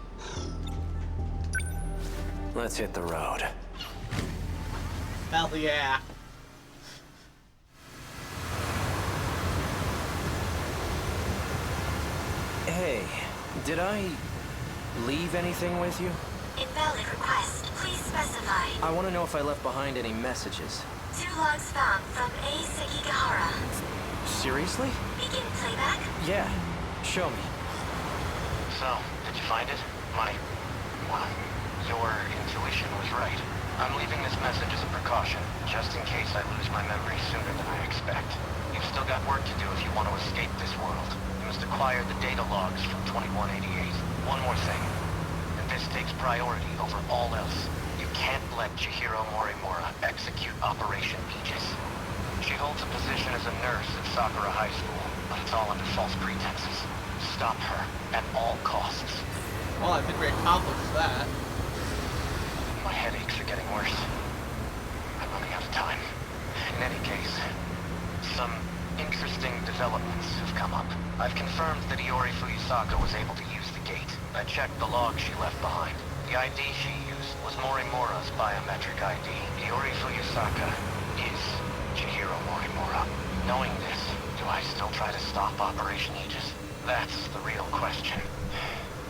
Let's hit the road. Hell yeah. Hey, did I leave anything with you? Invalid request. Please specify. I want to know if I left behind any messages. 2 logs found from A. Sekigahara. Seriously? Begin playback? Yeah. Show me. So, did you find it? Well, your intuition was right. I'm leaving this message as a precaution, just in case I lose my memory sooner than I expect. You've still got work to do if you want to escape this world. You must acquire the data logs from 2188. One more thing, and this takes priority over all else. You can't let Chihiro Morimura execute Operation Aegis. She holds a position as a nurse at Sakura High School, but it's all under false pretenses. Stop her at all costs. Well, I think we accomplished that. My headaches are getting worse. I'm running out of time. In any case, some interesting developments have come up. I've confirmed that Iori Fuyusaka was able to use the gate. I checked the log she left behind. The ID she used was Morimura's biometric ID. Iori Fuyusaka is Chihiro Morimura. Knowing this, do I still try to stop Operation Aegis? That's the real question.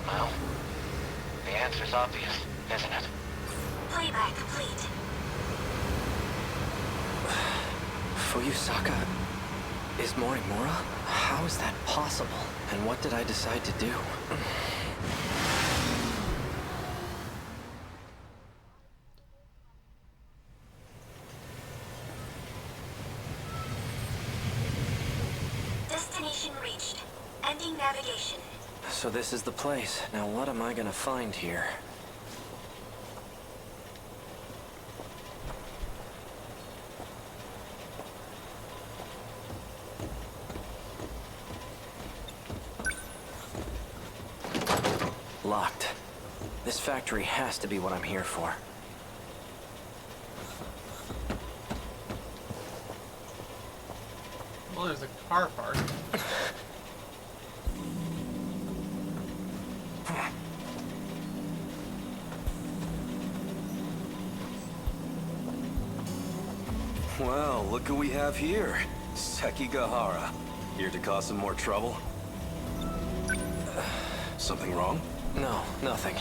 Well, the answer's obvious, isn't it? Playback complete. Fuyusaka is Morimura? How is that possible? And what did I decide to do? Destination reached. Ending navigation. So this is the place. Now what am I gonna find here? Locked. This factory has to be what I'm here for. Well, there's a car park. Well, look who we have here. Sekigahara. Here to cause some more trouble? Something wrong? No, nothing.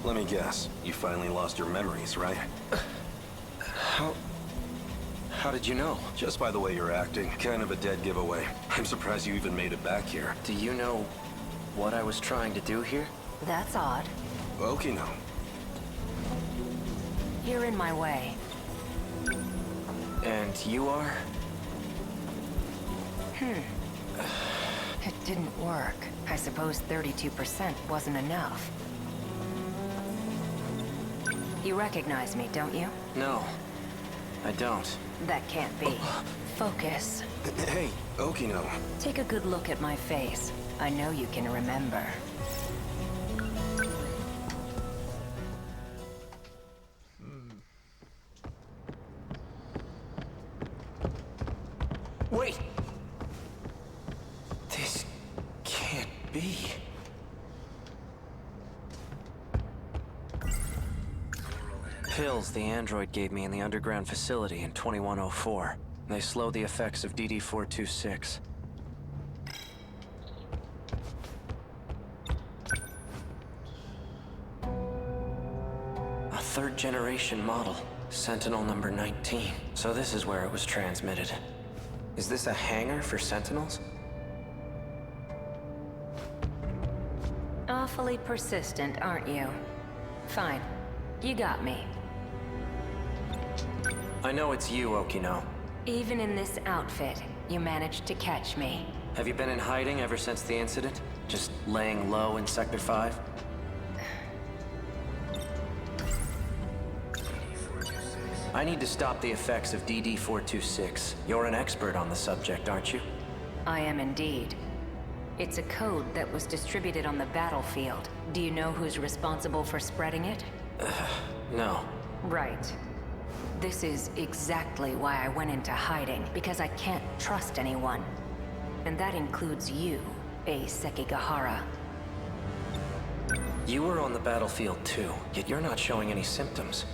Let me guess. You finally lost your memories, right? How did you know? Just by the way you're acting. Kind of a dead giveaway. I'm surprised you even made it back here. Do you know what I was trying to do here? That's odd. Okay, now. You're in my way. And you are? It didn't work. I suppose 32% wasn't enough. You recognize me, don't you? No, I don't. That can't be. Focus. Hey, Okino. Take a good look at my face. I know you can remember. Wait! This can't be. Pills the android gave me in the underground facility in 2104. They slow the effects of DD-426. A third-generation model, Sentinel number 19. So this is where it was transmitted. Is this a hangar for Sentinels? Awfully persistent, aren't you? Fine. You got me. I know it's you, Okino. Even in this outfit, you managed to catch me. Have you been in hiding ever since the incident? Just laying low in Sector 5? I need to stop the effects of DD-426. You're an expert on the subject, aren't you? I am indeed. It's a code that was distributed on the battlefield. Do you know who's responsible for spreading it? No. Right. This is exactly why I went into hiding, because I can't trust anyone. And that includes you, Sekigahara. You were on the battlefield too, yet you're not showing any symptoms.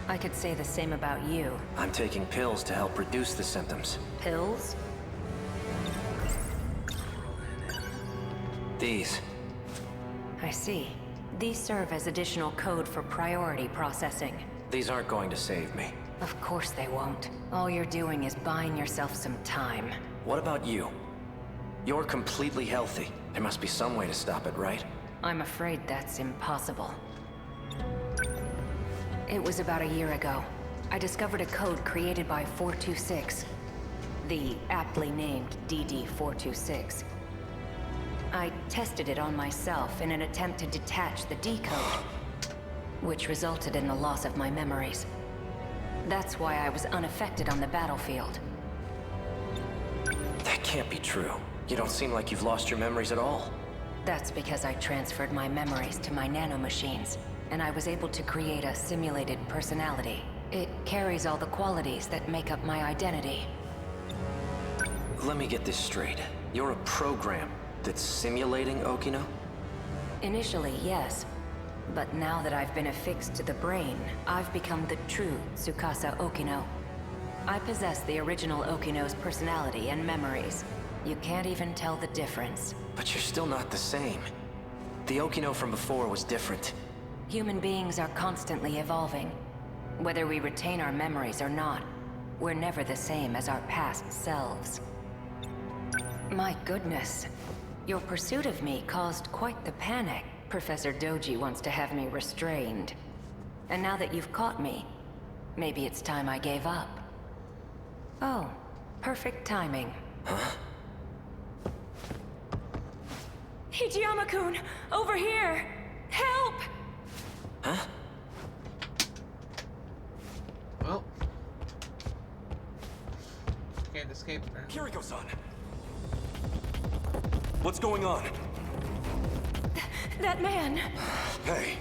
I could say the same about you. I'm taking pills to help reduce the symptoms. Pills? These. I see. These serve as additional code for priority processing. These aren't going to save me. Of course they won't. All you're doing is buying yourself some time. What about you? You're completely healthy. There must be some way to stop it, right? I'm afraid that's impossible. It was about a year ago. I discovered a code created by 426. The aptly named DD-426. I tested it on myself in an attempt to detach the decode, which resulted in the loss of my memories. That's why I was unaffected on the battlefield. That can't be true. You don't seem like you've lost your memories at all. That's because I transferred my memories to my nanomachines, and I was able to create a simulated personality. It carries all the qualities that make up my identity. Let me get this straight. You're a program that's simulating Okino? Initially, yes. But now that I've been affixed to the brain, I've become the true Tsukasa Okino. I possess the original Okino's personality and memories. You can't even tell the difference. But you're still not the same. The Okino from before was different. Human beings are constantly evolving. Whether we retain our memories or not, we're never the same as our past selves. My goodness. Your pursuit of me caused quite the panic. Professor Doji wants to have me restrained. And now that you've caught me, maybe it's time I gave up. Oh, perfect timing. Huh? Hijiyama-kun! Over here! Help! Huh? Well. Can't escape now. Kiriko-san! What's going on? That man! Hey,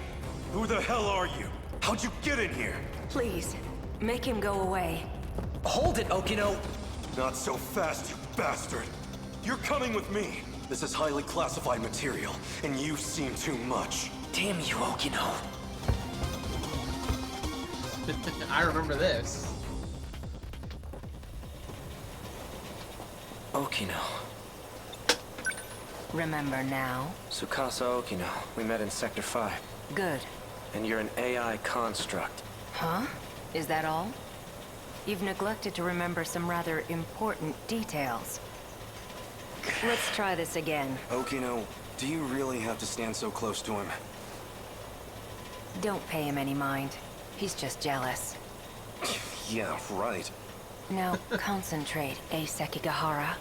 who the hell are you? How'd you get in here? Please, make him go away. Hold it, Okino! Not so fast, you bastard! You're coming with me! This is highly classified material, and you seem too much. Damn you, Okino! I remember this. Okino. Remember now? Tsukasa Okino. We met in Sector 5. Good. And you're an AI construct. Huh? Is that all? You've neglected to remember some rather important details. Let's try this again. Okino, do you really have to stand so close to him? Don't pay him any mind. He's just jealous. Yeah, right. Now, concentrate, Sekigahara.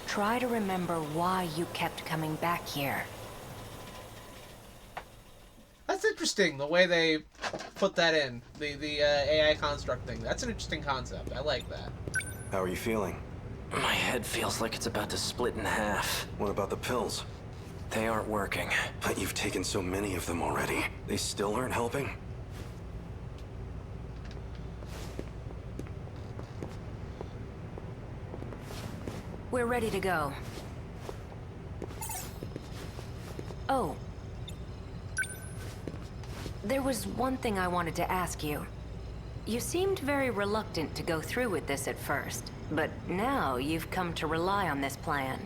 Try to remember why you kept coming back here. That's interesting, the way they put that in. The AI construct thing. That's an interesting concept. I like that. How are you feeling? My head feels like it's about to split in half. What about the pills? They aren't working. But you've taken so many of them already. They still aren't helping? We're ready to go. Oh. There was one thing I wanted to ask you. You seemed very reluctant to go through with this at first, but now you've come to rely on this plan.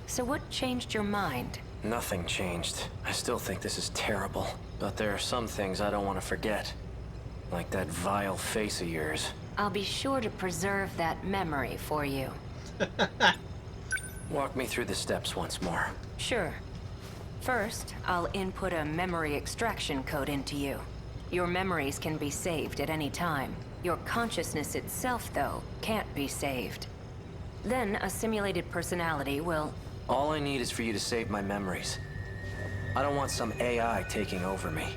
So what changed your mind? Nothing changed. I still think this is terrible. But there are some things I don't want to forget. Like that vile face of yours. I'll be sure to preserve that memory for you. Walk me through the steps once more. Sure. First, I'll input a memory extraction code into you. Your memories can be saved at any time. Your consciousness itself, though, can't be saved. Then a simulated personality will... All I need is for you to save my memories. I don't want some AI taking over me.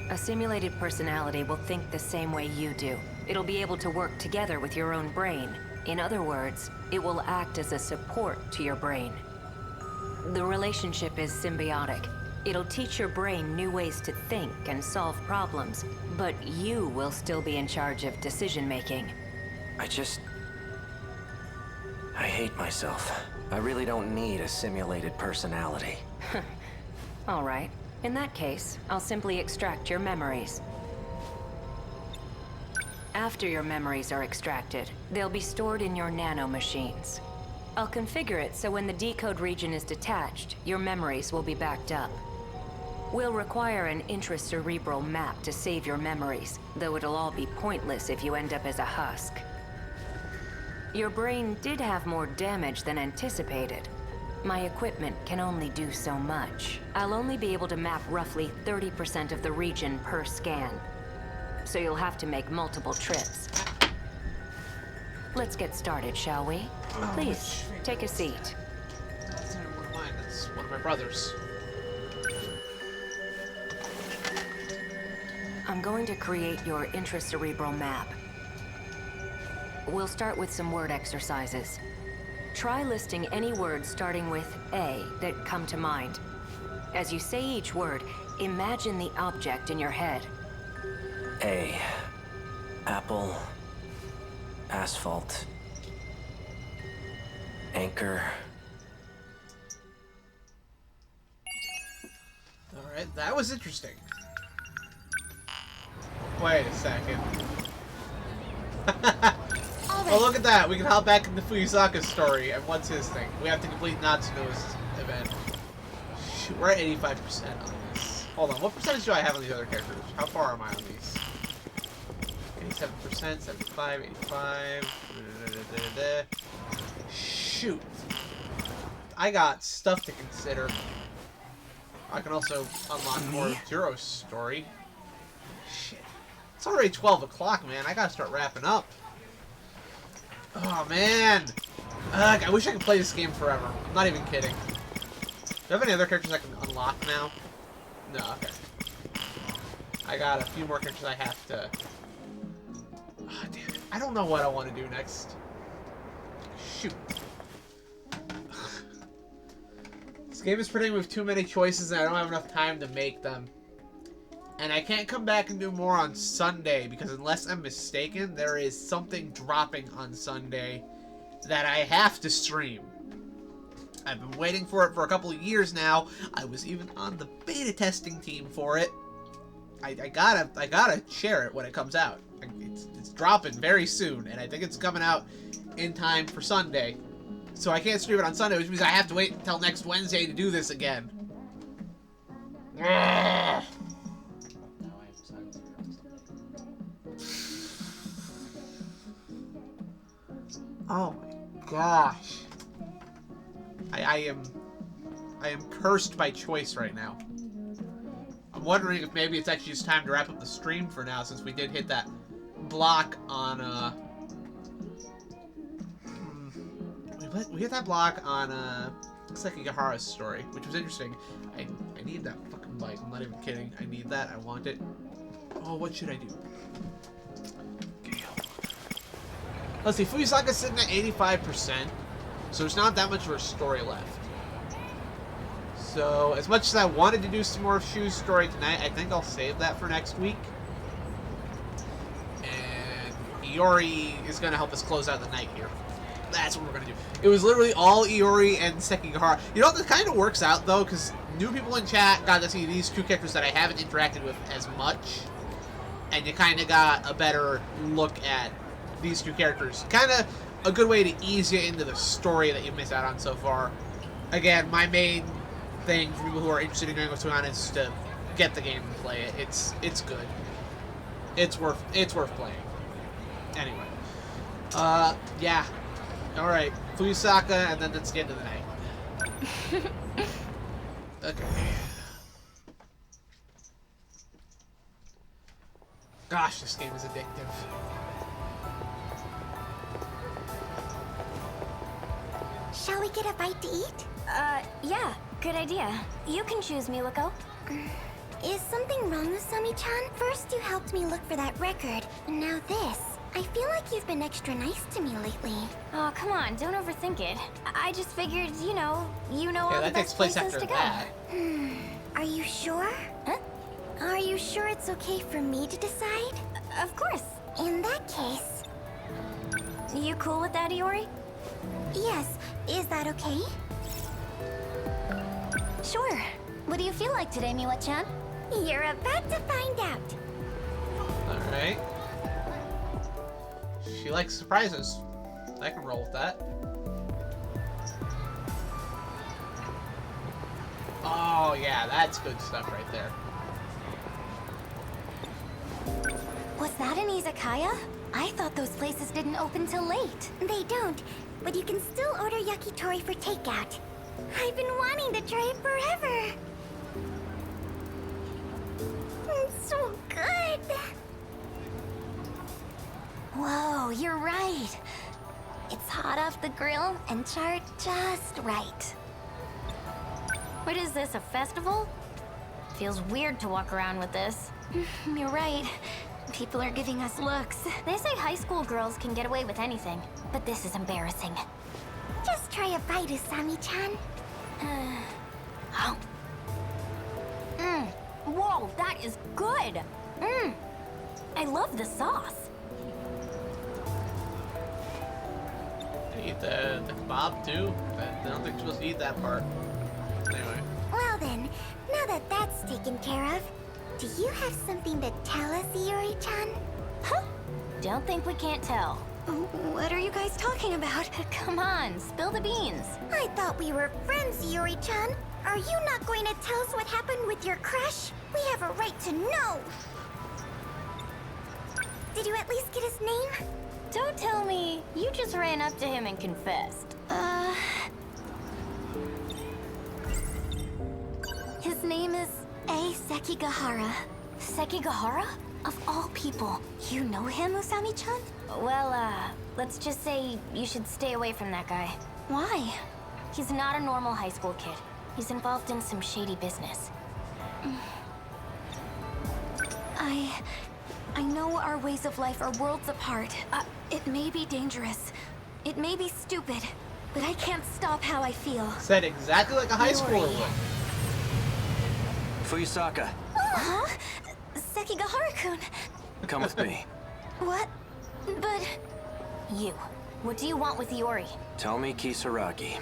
A simulated personality will think the same way you do. It'll be able to work together with your own brain. In other words, it will act as a support to your brain. The relationship is symbiotic. It'll teach your brain new ways to think and solve problems, but you will still be in charge of decision-making. I hate myself. I really don't need a simulated personality. All right. In that case, I'll simply extract your memories. After your memories are extracted, they'll be stored in your nanomachines. I'll configure it so when the decode region is detached, your memories will be backed up. We'll require an intracerebral map to save your memories, though it'll all be pointless if you end up as a husk. Your brain did have more damage than anticipated. My equipment can only do so much. I'll only be able to map roughly 30% of the region per scan. So you'll have to make multiple trips. Let's get started, shall we? Please, take a seat. That's not one of mine, that's one of my brothers. I'm going to create your intracerebral map. We'll start with some word exercises. Try listing any words starting with A that come to mind. As you say each word, imagine the object in your head. A. Apple. Asphalt. Anchor. Alright, that was interesting. Wait a second. Oh, look at that! We can hop back into Fuyusaka's story, and what's his thing? We have to complete Natsuno's event. Shoot, we're at 85% on this. Hold on, what percentage do I have on these other characters? How far am I on these? 87%, 75, 85... Shoot! I got stuff to consider. I can also unlock more of Zero's story. Shit. It's already 12 o'clock, man. I gotta start wrapping up. Oh, man. I wish I could play this game forever. I'm not even kidding. Do you have any other characters I can unlock now? No, okay. I got a few more characters I have to... Oh, damn it. I don't know what I want to do next. Shoot. This game is pretty with too many choices and I don't have enough time to make them. And I can't come back and do more on Sunday because unless I'm mistaken, there is something dropping on Sunday that I have to stream. I've been waiting for it for a couple of years now. I was even on the beta testing team for it. I gotta share it when it comes out. It's dropping very soon, and I think it's coming out in time for Sunday. So I can't stream it on Sunday, which means I have to wait until next Wednesday to do this again. Ugh. Oh my gosh. I am cursed by choice right now. I'm wondering if maybe it's actually just time to wrap up the stream for now, since we did hit that block on, we hit that block on, Sekigahara's story, which was interesting. I need that fucking bike. I'm not even kidding. I need that. I want it. Oh, what should I do? Let's see. Fuyusaka's sitting at 85%, so there's not that much of her story left. So, as much as I wanted to do some more of Shu's story tonight, I think I'll save that for next week. And Iori is going to help us close out the night here. That's what we're going to do. It was literally all Iori and Sekigahara. You know, that kind of works out, though, because new people in chat got to see these two characters that I haven't interacted with as much. And you kind of got a better look at these two characters. Kind of a good way to ease you into the story that you missed out on so far. Again, my main thing for people who are interested in knowing what's going on is to get the game and play it. It's good. It's worth playing. Anyway. Yeah. Alright. Fuyusaka, and then that's the end of the night. Okay. Gosh, this game is addictive. Shall we get a bite to eat? Yeah, good idea. You can choose, Miliko. Is something wrong with Sami-chan? First you helped me look for that record, and now this. I feel like you've been extra nice to me lately. Oh, come on, don't overthink it. I just figured, you know all the best places to go. Are you sure? Huh? Are you sure it's okay for me to decide? Of course. In that case... You cool with that, Iori? Yes. Is that okay? Sure. What do you feel like today, Miwa-chan? You're about to find out. Alright. She likes surprises. I can roll with that. Oh, yeah, that's good stuff right there. Was that an izakaya? I thought those places didn't open till late. They don't, but you can still order yakitori for takeout. I've been wanting to try it forever. It's so good. Whoa, you're right. It's hot off the grill and charred just right. What is this, a festival? Feels weird to walk around with this. You're right. People are giving us looks. They say high school girls can get away with anything, but this is embarrassing. Just try a bite, Usami-chan. Oh. Whoa, that is good. I love the sauce. Eat the kebab too? I don't think you're supposed to eat that part. Anyway. Well then, now that that's taken care of, do you have something to tell us, Iori-chan? Huh? Don't think we can't tell. What are you guys talking about? Come on, spill the beans. I thought we were friends, Iori-chan. Are you not going to tell us what happened with your crush? We have a right to know. Did you at least get his name? Don't tell me you just ran up to him and confessed. His name is Sekigahara. Sekigahara? Of all people, you know him, Usami-chan? Well, let's just say you should stay away from that guy. Why? He's not a normal high school kid. He's involved in some shady business. I know our ways of life are worlds apart. It may be dangerous. It may be stupid. But I can't stop how I feel. Said exactly like a high schooler would. Fuyusaka. Huh? Sekigahara-kun. Come with me. What? But... You. What do you want with Iori? Tell me Kisaragi.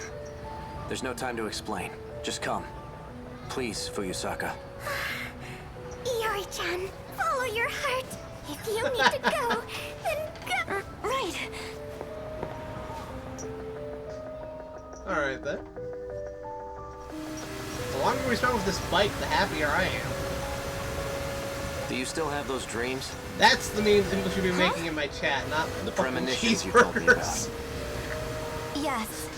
There's no time to explain. Just come. Please, Fuyusaka. Iori-chan, follow your heart. If you need to go, then go. Right. Alright then. The longer we spend with this bike, the happier I am. Do you still have those dreams? That's the memes people should be making in my chat, not The fucking premonitions you told me cheeseburgers. about. Yes.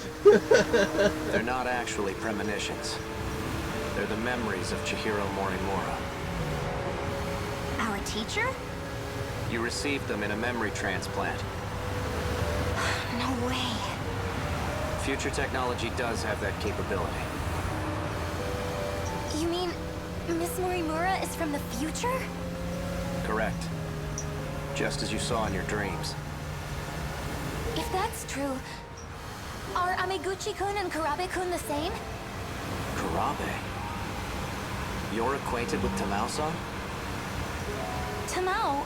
They're not actually premonitions. They're the memories of Chihiro Morimura. teacher? You received them in a memory transplant. No way. Future technology does have that capability. You mean Miss Morimura is from the future? Correct. Just as you saw in your dreams. If that's true, are Amiguchi-kun and Kurabe-kun the same? Kurabe? You're acquainted with Tamao-san? Tamao?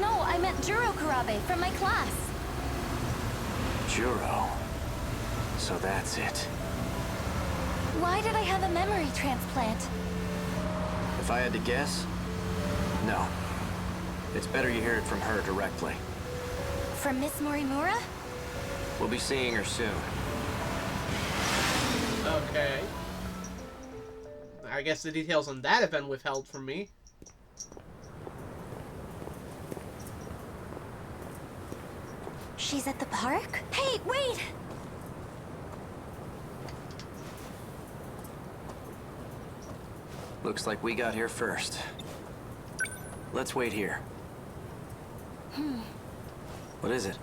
No, I meant Juro Kurabe from my class. Juro. So that's it. Why did I have a memory transplant? If I had to guess, no. It's better you hear it from her directly. From Miss Morimura? We'll be seeing her soon. Okay. I guess the details on that have been withheld from me. She's at the park? Hey, wait! Looks like we got here first. Let's wait here. What is it?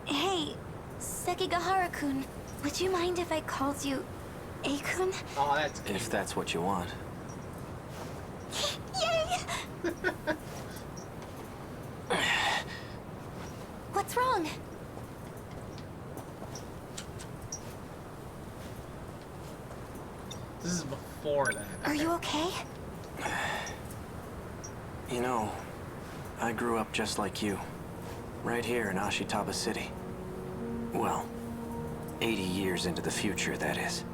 Hey, Sekigahara-kun, would you mind if I called you A-kun? Oh, that's cute. If that's what you want. Yay! What's wrong? This is before that. Are you okay? You know, I grew up just like you. Right here in Ashitaba City. Well, 80 years into the future, that is.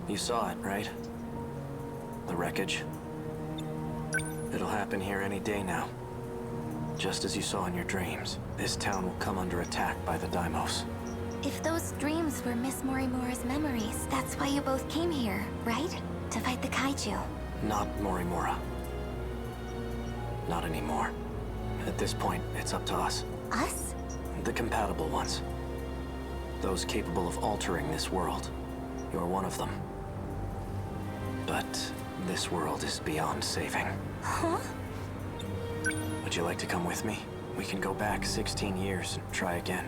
You saw it, right? The wreckage. It'll happen here any day now. Just as you saw in your dreams, this town will come under attack by the Daimos. If those dreams were Miss Morimura's memories, that's why you both came here, right? To fight the kaiju. Not Morimura. Not anymore. At this point, it's up to us. Us? The compatible ones. Those capable of altering this world. You're one of them. But this world is beyond saving. Huh? Would you like to come with me? We can go back 16 years and try again.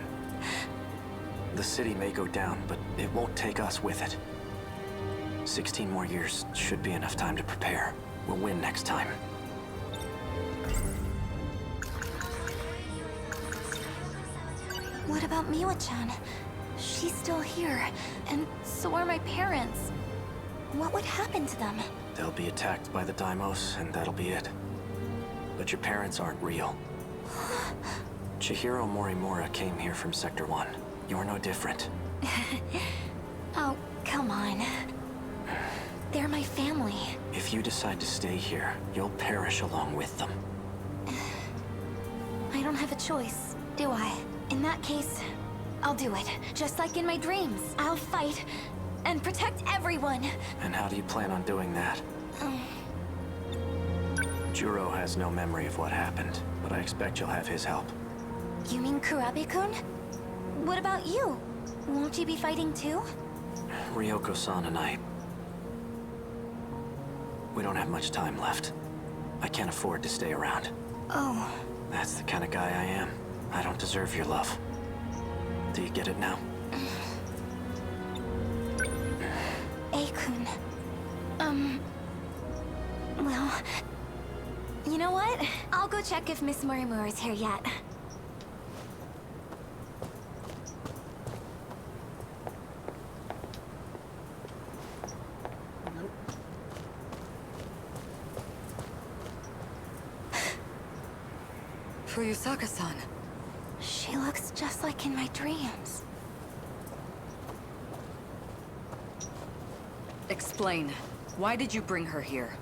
The city may go down, but it won't take us with it. 16 more years should be enough time to prepare. We'll win next time. What about Miwa-chan? She's still here, and so are my parents. What would happen to them? They'll be attacked by the Daimos, and that'll be it. But your parents aren't real. Chihiro Morimura came here from Sector 1. You're no different. Oh, come on. They're my family. If you decide to stay here, you'll perish along with them. I don't have a choice, do I? In that case, I'll do it. Just like in my dreams. I'll fight and protect everyone. And how do you plan on doing that? Juro has no memory of what happened, but I expect you'll have his help. You mean Kurabe-kun? What about you? Won't you be fighting too? Ryoko-san and I... We don't have much time left. I can't afford to stay around. Oh. That's the kind of guy I am. I don't deserve your love. Do you get it now? A-kun. Well... You know what? I'll go check if Miss Morimura's here yet. Fuyusaka-san. She looks just like in my dreams. Explain. Why did you bring her here?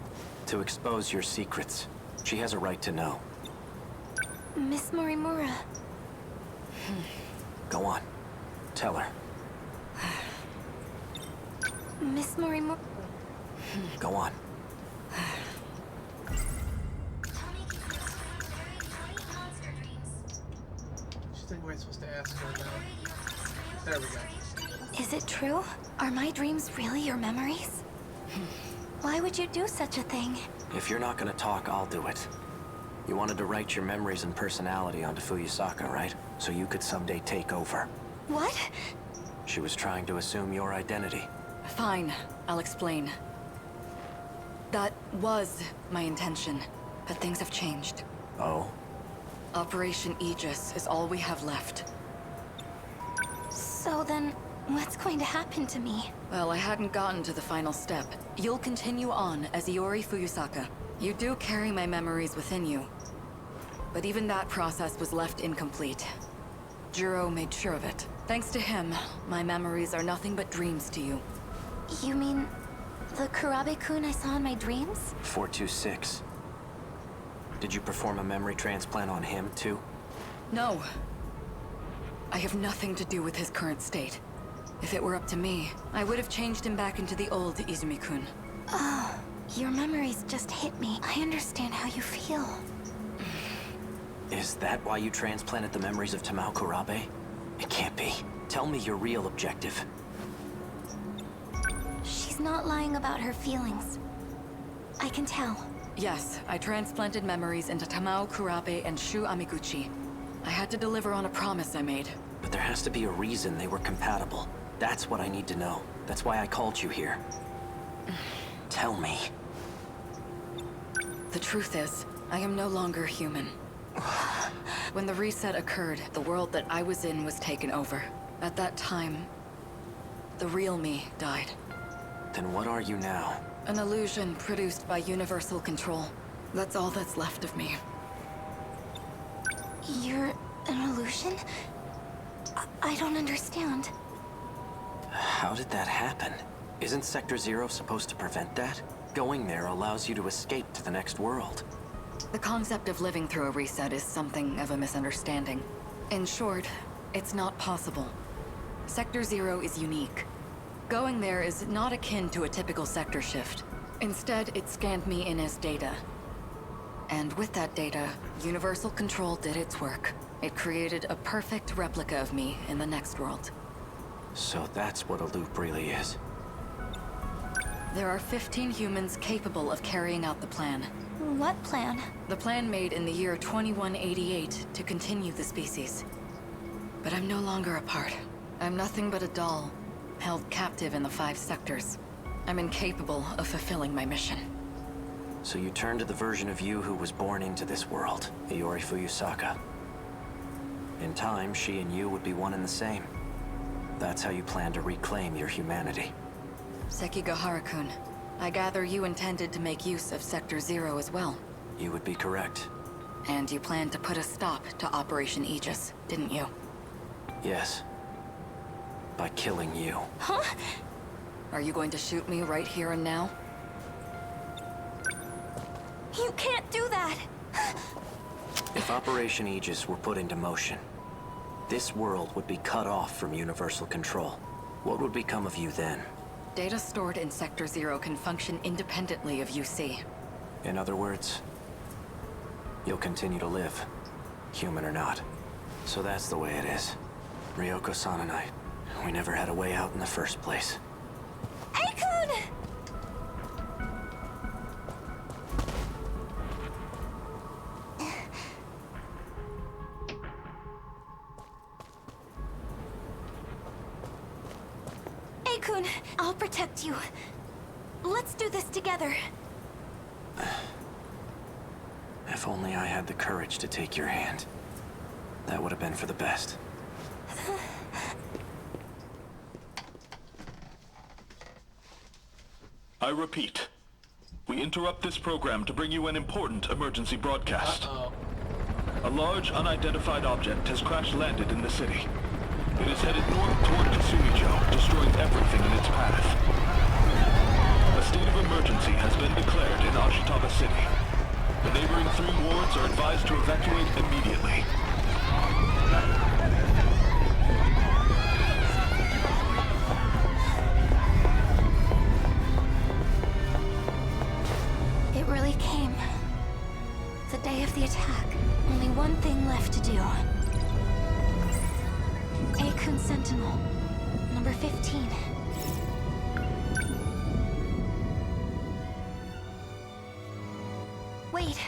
To expose your secrets. She has a right to know. Miss Morimura. Go on. Tell her. Miss Morimura... Go on. She's thinking we're supposed to ask her now. There we go. Is it true? Are my dreams really your memories? Why would you do such a thing? If you're not gonna talk, I'll do it. You wanted to write your memories and personality onto Fuyusaka, right? So you could someday take over. What? She was trying to assume your identity. Fine, I'll explain. That was my intention, but things have changed. Oh? Operation Aegis is all we have left. So then, what's going to happen to me? Well, I hadn't gotten to the final step. You'll continue on as Iori Fuyusaka. You do carry my memories within you. But even that process was left incomplete. Jiro made sure of it. Thanks to him, my memories are nothing but dreams to you. You mean the Kurabe-kun I saw in my dreams? 426. Did you perform a memory transplant on him, too? No. I have nothing to do with his current state. If it were up to me, I would have changed him back into the old Izumi-kun. Oh, your memories just hit me. I understand how you feel. Is that why you transplanted the memories of Tamao Kurabe? It can't be. Tell me your real objective. She's not lying about her feelings. I can tell. Yes, I transplanted memories into Tamao Kurabe and Shu Amiguchi. I had to deliver on a promise I made. But there has to be a reason they were compatible. That's what I need to know. That's why I called you here. Tell me. The truth is, I am no longer human. When the reset occurred, the world that I was in was taken over. At that time, the real me died. Then what are you now? An illusion produced by universal control. That's all that's left of me. You're an illusion? I don't understand. How did that happen? Isn't Sector Zero supposed to prevent that? Going there allows you to escape to the next world. The concept of living through a reset is something of a misunderstanding. In short, it's not possible. Sector Zero is unique. Going there is not akin to a typical sector shift. Instead, it scanned me in as data. And with that data, Universal Control did its work. It created a perfect replica of me in the next world. So that's what a loop really is. There are 15 humans capable of carrying out the plan. What plan? The plan made in the year 2188 to continue the species. But I'm no longer a part. I'm nothing but a doll, held captive in the 5 sectors. I'm incapable of fulfilling my mission. So you turn to the version of you who was born into this world, Iori Fuyusaka. In time, she and you would be one and the same. That's how you plan to reclaim your humanity. Sekigahara-kun, I gather you intended to make use of Sector Zero as well. You would be correct. And you planned to put a stop to Operation Aegis, didn't you? Yes. By killing you. Huh? Are you going to shoot me right here and now? You can't do that! If Operation Aegis were put into motion, this world would be cut off from Universal Control. What would become of you then? Data stored in Sector Zero can function independently of UC. In other words, you'll continue to live, human or not. So that's the way it is. Ryoko-san and I, we never had a way out in the first place. Aikun! Aikun, I'll protect you. Let's do this together. If only I had the courage to take your hand. That would have been for the best. I repeat, we interrupt this program to bring you an important emergency broadcast. A large unidentified object has crash-landed in the city. It is headed north toward Kasumijo, destroying everything in its path. A state of emergency has been declared in Ashitaba City. The neighboring 3 wards are advised to evacuate immediately. It really came. The day of the attack. Only one thing left to do. Aikun Sentinel, number 15. Wait.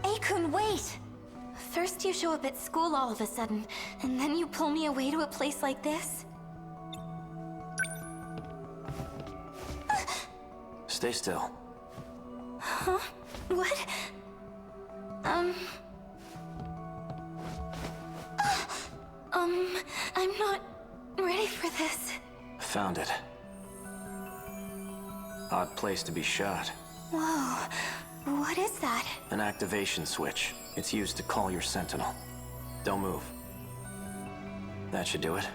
Akun, wait! First you show up at school all of a sudden, and then you pull me away to a place like this? Stay still. Huh? What? I'm not ready for this. Found it. Odd place to be shot. Whoa. What is that? An activation switch. It's used to call your sentinel. Don't move. That should do it.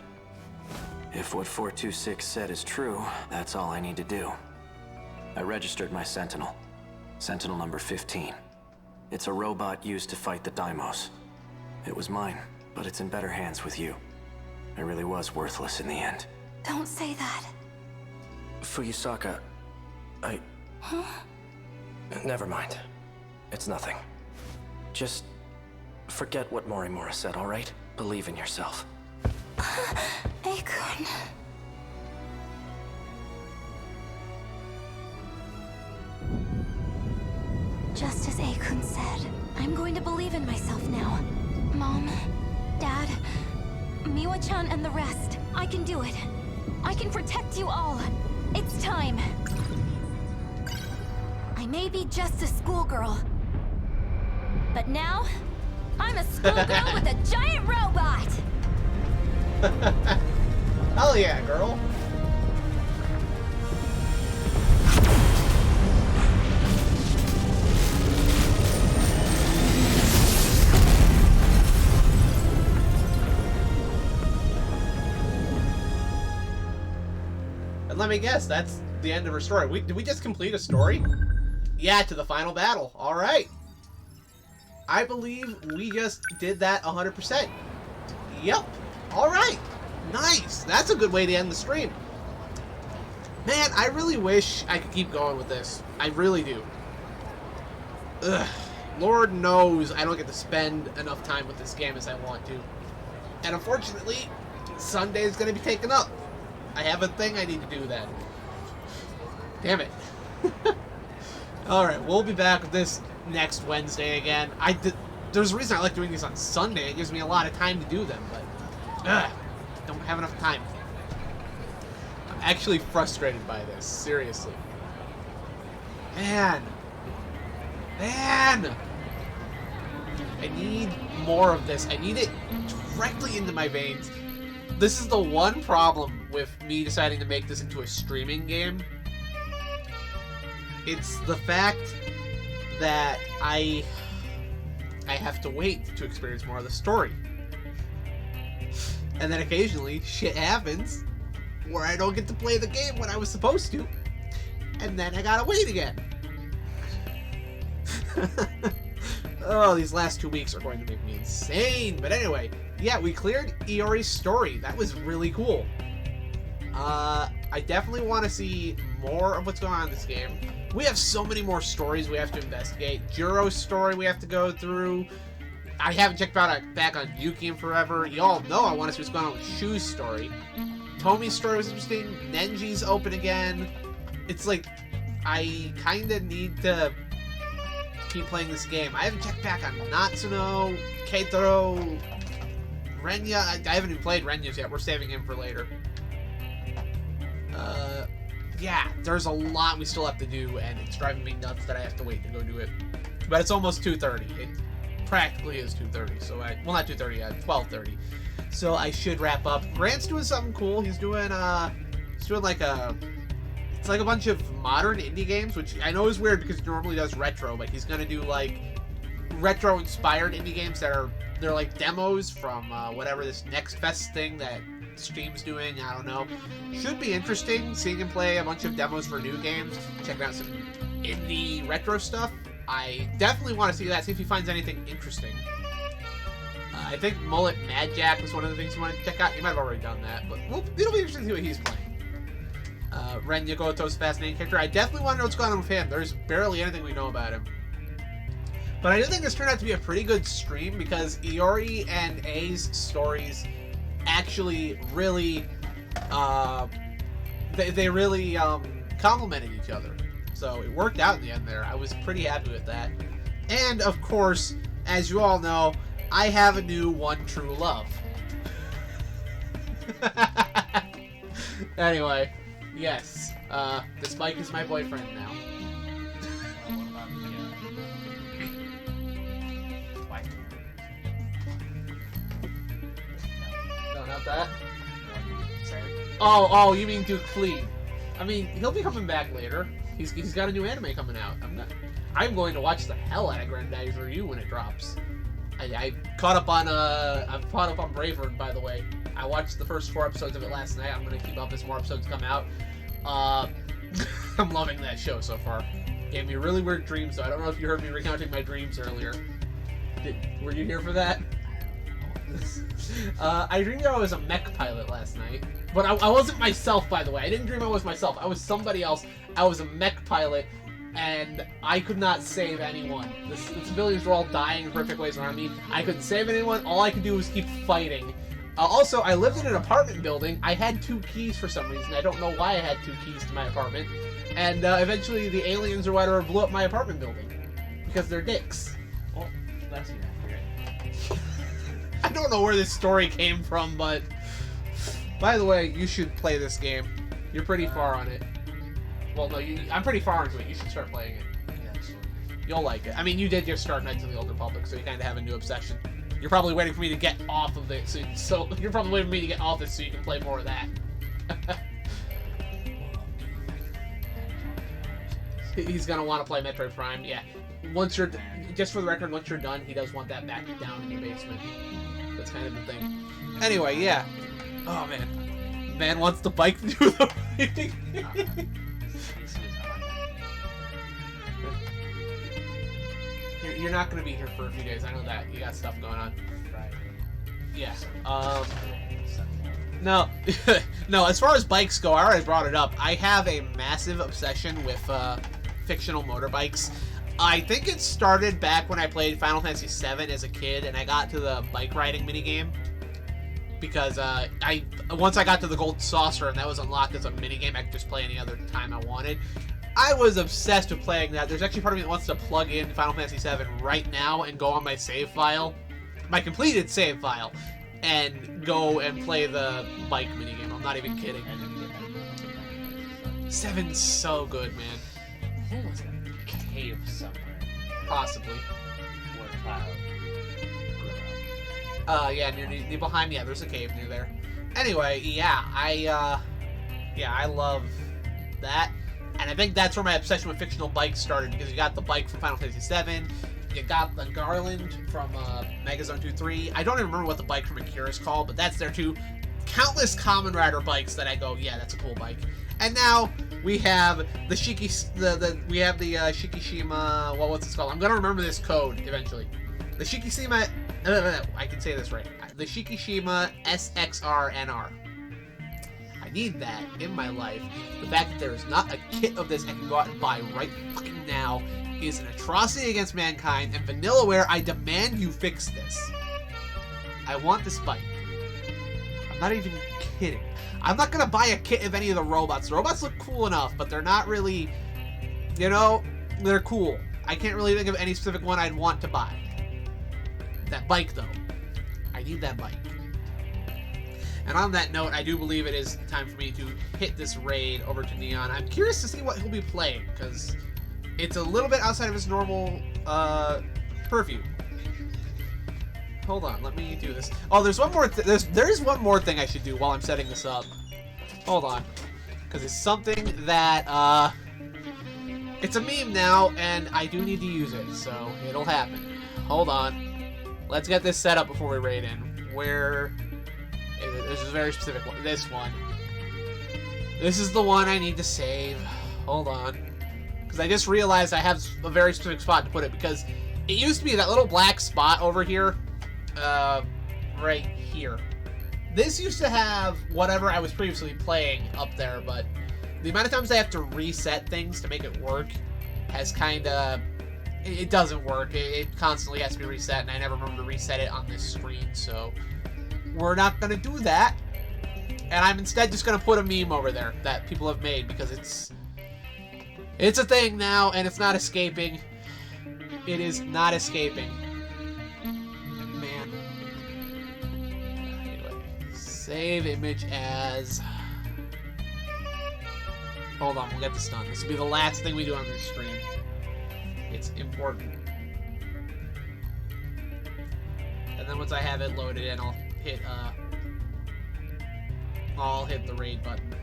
If what 426 said is true, that's all I need to do. I registered my sentinel. Sentinel number 15. It's a robot used to fight the Daimos. It was mine, but it's in better hands with you. I really was worthless in the end. Don't say that. Fuyusaka, Huh? Never mind. It's nothing. Just forget what Morimura said, alright? Believe in yourself. Akun. Just as Akun said, I'm going to believe in myself now. Mom, Dad, Miwa-chan and the rest. I can do it. I can protect you all. It's time. I may be just a schoolgirl, but now, I'm a schoolgirl with a giant robot! Hell yeah, girl. And let me guess, that's the end of her story. Did we just complete a story? Yeah, to the final battle. All right. I believe we just did that 100%. Yep. All right. Nice. That's a good way to end the stream. Man, I really wish I could keep going with this. I really do. Ugh. Lord knows I don't get to spend enough time with this game as I want to. And unfortunately, Sunday is going to be taken up. I have a thing I need to do then. Damn it. Alright, we'll be back with this next Wednesday again. There's a reason I like doing these on Sunday. It gives me a lot of time to do them, but don't have enough time. I'm actually frustrated by this, seriously. Man! I need more of this. I need it directly into my veins. This is the one problem with me deciding to make this into a streaming game. It's the fact that I have to wait to experience more of the story. And then occasionally, shit happens where I don't get to play the game when I was supposed to. And then I gotta wait again. Oh, these last 2 weeks are going to make me insane. But anyway, yeah, we cleared Iori's story. That was really cool. I definitely want to see more of what's going on in this game. We have so many more stories we have to investigate. Juro's story we have to go through. I haven't checked back on Yuki in forever. Y'all know I want to see what's going on with Shu's story. Tomi's story was interesting. Nenji's open again. It's like, I kind of need to keep playing this game. I haven't checked back on Natsuno, Keitaro, Renya. I haven't even played Renya's yet. We're saving him for later. Yeah, there's a lot we still have to do, and it's driving me nuts that I have to wait to go do it. But it's almost 2:30. It practically is 2:30, so well, not 2:30, 12:30. So I should wrap up. Grant's doing something cool. He's doing like it's like a bunch of modern indie games, which I know is weird because he normally does retro, but he's gonna do like retro-inspired indie games they're like demos from whatever this Next Fest thing that Steam's doing. I don't know. Should be interesting seeing him play a bunch of demos for new games, checking out some indie retro stuff. I definitely want to see that, see if he finds anything interesting. I think Mullet Mad Jack was one of the things he wanted to check out. He might have already done that, but it'll be interesting to see what he's playing. Renya Goto's a fascinating character. I definitely want to know what's going on with him. There's barely anything we know about him. But I do think this turned out to be a pretty good stream because Iori and A's stories actually really, they really complemented each other. So it worked out in the end there. I was pretty happy with that. And, of course, as you all know, I have a new one true love. Anyway, yes, this bike is my boyfriend now. No, not that. Oh, you mean Duke Fleet? I mean, he'll be coming back later. He's got a new anime coming out. I'm going to watch the hell out of Granddaddy's Review when it drops. I caught up on I've caught up on Braveheart, by the way. I watched the first 4 episodes of it last night. I'm gonna keep up as more episodes come out. I'm loving that show so far. Gave me really weird dreams, though. I don't know if you heard me recounting my dreams earlier. Were you here for that? I dreamed I was a mech pilot last night. But I wasn't myself, by the way. I didn't dream I was myself. I was somebody else. I was a mech pilot, and I could not save anyone. The civilians were all dying in horrific ways around me. I couldn't save anyone. All I could do was keep fighting. Also, I lived in an apartment building. I had 2 keys for some reason. I don't know why I had 2 keys to my apartment. And eventually the aliens or whatever blew up my apartment building. Because they're dicks. Well, that's inaccurate. I don't know where this story came from, but... By the way, you should play this game. You're pretty far on it. Well, no, I'm pretty far into it. You should start playing it. You'll like it. I mean, you did your start Knights of the Old Republic, so you kind of have a new obsession. You're probably waiting for me to get off of it, so you're probably waiting for me to get off it so you can play more of that. He's gonna want to play Metroid Prime, yeah. Once you're, just for the record, once you're done, he does want that back down in your basement. That's kind of the thing. Anyway, yeah. Oh man, man wants the bike to do the riding. You're not gonna be here for a few days. I know that. You got stuff going on. Right. Yeah. No. No, as far as bikes go, I already brought it up. I have a massive obsession with fictional motorbikes. I think it started back when I played Final Fantasy VII as a kid, and I got to the bike riding minigame. Because once I got to the Gold Saucer, and that was unlocked as a minigame, I could just play any other time I wanted. I was obsessed with playing that. There's actually part of me that wants to plug in Final Fantasy VII right now and go on my save file, my completed save file, and go and play the bike minigame. I'm not even kidding. 7's so good, man. I think it was in a cave somewhere. Possibly. Where Cloud grew up. Yeah, near behind me. Yeah, there's a cave near there. Anyway, yeah, I love that. And I think that's where my obsession with fictional bikes started, because you got the bike from Final Fantasy VII, you got the Garland from Megazone 2-3. I don't even remember what the bike from Akira is called, but that's there too. Countless Kamen Rider bikes that I go, yeah, that's a cool bike. And now we have the Shikishima. Well, what's this called? I'm gonna remember this code eventually. The Shikishima. I can say this right. The Shikishima SXR-NR. I need that in my life. The fact that there is not a kit of this I can go out and buy right fucking now is an atrocity against mankind, and Vanillaware, I demand you fix this. I want this bike. I'm not even kidding. I'm not gonna buy a kit of any of the robots. The robots look cool enough, but they're not really, you know, they're cool. I can't really think of any specific one I'd want to buy. That bike, though. I need that bike. And on that note, I do believe it is time for me to hit this raid over to Neon. I'm curious to see what he'll be playing, because it's a little bit outside of his normal purview. Hold on, let me do this. Oh, there's one more. There is one more thing I should do while I'm setting this up. Hold on, because it's something that it's a meme now, and I do need to use it, so it'll happen. Hold on. Let's get this set up before we raid in. Where is it? This is a very specific one. This one. This is the one I need to save. Hold on. Because I just realized I have a very specific spot to put it, because it used to be that little black spot over here. Right here. This used to have whatever I was previously playing up there, but the amount of times I have to reset things to make it work has kind of... It doesn't work. It constantly has to be reset, and I never remember to reset it on this screen, so we're not going to do that. And I'm instead just going to put a meme over there that people have made, because It's a thing now, and it's not escaping. It is not escaping. Man. Anyway, save image as... Hold on, we'll get this done. This will be the last thing we do on this stream. It's important. And then once I have it loaded in, I'll hit the raid button.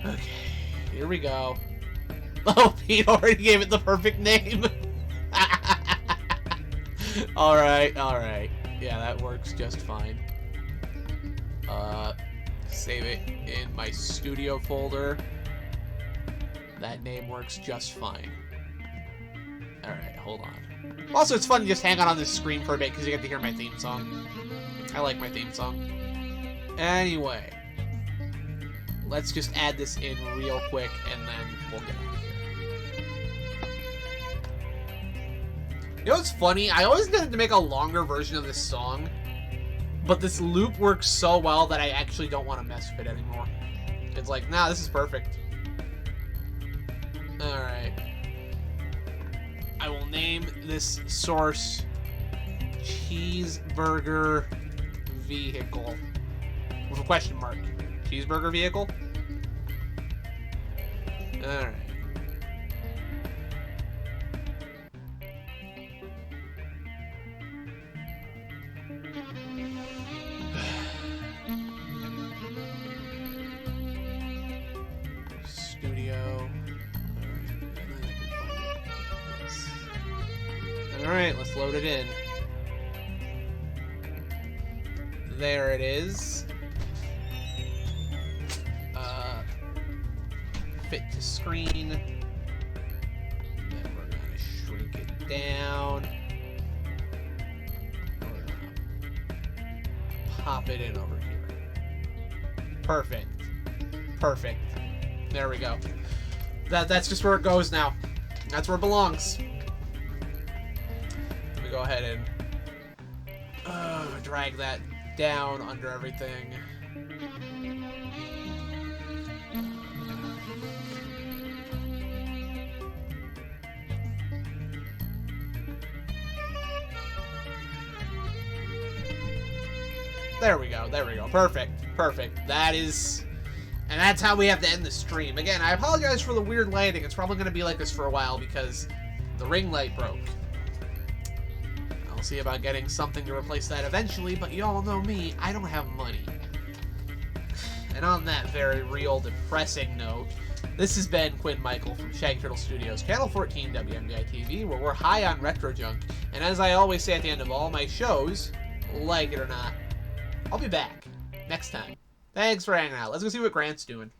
Okay, here we go. Oh, Pete already gave it the perfect name. Alright, alright. Yeah, that works just fine. Save it in my studio folder. That name works just fine. Alright, hold on. Also, it's fun to just hang out on this screen for a bit because you get to hear my theme song. I like my theme song. Anyway. Let's just add this in real quick, and then we'll get out of here. You know what's funny? I always wanted to make a longer version of this song, but this loop works so well that I actually don't want to mess with it anymore. It's like, nah, this is perfect. Alright. I will name this source Cheeseburger Vehicle. With a question mark. Cheeseburger Vehicle? Alright. Studio. Alright, let's load it in. There it is. Fit to screen. Then we're gonna shrink it down. We're gonna pop it in over here. Perfect. Perfect. There we go. That's just where it goes now. That's where it belongs. Let me go ahead and drag that down under everything. There we go. There we go. Perfect. Perfect. That is... And that's how we have to end the stream. Again, I apologize for the weird lighting. It's probably going to be like this for a while because the ring light broke. I'll see about getting something to replace that eventually, but you all know me. I don't have money. And on that very real, depressing note, this has been Quinn Michael from Shaggy Turtle Studios, Channel 14 WMBI TV, where we're high on retro junk. And as I always say at the end of all my shows, like it or not, I'll be back next time. Thanks for hanging out. Let's go see what Grant's doing.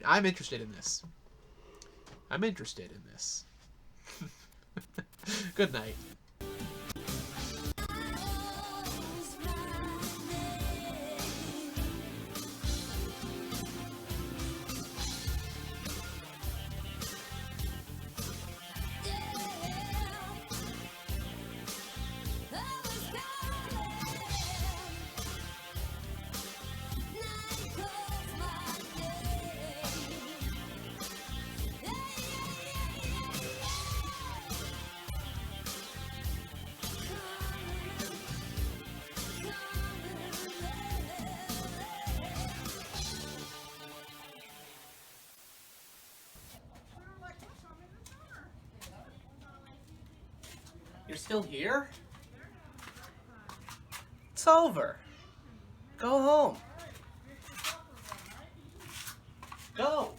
I'm interested in this. I'm interested in this. Good night. You're still here? It's over. Go home. Go.